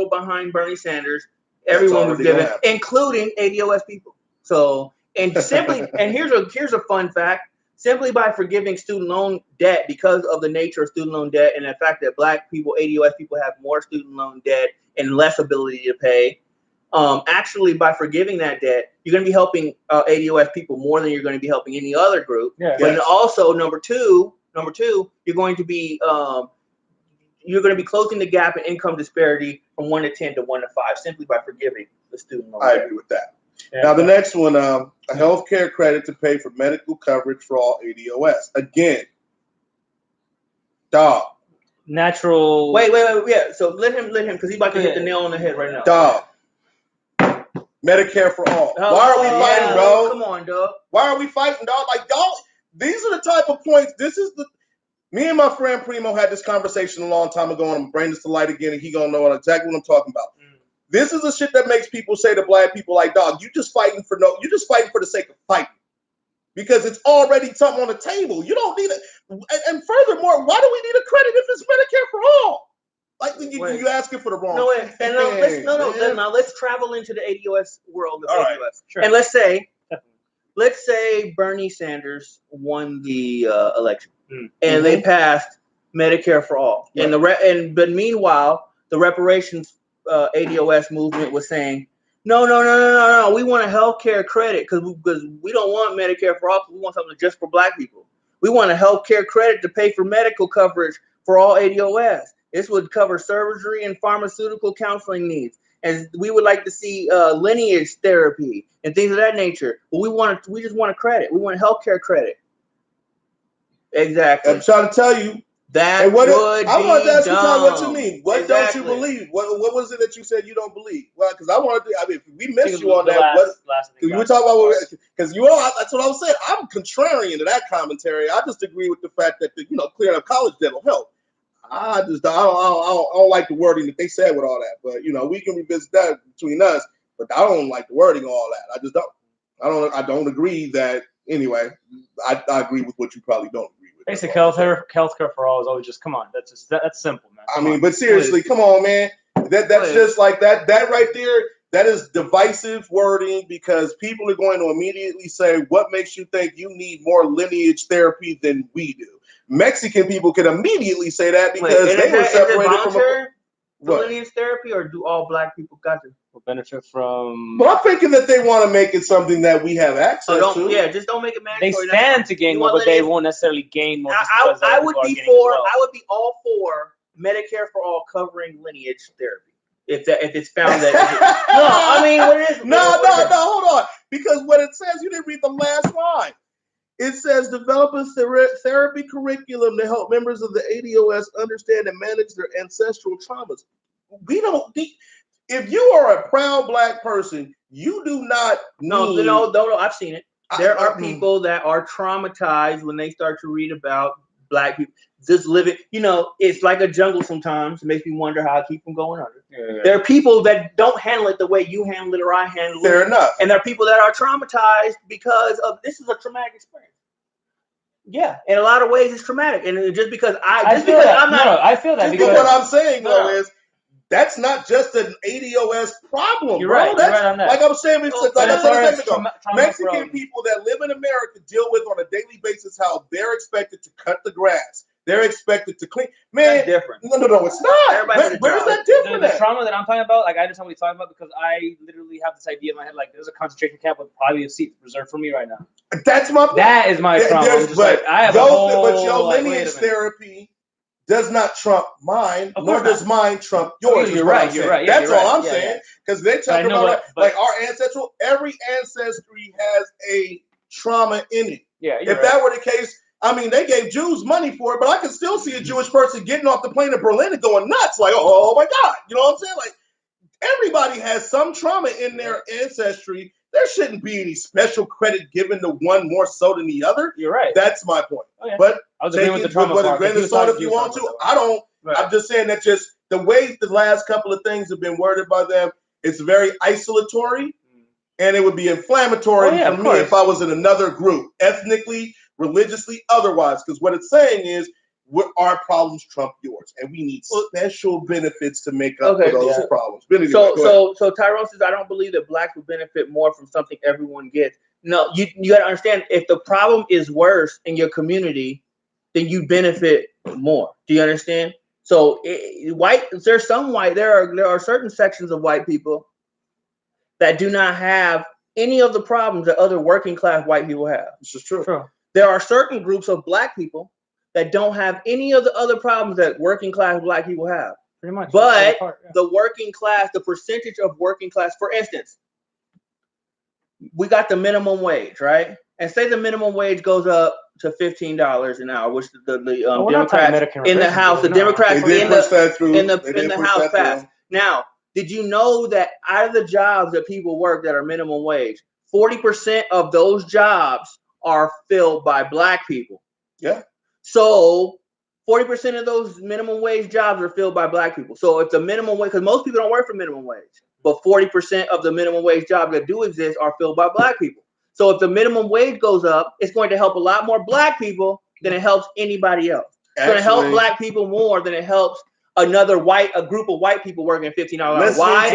behind Bernie Sanders, everyone was given, including ADOS people. So and here's a fun fact. Simply by forgiving student loan debt because of the nature of student loan debt and the fact that Black people, ADOS people, have more student loan debt and less ability to pay. Actually, by forgiving that debt, you're going to be helping ADOS people more than you're going to be helping any other group. Yeah. But also, number two, you're going to be closing the gap in income disparity from 1 to 10 to 1 to 5 simply by forgiving the student loan debt. I agree with that. Yeah. Now, the next one, a health care credit to pay for medical coverage for all ADOS. Again, dog. Natural. Wait. Yeah. So let him, because he's about to hit the nail on the head right now. Dog. Medicare for all. Why are we fighting, bro? Come on, dog. Why are we fighting, dog? Like, dog, these are the type of points. Me and my friend Primo had this conversation a long time ago, and I'm bringing this to light again, and he gonna know exactly what I'm talking about. This is the shit that makes people say to Black people, like, dog, you're just fighting for the sake of fighting. Because it's already something on the table. You don't need it. And furthermore, why do we need a credit if it's Medicare for all? Like, you asking for the wrong thing. Now let's travel into the ADOS world of all ADOS. right. Sure. And let's say Bernie Sanders won the election. And they passed Medicare for all. Right. But meanwhile, the reparations ADOS movement was saying, no. We want a health care credit because we don't want Medicare for all. We want something just for Black people. We want a health care credit to pay for medical coverage for all ADOS. This would cover surgery and pharmaceutical counseling needs. and we would like to see lineage therapy and things of that nature. But we just want a credit. We want healthcare credit. Exactly. I'm trying to tell you. That and what would I want to ask you, dumb. what you mean? What exactly. don't you believe? What was it that you said you don't believe? Well, because I wanted to. I mean, we missed you on that. You were talking about because you all. That's what I was saying. I'm contrarian to that commentary. I just agree with the fact that clearing up college debt will help. I don't like the wording that they said with all that. But we can revisit that between us. But I don't like the wording of all that. I just don't. I don't agree that. Anyway, I agree with what you probably don't agree with. Basic healthcare for all is always just come on. That's simple, man. I mean, but seriously, come on, man. That's just like that. That right there, that is divisive wording because people are going to immediately say, "What makes you think you need more lineage therapy than we do?" Mexican people can immediately say that because they were separated from lineage therapy, or do all black people got to benefit from? Well, I'm thinking that they want to make it something that we have access to. Yeah, just don't make it mandatory. They stand to gain more, but they won't necessarily gain more. I would be I would be all for Medicare for all covering lineage therapy. If it's found that no, I mean what is no, hold on, because what it says, you didn't read the last line. It says develop a therapy curriculum to help members of the ADOS understand and manage their ancestral traumas. If you are a proud black person, you do not need... No, I've seen it. There are people that are traumatized when they start to read about black people just living. It's like a jungle sometimes. It makes me wonder how I keep from going under. Yeah. There are people that don't handle it the way you handle it or I handle it. Fair enough. And there are people that are traumatized because of this is a traumatic experience. Yeah, in a lot of ways, it's traumatic, and just because I feel that. Because what I'm saying though is that's not just an ADOS problem. You're bro. right. That's, you're right on that. Like I'm saying, Mexican people that live in America deal with on a daily basis how they're expected to cut the grass. They're expected to clean. Man, that's different. No, it's not. Where is that different? The trauma that I'm talking about, like I understand what he's talking about because I literally have this idea in my head, like there's a concentration camp with probably a seat reserved for me right now. That's my point. That is my trauma. I have but your lineage therapy does not trump mine, nor does mine trump yours. You're right. You're right. That's all I'm saying. Because they talk about like our ancestral. Every ancestry has a trauma in it. Yeah. If that were the case. I mean, they gave Jews money for it, but I can still see a Jewish person getting off the plane in Berlin and going nuts, like, oh my God. You know what I'm saying? Like, everybody has some trauma in their ancestry. There shouldn't be any special credit given to one more so than the other. You're right. That's my point. Okay. But I was agreeing with the trauma part. Grain of salt if you want to. I don't. Right. I'm just saying that just the way the last couple of things have been worded by them, it's very isolatory, and it would be inflammatory for me if I was in another group, ethnically, religiously, otherwise, because what it's saying is our problems trump yours, and we need special benefits to make up for those problems. So Tyrone says, I don't believe that blacks will benefit more from something everyone gets. No, you got to understand, if the problem is worse in your community, then you benefit more. Do you understand? So there are certain sections of white people that do not have any of the problems that other working class white people have. This is true. There are certain groups of black people that don't have any of the other problems that working class black people have. Pretty much. But the working class, the percentage of working class, for instance, we got the minimum wage, right? And say the minimum wage goes up to $15 an hour, which the Democrats in the House, the Democrats in the House passed. Now, did you know that out of the jobs that people work that are minimum wage, 40% of those jobs are filled by black people? Yeah. So 40% of those minimum wage jobs are filled by black people. So if the minimum wage, because most people don't work for minimum wage, but 40% of the minimum wage jobs that do exist are filled by black people. So if the minimum wage goes up, it's going to help a lot more black people than it helps anybody else. It's going to help black people more than it helps a group of white people working $15 an hour. Why?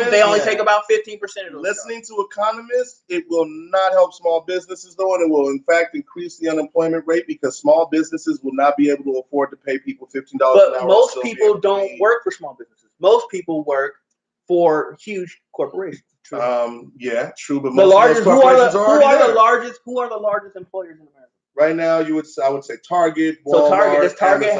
They only take about 15% of those. Listening to economists, it will not help small businesses though, and it will in fact increase the unemployment rate because small businesses will not be able to afford to pay people $15 an hour. But most people don't work for small businesses. Most people work for huge corporations. Yeah, true. But the largest, who are the largest employers in America? Right now, I would say Target, Walmart, so Target's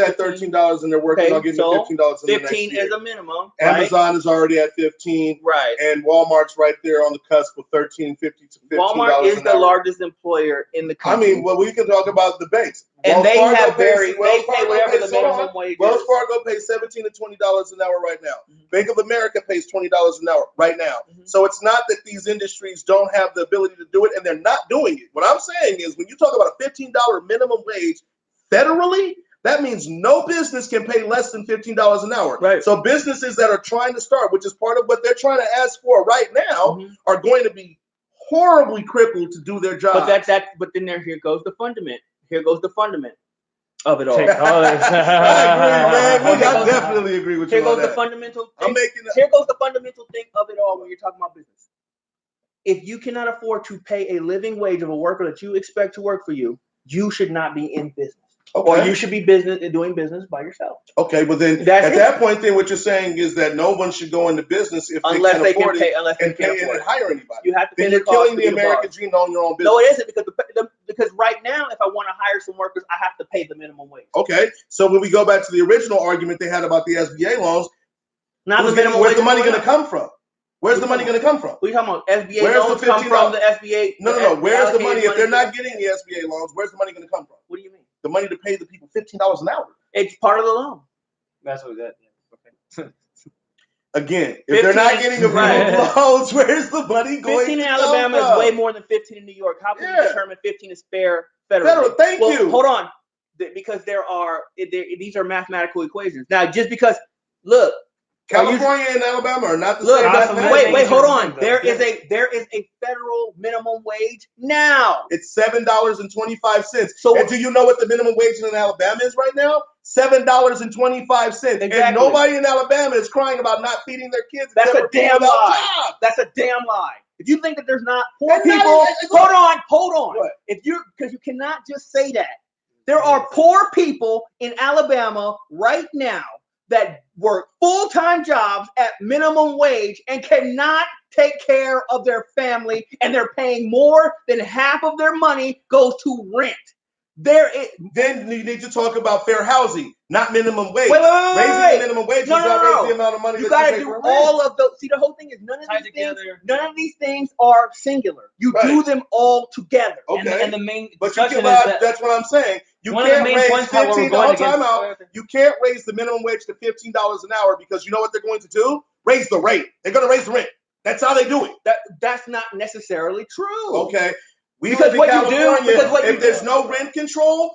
at $13, and they're working on getting to $15 in the next year. 15 is a minimum. Amazon is already at 15, right? And Walmart's right there on the cusp of $13.50 to $15. Walmart is the largest employer in the country. I mean, well, we can talk about the banks, and they pay whatever the minimum wage. Wells Fargo pays $17 to $20 an hour right now. Mm-hmm. Bank of America pays $20 an hour right now. Mm-hmm. So it's not that these industries don't have the ability to do it, and they're not doing it. What I'm saying is, when you talk about a $15 minimum wage federally, that means no business can pay less than $15 an hour. Right. So businesses that are trying to start, which is part of what they're trying to ask for right now, are going to be horribly crippled to do their job. But then here goes the fundament. Here goes the fundament of it all. I agree, man. I definitely agree with you. Here goes the fundamental thing. Here goes the fundamental thing of it all when you're talking about business. If you cannot afford to pay a living wage of a worker that you expect to work for you, you should not be in business. Okay. Or you should be doing business by yourself. Okay, but then that point, then what you're saying is that no one should go into business unless they can pay and hire anybody. You have to. Then you're killing the American dream to own your own business. No, it isn't, because right now, if I want to hire some workers, I have to pay the minimum wage. Okay, so when we go back to the original argument they had about the SBA loans, where's the money going to come from? Where's the money going to come from? What are you talking about? SBA loans come from the SBA. No. Where's the money? If they're not getting the SBA loans, where's the money going to come from? What do you mean? The money to pay the people $15 an hour. It's part of the loan. That's what that. Okay. Again, if they're not getting approved loans, where's the money going? 15 in Alabama is way more than 15 in New York. How can you determine 15 is fair federally? Thank you. Hold on, because these are mathematical equations. Now, just because, look. California and Alabama are not the same. Wait, hold on. There is a federal minimum wage now. It's $7.25. And do you know what the minimum wage in Alabama is right now? $7.25. Exactly. And nobody in Alabama is crying about not feeding their kids. That's a damn lie. That's a damn lie. If you think that there's not poor people, hold on. What? Because you cannot just say that. There are poor people in Alabama right now that work full-time jobs at minimum wage and cannot take care of their family, and they're paying more than half of their money goes to rent. Then you need to talk about fair housing, not minimum wage. Wait. Raising the minimum wage does not raise the amount of money you got to do all of those. See, the whole thing is none of these things are singular. You do them all together. Okay. And the main that's what I'm saying. You can't raise You can't raise the minimum wage to $15 an hour, because you know what they're going to do? Raise the rate. They're going to raise the rent. That's how they do it. That's not necessarily true. Okay. If there's no rent control,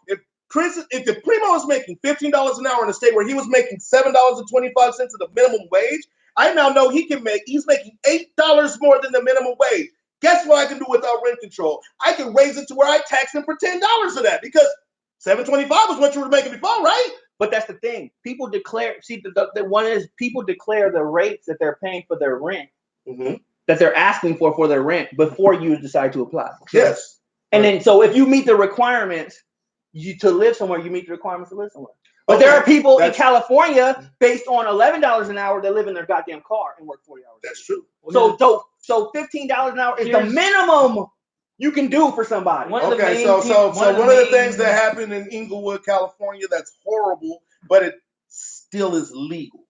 if the Primo is making $15 an hour in a state where he was making $7.25 of the minimum wage, I now know he's making $8 more than the minimum wage. Guess what I can do without rent control? I can raise it to where I tax him for $10 of that, because $7.25 was what you were making before, right? But that's the thing. People declare. See, the one is people declare the rates that they're paying for their rent. Mm-hmm. That they're asking for their rent before you decide to apply. Yes. And then, so if you meet the requirements to live somewhere, you meet the requirements to live somewhere. But there are people in California based on $11 an hour that live in their goddamn car and work 40 hours. That's true. So $15 an hour is the minimum you can do for somebody. One of the things that happened in Inglewood, California, that's horrible, but it still is legal,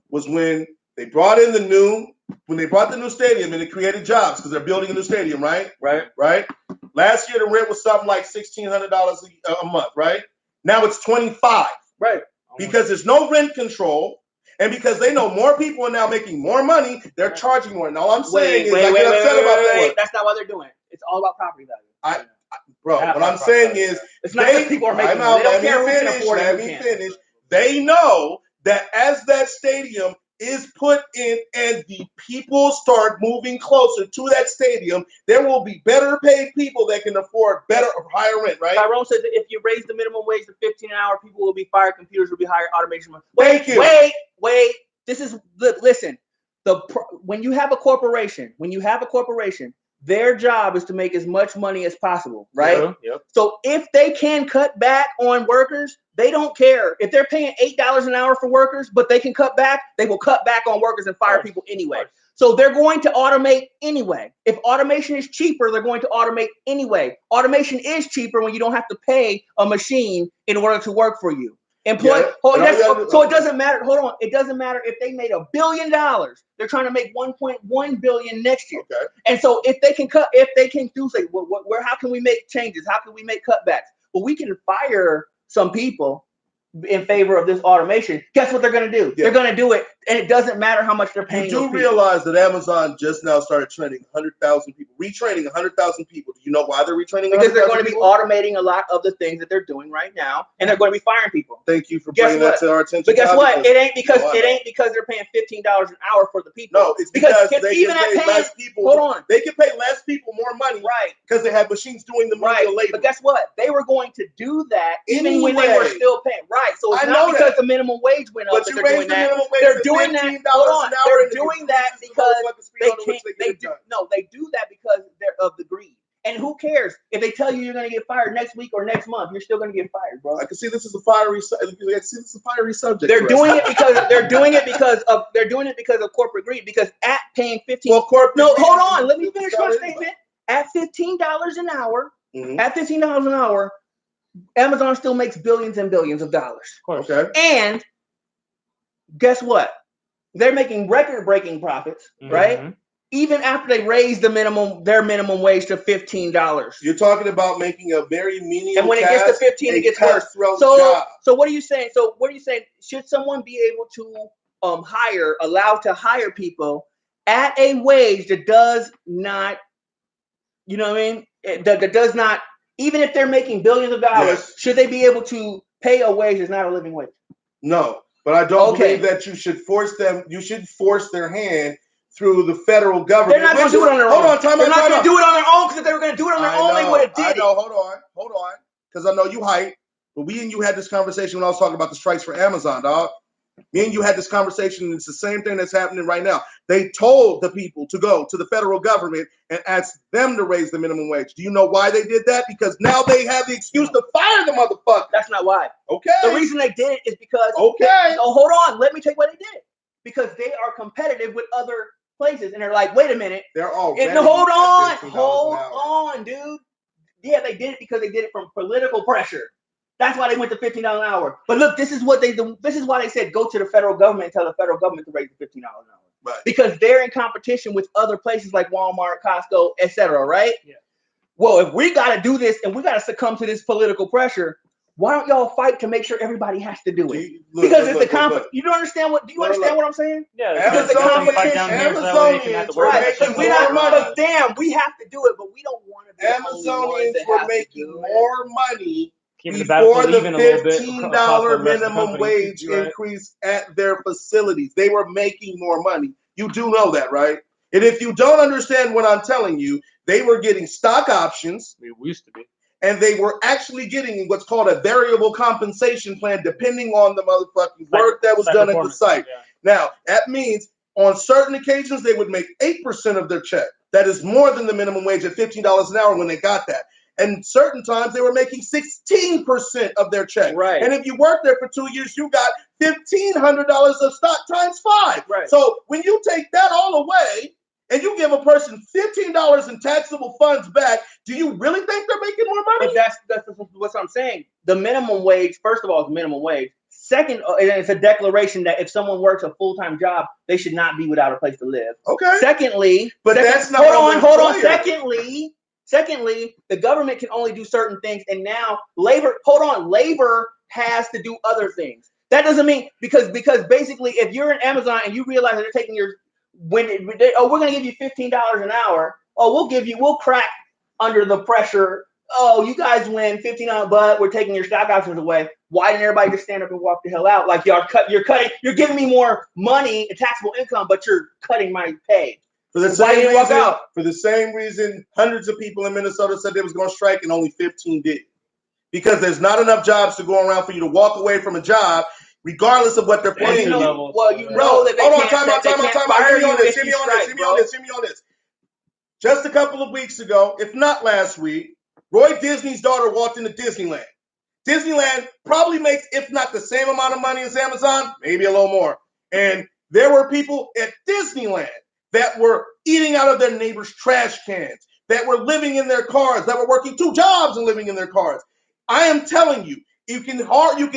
was when they brought in the new stadium, and it created jobs because they're building a new stadium, right? Right. Last year, the rent was something like $1,600 a month, right? Now it's $25, right? Because there's no rent control, and because they know more people are now making more money, they're charging more. And all I'm saying is, I get upset about that. That's not why they're doing it. It's all about property value. What I'm saying is, it's not that people are making money. They don't care who can afford it. Let me finish. They know that as that stadium is put in and the people start moving closer to that stadium, there will be better paid people that can afford higher rent, right? Tyrone said that if you raise the minimum wage to $15 an hour, people will be fired, computers will be hired, automation. Thank you. Wait. Listen. When you have a corporation, their job is to make as much money as possible, right? Yep. So if they can cut back on workers, they don't care. If they're paying $8 an hour for workers, but they can cut back, they will cut back on workers and fire people anyway. So they're going to automate anyway. If automation is cheaper, they're going to automate anyway. Automation is cheaper when you don't have to pay a machine in order to work for you. So it doesn't matter. Hold on. It doesn't matter if they made $1 billion. They're trying to make 1.1 billion next year. Okay. And so if they can do say, how can we make changes? How can we make cutbacks? Well, we can fire some people in favor of this automation. Guess what they're going to do? Yeah. They're going to do it, and it doesn't matter how much they're paying. You do realize that Amazon just now started training 100,000 people, retraining 100,000 people. Do you know why they're retraining? Because they're going to be automating a lot of the things that they're doing right now, and they're going to be firing people. Thank you for bringing that to our attention. But guess what? It ain't because they're paying $15 an hour for the people. No, it's because they even can pay less people. Hold on, they can pay less people more money, right? Because they have machines doing the manual labor. But guess what? They were going to do that even when they were still paying. Right. So it's not because the minimum wage went up. But you raised the minimum wage. They're doing that. Hold on. They're doing that because they can't. They do that because they're of the greed. And who cares if they tell you you're going to get fired next week or next month? You're still going to get fired, bro. I can see this is a fiery subject. They're doing it because of corporate greed. Because at paying hold on. Let me finish my statement. At $15 an hour, Amazon still makes billions and billions of dollars. Of course. Okay. And guess what? They're making record-breaking profits, right? Even after they raise their minimum wage to $15. You're talking about making a very menial and when it gets to 15, it gets worse. So what are you saying? Should someone be able to allowed to hire people at a wage that does not, you know what I mean? That does not, even if they're making billions of dollars, should they be able to pay a wage that's not a living wage? No, but I don't believe that you should force them. You should force their hand through the federal government. They're not going to do it on their own. They're not going to do it on their own, because if they were going to do it on their own, they would have did it. Hold on. Because I know you hype, but we and you had this conversation when I was talking about the strikes for Amazon, dog. Me and you had this conversation, and it's the same thing that's happening right now. They told the people to go to the federal government and ask them to raise the minimum wage. Do you know why they did that? Because now they have the excuse to fire the motherfucker. That's not why. Okay. The reason they did it is because hold on. Let me tell you why they did it. Because they are competitive with other places, and they're like, wait a minute. They're all hold on, dude. Yeah, they did it because they did it from political pressure. That's why they went to $15 an hour. But look, this is what they do. This is why they said go to the federal government and tell the federal government to raise the $15 an hour. Right. Because they're in competition with other places like Walmart, Costco, etc. Right? Yeah. Well, if we got to do this and we got to succumb to this political pressure, why don't y'all fight to make sure everybody has to do it? Because it's the competition. You don't understand what? Do you understand what I'm saying? Yeah. Because the competition. Amazonians were making more money. But damn, we have to do it, but we don't want to be. Amazonians were making more money before the $15 minimum wage increase at their facilities. They were making more money. You do know that, right? And if you don't understand what I'm telling you, they were getting stock options. We used to be. And they were actually getting what's called a variable compensation plan, depending on the motherfucking work that was done at the site. Yeah. Now, that means on certain occasions, they would make 8% of their check. That is more than the minimum wage at $15 an hour when they got that. And certain times they were making 16% of their check. Right. And if you worked there for 2 years, you got $1,500 of stock times 5. Right. So when you take that all away and you give a person $15 in taxable funds back, do you really think they're making more money? But that's what I'm saying. The minimum wage, first of all, is minimum wage. Second, it's a declaration that if someone works a full-time job, they should not be without a place to live. Okay. Secondly, that's not. Hold on. Secondly, the government can only do certain things, and now labor has to do other things. That doesn't mean because basically, if you're in Amazon and you realize that they're taking your we're going to give you $15 an hour. We'll crack under the pressure. Oh, you guys win $15, but we're taking your stock options away. Why didn't everybody just stand up and walk the hell out? Like you're giving me more money, taxable income, but you're cutting my pay. For the same reason, hundreds of people in Minnesota said they was going to strike and only 15 did. Because there's not enough jobs to go around for you to walk away from a job, regardless of what they're paying you. Well, you know that they Hear me on this. Just a couple of weeks ago, if not last week, Roy Disney's daughter walked into Disneyland. Disneyland probably makes, if not the same amount of money as Amazon, maybe a little more. And there were people at Disneyland that were eating out of their neighbors' trash cans, that were living in their cars, that were working 2 jobs and living in their cars. I am telling you, you can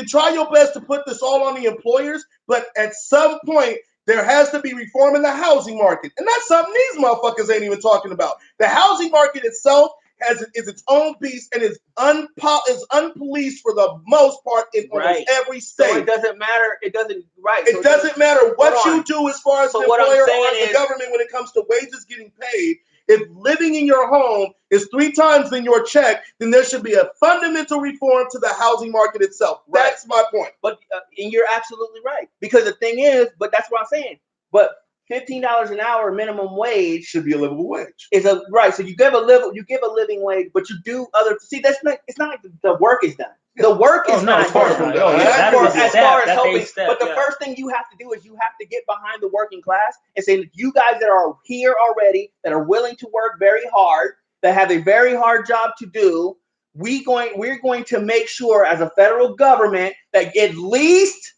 try your best to put this all on the employers, but at some point, there has to be reform in the housing market. And that's something these motherfuckers ain't even talking about. The housing market itself is its own beast and is unpoliced for the most part in almost every state. So it doesn't matter. It doesn't matter what you do as far as an employer or the government when it comes to wages getting paid. If living in your home is 3 times than your check, then there should be a fundamental reform to the housing market itself. Right. That's my point. But and you're absolutely right. Because the thing is, but that's what I'm saying. But $15 an hour minimum wage should be a livable wage. So you give a living wage, but you do other. See, it's not like the work is done. The work is not done. As far as helping, but the first thing you have to do is you have to get behind the working class and say, you guys that are here already, that are willing to work very hard, that have a very hard job to do, we're going to make sure as a federal government that at least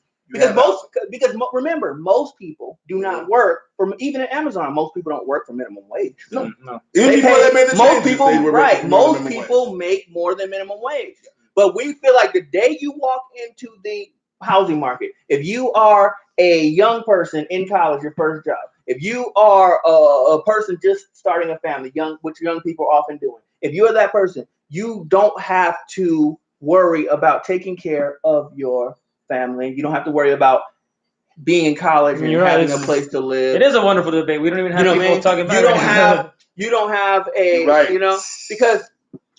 remember, most people do not work from, even at Amazon, most people don't work for minimum wage. No. Most people make more than minimum wage. But we feel like the day you walk into the housing market, if you are a young person in college, your first job, if you are a person just starting a family, which young people are often doing, if you're that person, you don't have to worry about taking care of your family. You don't have to worry about being in college and having a place to live. It is a wonderful debate. We don't even have people talking about you don't have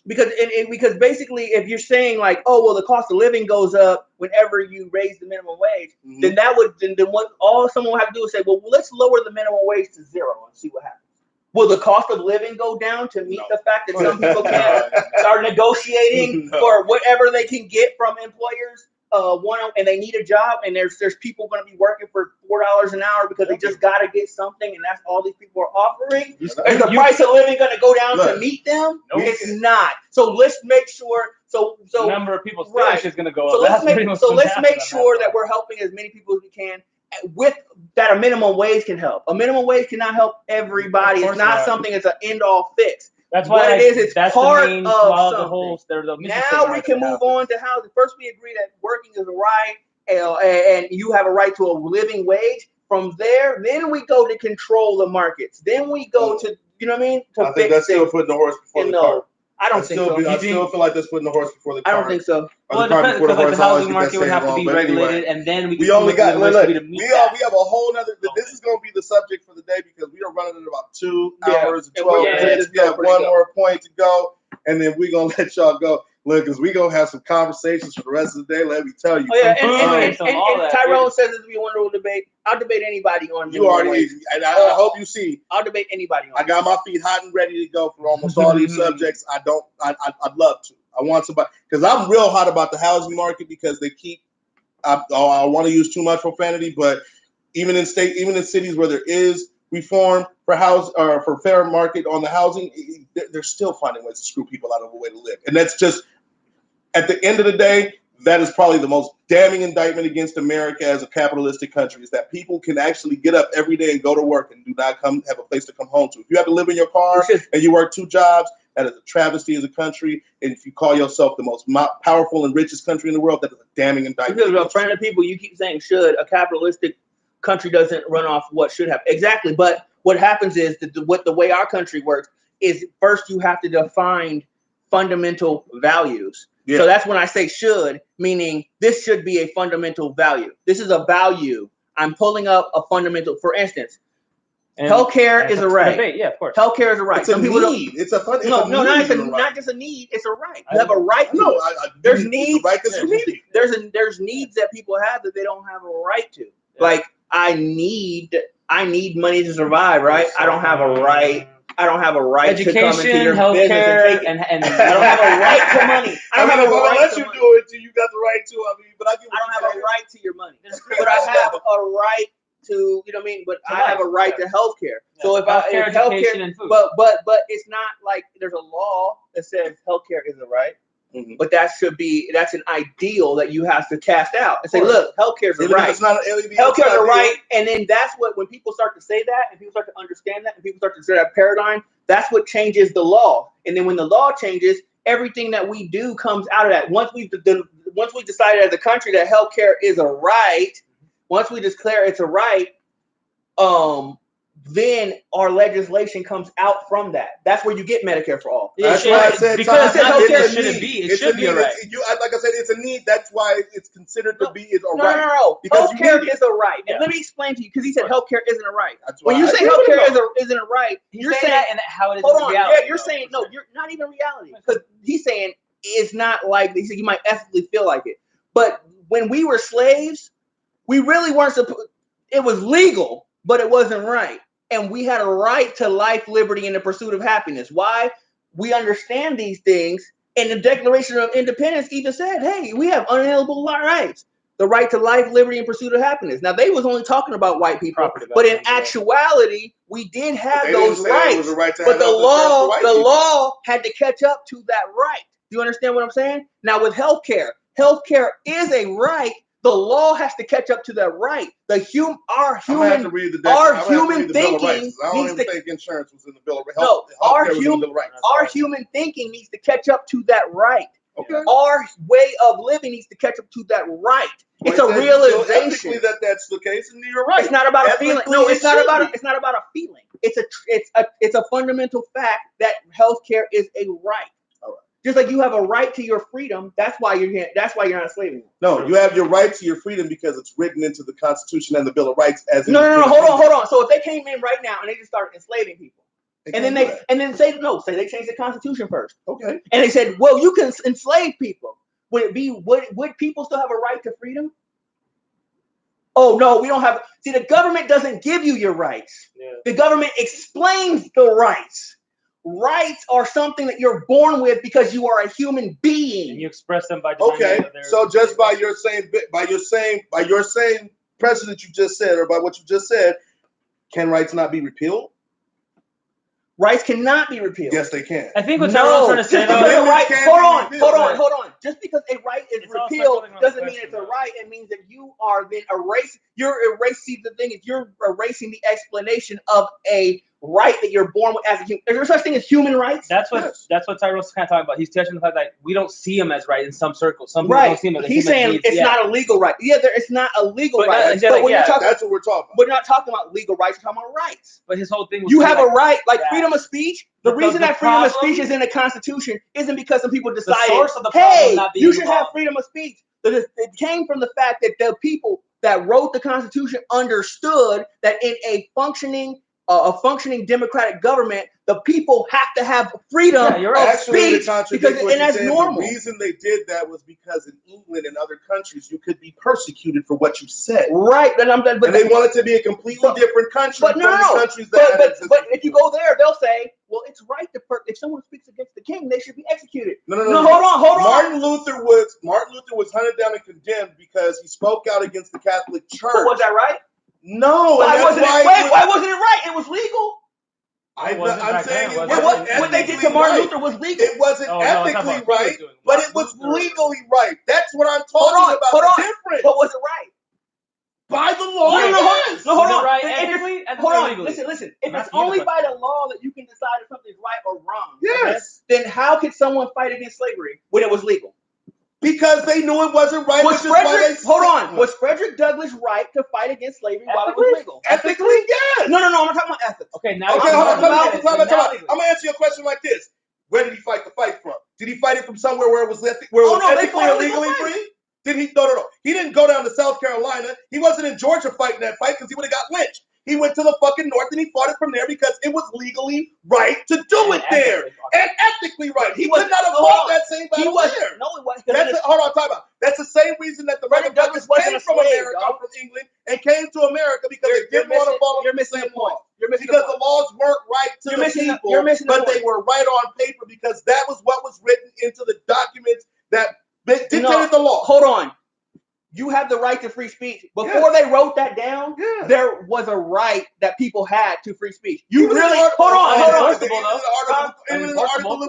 because basically if you're saying like, oh well, the cost of living goes up whenever you raise the minimum wage, then what all someone will have to do is say, well, let's lower the minimum wage to 0 and see what happens. Will the cost of living go down to meet the fact that some people can't start negotiating for whatever they can get from employers? And they need a job, and there's people going to be working for $4 an hour because they just got to get something, and that's all these people are offering. Is the price of living going to go down to meet them? No, it's not. So let's make sure. So the number of people is going to go up. Let's make sure that we're helping as many people as we can. With that, a minimum wage can help. A minimum wage cannot help everybody. It's not something that's an end-all fix. That's why it is. It's part of something. Now we can move on to housing. First, we agree that working is a right, and you have a right to a living wage. From there, then we go to control the markets. Then we go to, you know what I mean? I think that's still putting the horse before the cart. I don't think so. I still feel like that's putting the horse before the cart. I don't think so. Well, it depends, because like the housing market would have to be regulated, and then we only got. We have a whole nother. This is going to be the subject for the day because we are running at about 2 hours and 12 minutes. We have one more point to go, and then we're gonna let y'all go. Look, because we're gonna have some conversations for the rest of the day. Let me tell you. And Tyrone says this will be a wonderful debate. I'll debate anybody on. You already, and I hope you see. I'll debate anybody on. I got my feet hot and ready to go for almost all these subjects. I'd love to. I want somebody because I'm real hot about the housing market because they keep. I want to use too much profanity, but even in cities where there is reform for fair market on the housing, they're still finding ways to screw people out of a way to live, and that's just. At the end of the day, that is probably the most damning indictment against America as a capitalistic country is that people can actually get up every day and go to work and do not have a place to come home to. If you have to live in your car and you work 2 jobs, that is a travesty as a country. And if you call yourself the most powerful and richest country in the world, that is a damning indictment. Because a friend of people, you keep saying should. A capitalistic country doesn't run off what should have. Exactly. But what happens is that the way our country works is first you have to define fundamental values. Yeah. So that's when I say should, meaning this should be a fundamental value. This is a value. I'm pulling up a fundamental. For instance, healthcare is a right. Yeah, of course. Healthcare is a right. It's a need. It's not just a need. It's a right. You have a right. No, there's needs. There's needs that people have that they don't have a right to. Yeah. Like I need money to survive. Right. I don't have a right. I don't have a right education, to come into your healthcare, and I don't have a right to money. I don't have a right to money. Do it till you got the right to. I don't have a right to your money, but I have a right to, you know what I mean? But I have a right to healthcare. So if healthcare, but it's not like there's a law that says healthcare is a right. but that's an ideal that you have to cast out and say, look, healthcare is a right. It's not healthcare is a right, and then that's what when people start to say that, and people start to understand that, and people start to say that paradigm, that's what changes the law. And then when the law changes, everything that we do comes out of that. Once we decided as a country that healthcare is a right, once we declare it's a right, then our legislation comes out from that. That's where you get Medicare for all. That's why I said because it shouldn't be. It should be a right. Like I said, it's a need. That's why it's considered to be a right. No. Healthcare is a right. And let me explain to you, because he said healthcare isn't a right. When you say healthcare isn't a right, you're saying that and how it is. Hold on. Reality, yeah, you're saying no. You're not even reality, because he's saying it's not like he said you might ethically feel like it. But when we were slaves, we really weren't supposed. It was legal, but it wasn't right. And we had a right to life, liberty, and the pursuit of happiness. Why? We understand these things. And the Declaration of Independence even said, hey, we have unalienable rights. The right to life, liberty, and pursuit of happiness. Now, they was only talking about white people. But in actuality, we did have those rights. But the law had to catch up to that right. Do you understand what I'm saying? Now, with healthcare is a right. The law has to catch up to that right. Our human thinking. I don't even think insurance was in the Bill of Rights. No, our human thinking needs to catch up to that right. Okay. Our way of living needs to catch up to that right. It's a realization that's the case, and you're right. It's not about a feeling. No, it's not about a feeling. It's a fundamental fact that healthcare is a right. Just like you have a right to your freedom, that's why you're not a slave anymore. No, you have your right to your freedom because it's written into the Constitution and the Bill of Rights. No, hold on. So if they came in right now and they just started enslaving people, and then they say they changed the Constitution first, okay, and they said, well, you can enslave people. Would people still have a right to freedom? Oh no, we don't have. See, the government doesn't give you your rights. Yeah. The government explains the rights. Rights are something that you're born with because you are a human being, and you express them by. Okay, so just by your same precedent you just said, or by what you just said, can rights not be repealed? Rights cannot be repealed. Yes, they can. I think what Tyrone's trying to say. Hold on. Just because a right is repealed doesn't mean it's a right. It means that you are then erasing. You're erasing the thing. You're erasing the explanation of a right that you're born with as a human. Is there such thing as human rights? That's what Tyrone's kind of talking about. He's touching the fact that we don't see him as right in some circles. Some people don't see him as He's saying it's not a legal right. Yeah, it's not a legal right. That's what we're talking about. We're not talking about legal rights. We're talking about rights. But his whole thing was you have a right, like freedom of speech. The reason that freedom of speech is in the Constitution isn't because some people decided, hey, you should have freedom of speech. It came from the fact that the people that wrote the Constitution understood that in a functioning democratic government, the people have to have freedom of speech, and that's normal. The reason they did that was because in England and other countries, you could be persecuted for what you said. Right, and they want it to be a completely different country. But if you go there, they'll say, "Well, it's right to if someone speaks against the king, they should be executed." No. Hold on. Martin Luther was hunted down and condemned because he spoke out against the Catholic Church. But was that right? No. Why wasn't it right? It was legal. I'm saying what they did to Martin Luther was legal. It wasn't ethically right, but it was legally right. That's what I'm talking about. Hold on. But was it right? By the law. Hold on. Right ethically? Hold on. Listen. If it's only by the law that you can decide if something's right or wrong, yes, then how could someone fight against slavery when it was legal? Because they knew it wasn't right. Was Frederick Douglass right to fight against slavery while it was legal? Ethically, yes. No, I'm not talking about ethics. Okay, now. Okay, hold on. I'm gonna answer your question like this: where did he fight the fight from? Did he fight it from somewhere where it was ethically or legally free? Did he? No. He didn't go down to South Carolina. He wasn't in Georgia fighting that fight because he would have got lynched. He went to the fucking north and he fought it from there because it was legally right to do it there and ethically right. He could not have fought that same battle there. No, it wasn't. Hold on, talk about. That's the same reason that the Red Douglas came from America, from England, and came to America because they didn't want to follow the same law. Because the laws weren't right to the people, but they were right on paper because that was what was written into the documents that dictated the law. Hold on. you have the right to free speech. Before they wrote that down, there was a right that people had to free speech. You really hold on.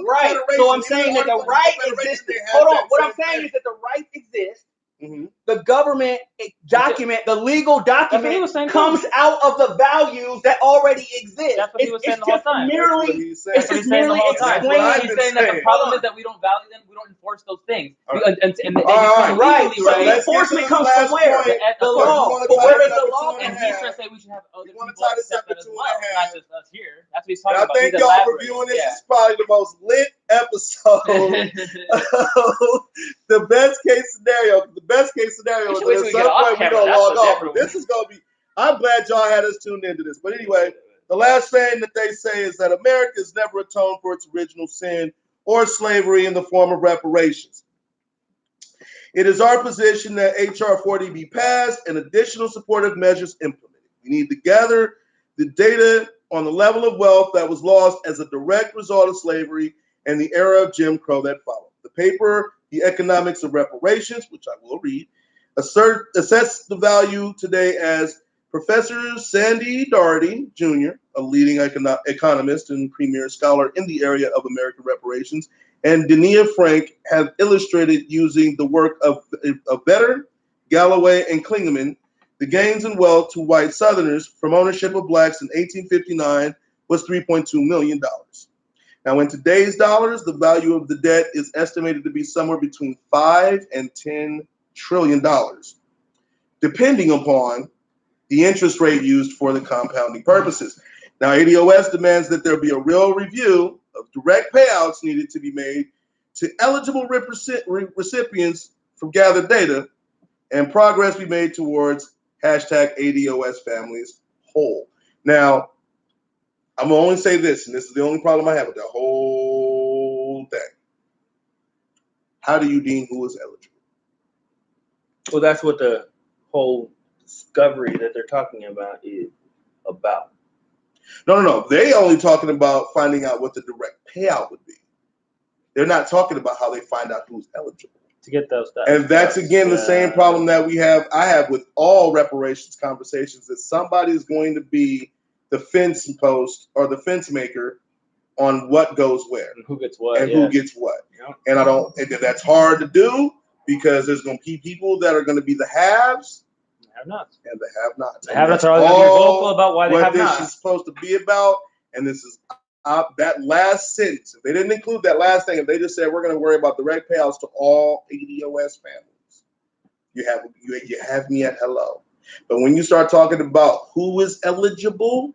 Right. So I'm saying that the right exists. Hold on. What I'm saying is that the right exists. Mm-hmm. The government document, the legal document, comes out of the values that already exist. That's what he was saying the whole time. It's just merely explaining. He's saying that the problem is that we don't value them, we don't enforce those things. Right. So the enforcement comes from where? The law. But where does the law? And he's trying to say we should have other people accept that as well, not just us here. That's what he's talking about. I think y'all reviewing this is probably the most lit episode. The best case scenario. The best case scenario is that at some point we're gonna log off. This is gonna be. I'm glad y'all had us tuned into this. But anyway, the last thing that they say is that America has never atoned for its original sin or slavery in the form of reparations. It is our position that H.R. 40 be passed and additional supportive measures implemented. We need to gather the data on the level of wealth that was lost as a direct result of slavery and the era of Jim Crow that followed. The paper, The Economics of Reparations, which I will read, assess the value today as Professor Sandy Doherty, Jr., a leading economist and premier scholar in the area of American reparations, and Dania Frank have illustrated using the work of Vedder, Galloway, and Klingeman. The gains in wealth to white Southerners from ownership of blacks in 1859 was $3.2 million. Now, in today's dollars, the value of the debt is estimated to be somewhere between $5 and $10 trillion, depending upon the interest rate used for the compounding purposes. Now, ADOS demands that there be a real review of direct payouts needed to be made to eligible recipients from gathered data and progress be made towards hashtag ADOS families whole. Now, I'm going to only say this, and this is the only problem I have with the whole thing. How do you deem who is eligible? Well, that's what the whole discovery that they're talking about is about. No. They only talking about finding out what the direct payout would be. They're not talking about how they find out who's eligible. To get those stats. And that's, again, the same problem that I have with all reparations conversations, that somebody is going to be the fence post or the fence maker on what goes where. And who gets what. And who gets what. Yeah. And that's hard to do because there's going to be people that are going to be the haves have-nots. And the have-nots. The have-nots are always going to be vocal about why they have not. What this is supposed to be about, and this is that last sentence. If they didn't include that last thing, if they just said we're going to worry about direct payouts to all ADOS families, you have me at hello. But when you start talking about who is eligible,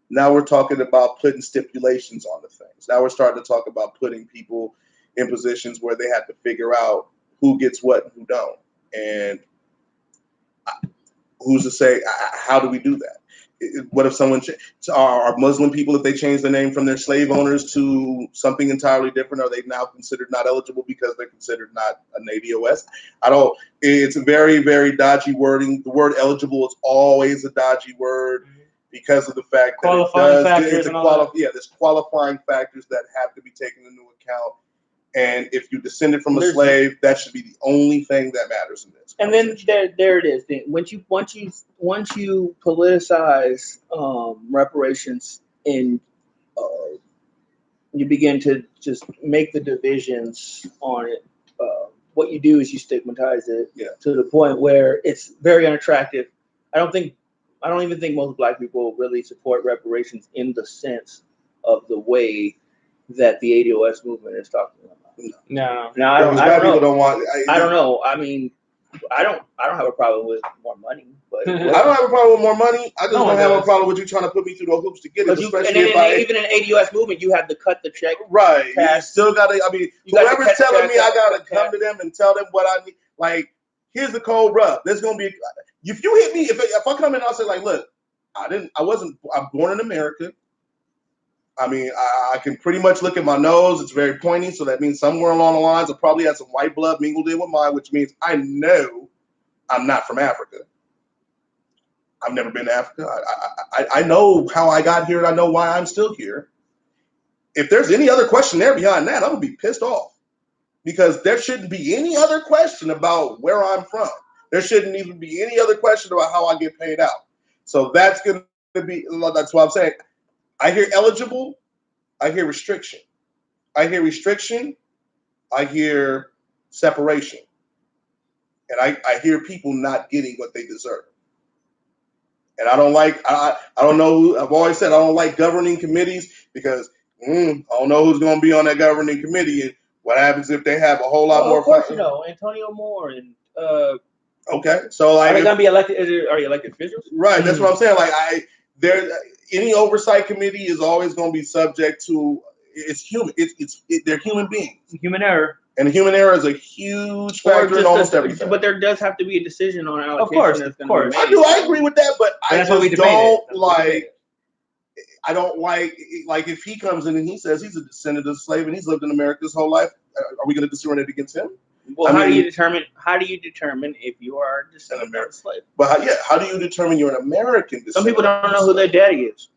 now we're talking about putting stipulations on the things. Now we're starting to talk about putting people in positions where they have to figure out who gets what and who don't. And who's to say, how do we do that? What if someone, are Muslim people, if they change their name from their slave owners to something entirely different, are they now considered not eligible because they're considered not an ADOS? It's a very, very dodgy wording. The word eligible is always a dodgy word because of the fact that there's qualifying factors that have to be taken into account. And if you descended from a slave, that should be the only thing that matters in this. And then there it is. Once you politicize reparations and you begin to just make the divisions on it, what you do is you stigmatize it to the point where it's very unattractive. I don't even think most black people really support reparations in the sense of the way that the ADOS movement is talking about. No. I don't know. I don't know. I mean, I don't have a problem with more money, but I don't have a problem with more money. I just don't have a problem with you trying to put me through the hoops to get it. Even in ADOS movement, you have to cut the check. Right. You still got to. I mean, whoever's telling me I got to come to them and tell them what I need. Like, here's the cold rub. There's gonna be. If you hit me, if I come in, I'll say like, look, I'm born in America. I mean, I can pretty much look at my nose. It's very pointy, so that means somewhere along the lines I probably had some white blood mingled in with mine, which means I know I'm not from Africa. I've never been to Africa. I know how I got here, and I know why I'm still here. If there's any other question there behind that, I'm going to be pissed off because there shouldn't be any other question about where I'm from. There shouldn't even be any other question about how I get paid out. So that's going to be, that's what I'm saying. I hear eligible. I hear restriction. I hear restriction. I hear separation. And I hear people not getting what they deserve. And I don't like, I don't know, I've always said I don't like governing committees because I don't know who's going to be on that governing committee and what happens if they have a whole lot more. Of course, Antonio Moore and okay, so like, are they gonna be elected? Are you elected officials? Right, that's what I'm saying. Like any oversight committee is always going to be subject to it's human. They're human beings. Human error, and human error is a huge factor in almost everything. But there does have to be a decision on allocation. Of course. I agree with that, but I just don't like. I don't like if he comes in and he says he's a descendant of a slave and he's lived in America his whole life. Are we going to discriminate against him? Well, how do you determine if you are a descendant of a slave? But how do you determine you're an American descendant? Some people don't know who their daddy is.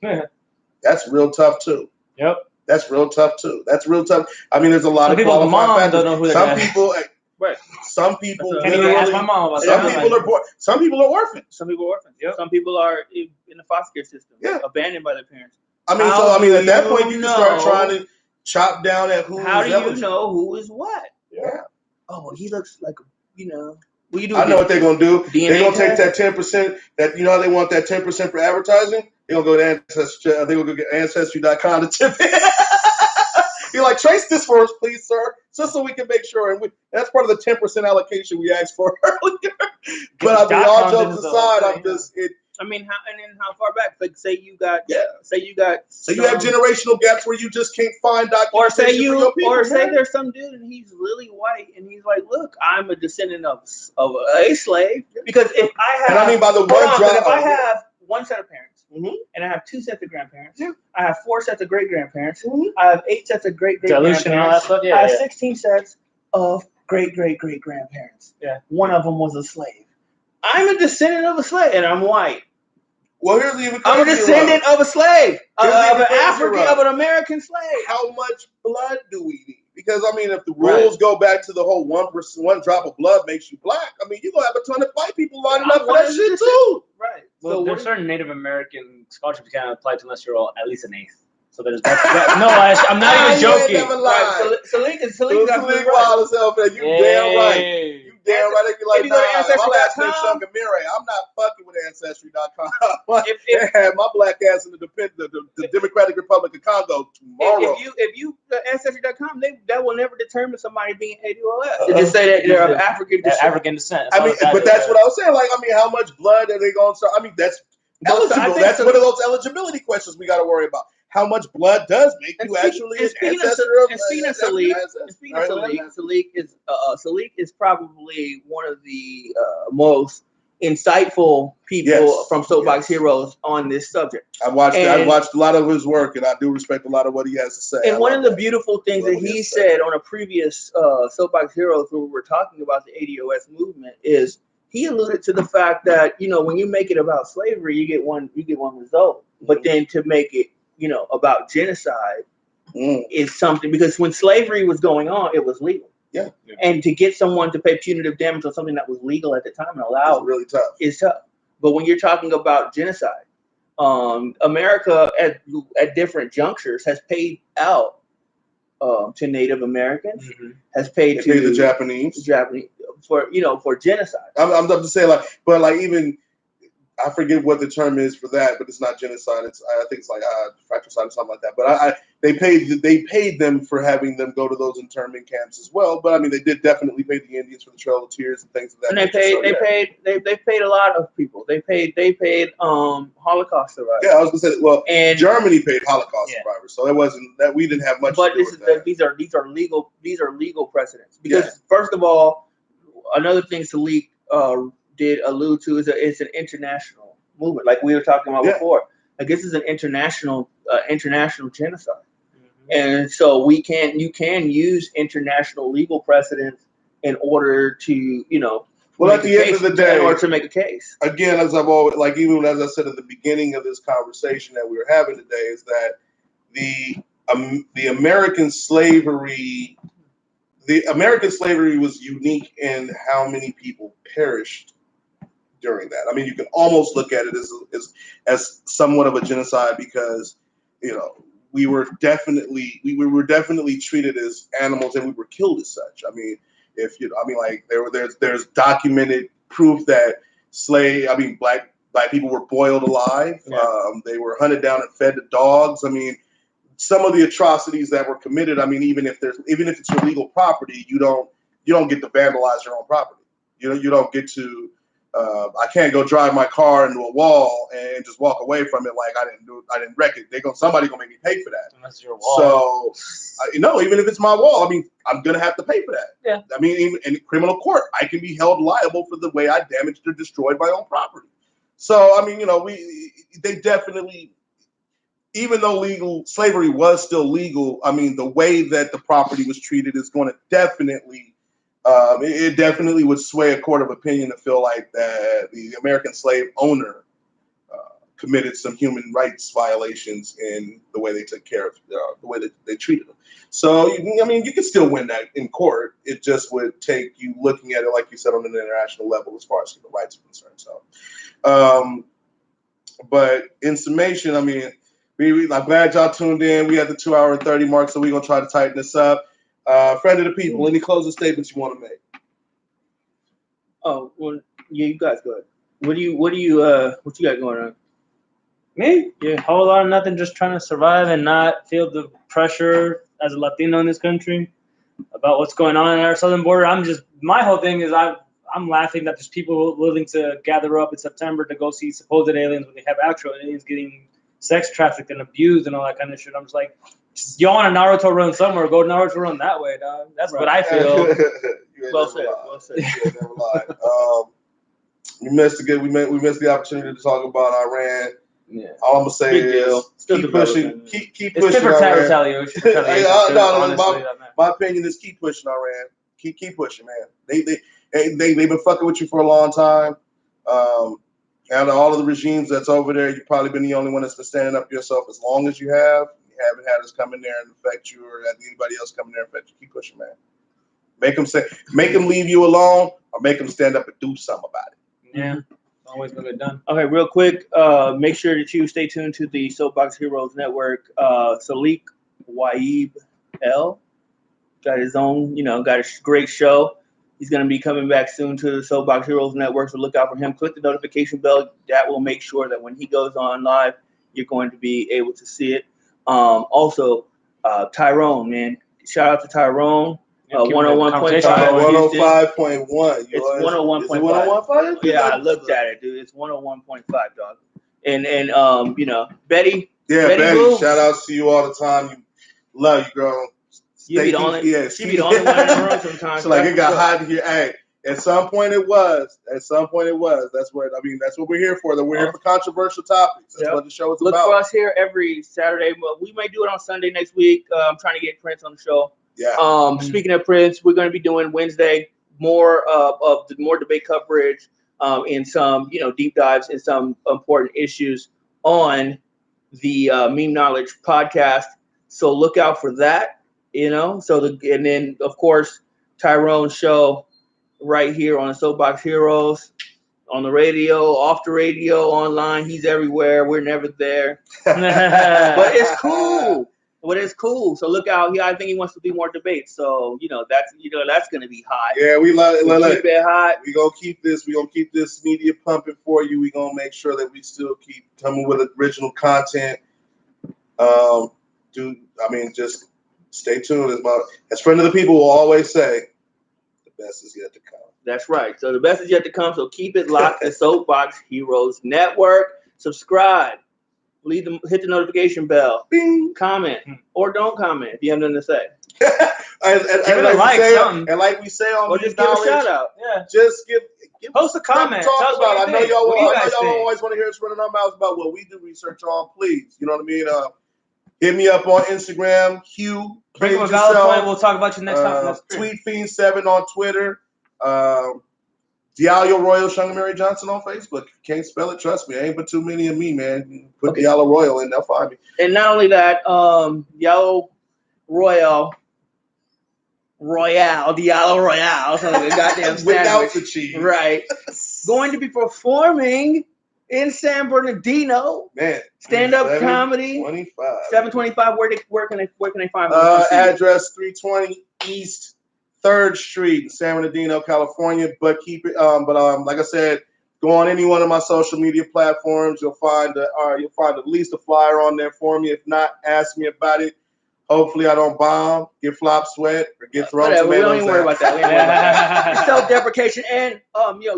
That's real tough too. Yep. That's real tough too. That's real tough. I mean, there's a lot of people's mom don't know who their daddy is. Right. Some people. Ask my mom about some people are born. Some people are orphans. Some people are orphans. Yep. Some people are in the foster care system. Yeah. Abandoned by their parents. I mean, at that point, you can start trying to chop down at who. How do you know who is what? Yeah. Oh, he looks like What you do? I know what they're gonna do. They're gonna take that 10%. That how they want that 10% for advertising. They're gonna go to Ancestry. They're gonna go get Ancestry.com to tip it. You're like, trace this for us, please, sir, just so we can make sure. And that's part of the 10% allocation we asked for earlier. But I mean, all jokes aside, I'm just it. I mean, how far back? Like, say you have generational gaps where you just can't find documentation. Or say there's some dude and he's really white and he's like, look, I'm a descendant of a slave. Because if I have, if I have one set of parents. Mm-hmm. And I have 2 sets of grandparents. Yeah. I have 4 sets of great grandparents. Mm-hmm. I have 8 sets of great grandparents. I have 16 sets of great grandparents. Yeah. One of them was a slave. I'm a descendant of a slave, and I'm white. Well, here's the even I'm a descendant of a slave, of an American slave. How much blood do we need? Because I mean, if the rules go back to the whole 1 drop of blood makes you black, I mean, you're gonna have a ton of white people lining up for that shit too. Right. Well, so there's certain Native American scholarships you can't apply to unless you're at least an 8th. So there's that. I'm not even joking. Right. Salik got me wild as hell, man. You damn right. You damn right. If you're like, my last name's Shangamire, I'm not fucking with Ancestry.com. They had my black ass in the Democratic Republic of Congo tomorrow. If you Ancestry.com, that will never determine somebody being ADOS. They just say that they're of African descent. I mean, but that's what I was saying. Like, I mean, how much blood are they going to start? I mean, that's eligible. That's one of those eligibility questions we got to worry about. How much blood does make you actually an ancestor of? And speaking of Salik, Salik is probably one of the most insightful people from Soapbox Heroes on this subject. I've watched a lot of his work, and I do respect a lot of what he has to say. And one of the beautiful things that he said on a previous Soapbox Heroes, when we were talking about the ADOS movement, is he alluded to the fact that when you make it about slavery, you get one result, but then to make it about genocide is something, because when slavery was going on, it was legal. Yeah. And to get someone to pay punitive damage on something that was legal at the time and allowed really tough. Is tough. But when you're talking about genocide, America at different junctures has paid out to Native Americans, has paid to the Japanese for genocide. I'm just saying, even. I forget what the term is for that, but it's not genocide. I think it's like fratricide or something like that. But they paid them for having them go to those internment camps as well. But I mean, they did definitely pay the Indians for the Trail of Tears and things of that. And they paid a lot of people. They paid Holocaust survivors. Yeah, I was gonna say. And Germany paid Holocaust survivors, so it wasn't that we didn't have much. But these are legal precedents, because first of all, another thing Salik did allude to is it's an international movement, like we were talking about before. Like, this is an international genocide, and so you can use international legal precedents in order to at the end of the day, in order to make a case. Again, as I've always even as I said at the beginning of this conversation that we were having today, is that the American slavery was unique in how many people perished during that. I mean, you can almost look at it as somewhat of a genocide because, we were definitely treated as animals and we were killed as such. I mean, there's documented proof that black people were boiled alive. Yeah. They were hunted down and fed to dogs. I mean, some of the atrocities that were committed. I mean, even if it's your legal property, you don't get to vandalize your own property. You don't get to. I can't go drive my car into a wall and just walk away from it like I didn't wreck it. Somebody gonna make me pay for that. Unless your wall. So, even if it's my wall, I mean, I'm gonna have to pay for that. Yeah. I mean, even in criminal court, I can be held liable for the way I damaged or destroyed my own property. So, I mean, they definitely, even though slavery was still legal, I mean, the way that the property was treated is going to definitely. It definitely would sway a court of opinion to feel like that the American slave owner committed some human rights violations in the way they took care of the way that they treated them. So, you can still win that in court. It just would take you looking at it, like you said, on an international level as far as human rights are concerned. So, but in summation, I mean, I'm glad y'all tuned in. We had the 2 hour and 30 mark, so we're going to try to tighten this up. Friend of the people, any closing statements you want to make? Oh, well, yeah, you guys go ahead. What you got going on? Me? Yeah, a whole lot of nothing, just trying to survive and not feel the pressure as a Latino in this country about what's going on at our southern border. My whole thing is I'm laughing that there's people willing to gather up in September to go see supposed aliens when they have actual aliens getting sex trafficked and abused and all that kind of shit. I'm just like, y'all want a Naruto run somewhere, go Naruto run that way, dog. That's right. What I feel. Well said. You never lied. We missed the opportunity to talk about Iran. Yeah. All I'm gonna say is keep pushing. Keep pushing. It's Iran. Retaliation. My opinion is keep pushing Iran. Keep pushing, man. They've been fucking with you for a long time. Out of all of the regimes that's over there, you've probably been the only one that's been standing up for yourself as long as you have. You haven't had us come in there and affect you, or anybody else come in there and affect you. Keep pushing, man. Make them leave you alone, or make them stand up and do something about it. Yeah, always gonna get done. Okay, real quick, make sure that you stay tuned to the Soapbox Heroes Network. Salik Waib L got his own, got a great show. He's going to be coming back soon to the Soapbox Heroes Network, so look out for him. Click the notification bell. That will make sure that when he goes on live, you're going to be able to see it. Also, Tyrone, man. Shout out to Tyrone. 101.5. 105.1. It's 101.5. Yeah, I looked at it, dude. It's 101.5, dog. And Betty. Yeah, Betty. Shout outs to you all the time. You love you, girl. She be the only one in the room sometimes. So like it got hot here. Hey, at some point it was. That's what we're here for. That we're here for controversial topics. That's what the show is about. Look for us here every Saturday. Well, we might do it on Sunday next week. I'm trying to get Prince on the show. Yeah. Speaking of Prince, we're going to be doing Wednesday more debate coverage, and some deep dives in some important issues on the Meme Knowledge podcast. So look out for that. And then of course Tyrone's show right here on Soapbox Heroes, on the radio, off the radio, online. He's everywhere. We're never there, but it's cool. So look out. I think he wants to do more debates. So that's gonna be hot. Yeah, we keep it hot. We gonna keep this media pumping for you. We gonna make sure that we still keep coming with original content. Just stay tuned. As friend of the people will always say, the best is yet to come. That's right. So the best is yet to come. So keep it locked at Soapbox Heroes Network. Subscribe. Hit the notification bell. Bing. Comment or don't comment if you have nothing to say. and like we say on just give a shout out. Yeah. Just give post a comment. Talk about. I know y'all always want to hear us running our mouths about what we do research on. Please, you know what I mean. Hit me up on Instagram, Hugh. Bring up a valid point. We'll talk about you next time. Tweet Fiend7 on Twitter. Diallo Royal, Shunga Mary Johnson on Facebook. If you can't spell it, trust me. Ain't but too many of me, man. Put Diallo Royal in, they'll find me. And not only that, Diallo Royale. Sounds like a goddamn sandwich. Without the cheese. Right. going to be performing in San Bernardino. Man, stand-up comedy. 725. Where can they find me? Address 320 East 3rd Street, San Bernardino, California. But like I said, go on any one of my social media platforms. You'll find at least a flyer on there for me. If not, ask me about it. Hopefully, I don't bomb, get flop sweat, or get thrown tomatoes. We don't even worry about that. Self-deprecation and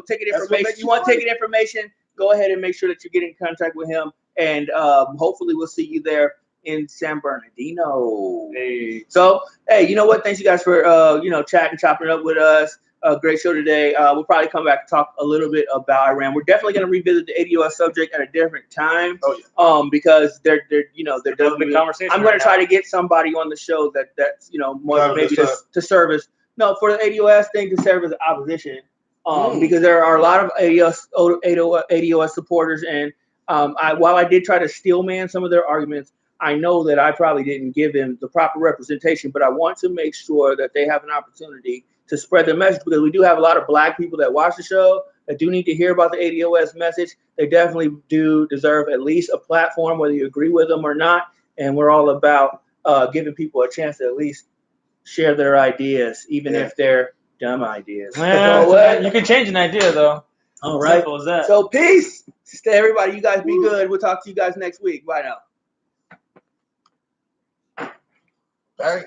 ticket information. You want ticket information? Go ahead and make sure that you get in contact with him, and hopefully, we'll see you there in San Bernardino. Hey. So, hey, you know what? Thanks you guys for chatting, chopping up with us. Great show today. We'll probably come back and talk a little bit about Iran. We're definitely going to revisit the ADOS subject at a different time. Oh yeah. Because they're definitely conversation. I'm going to try to get somebody on the show that's more maybe to service. No, for the ADOS thing to serve as opposition. Because there are a lot of ADOS supporters, and while I did try to steelman some of their arguments, I know that I probably didn't give them the proper representation. But I want to make sure that they have an opportunity to spread their message, because we do have a lot of Black people that watch the show that do need to hear about the ADOS message. They definitely do deserve at least a platform, whether you agree with them or not. And we're all about giving people a chance to at least share their ideas, even if they're dumb ideas. You can change an idea, though. All right. Simple as that. So peace to everybody. You guys be good. We'll talk to you guys next week. Bye now. All right.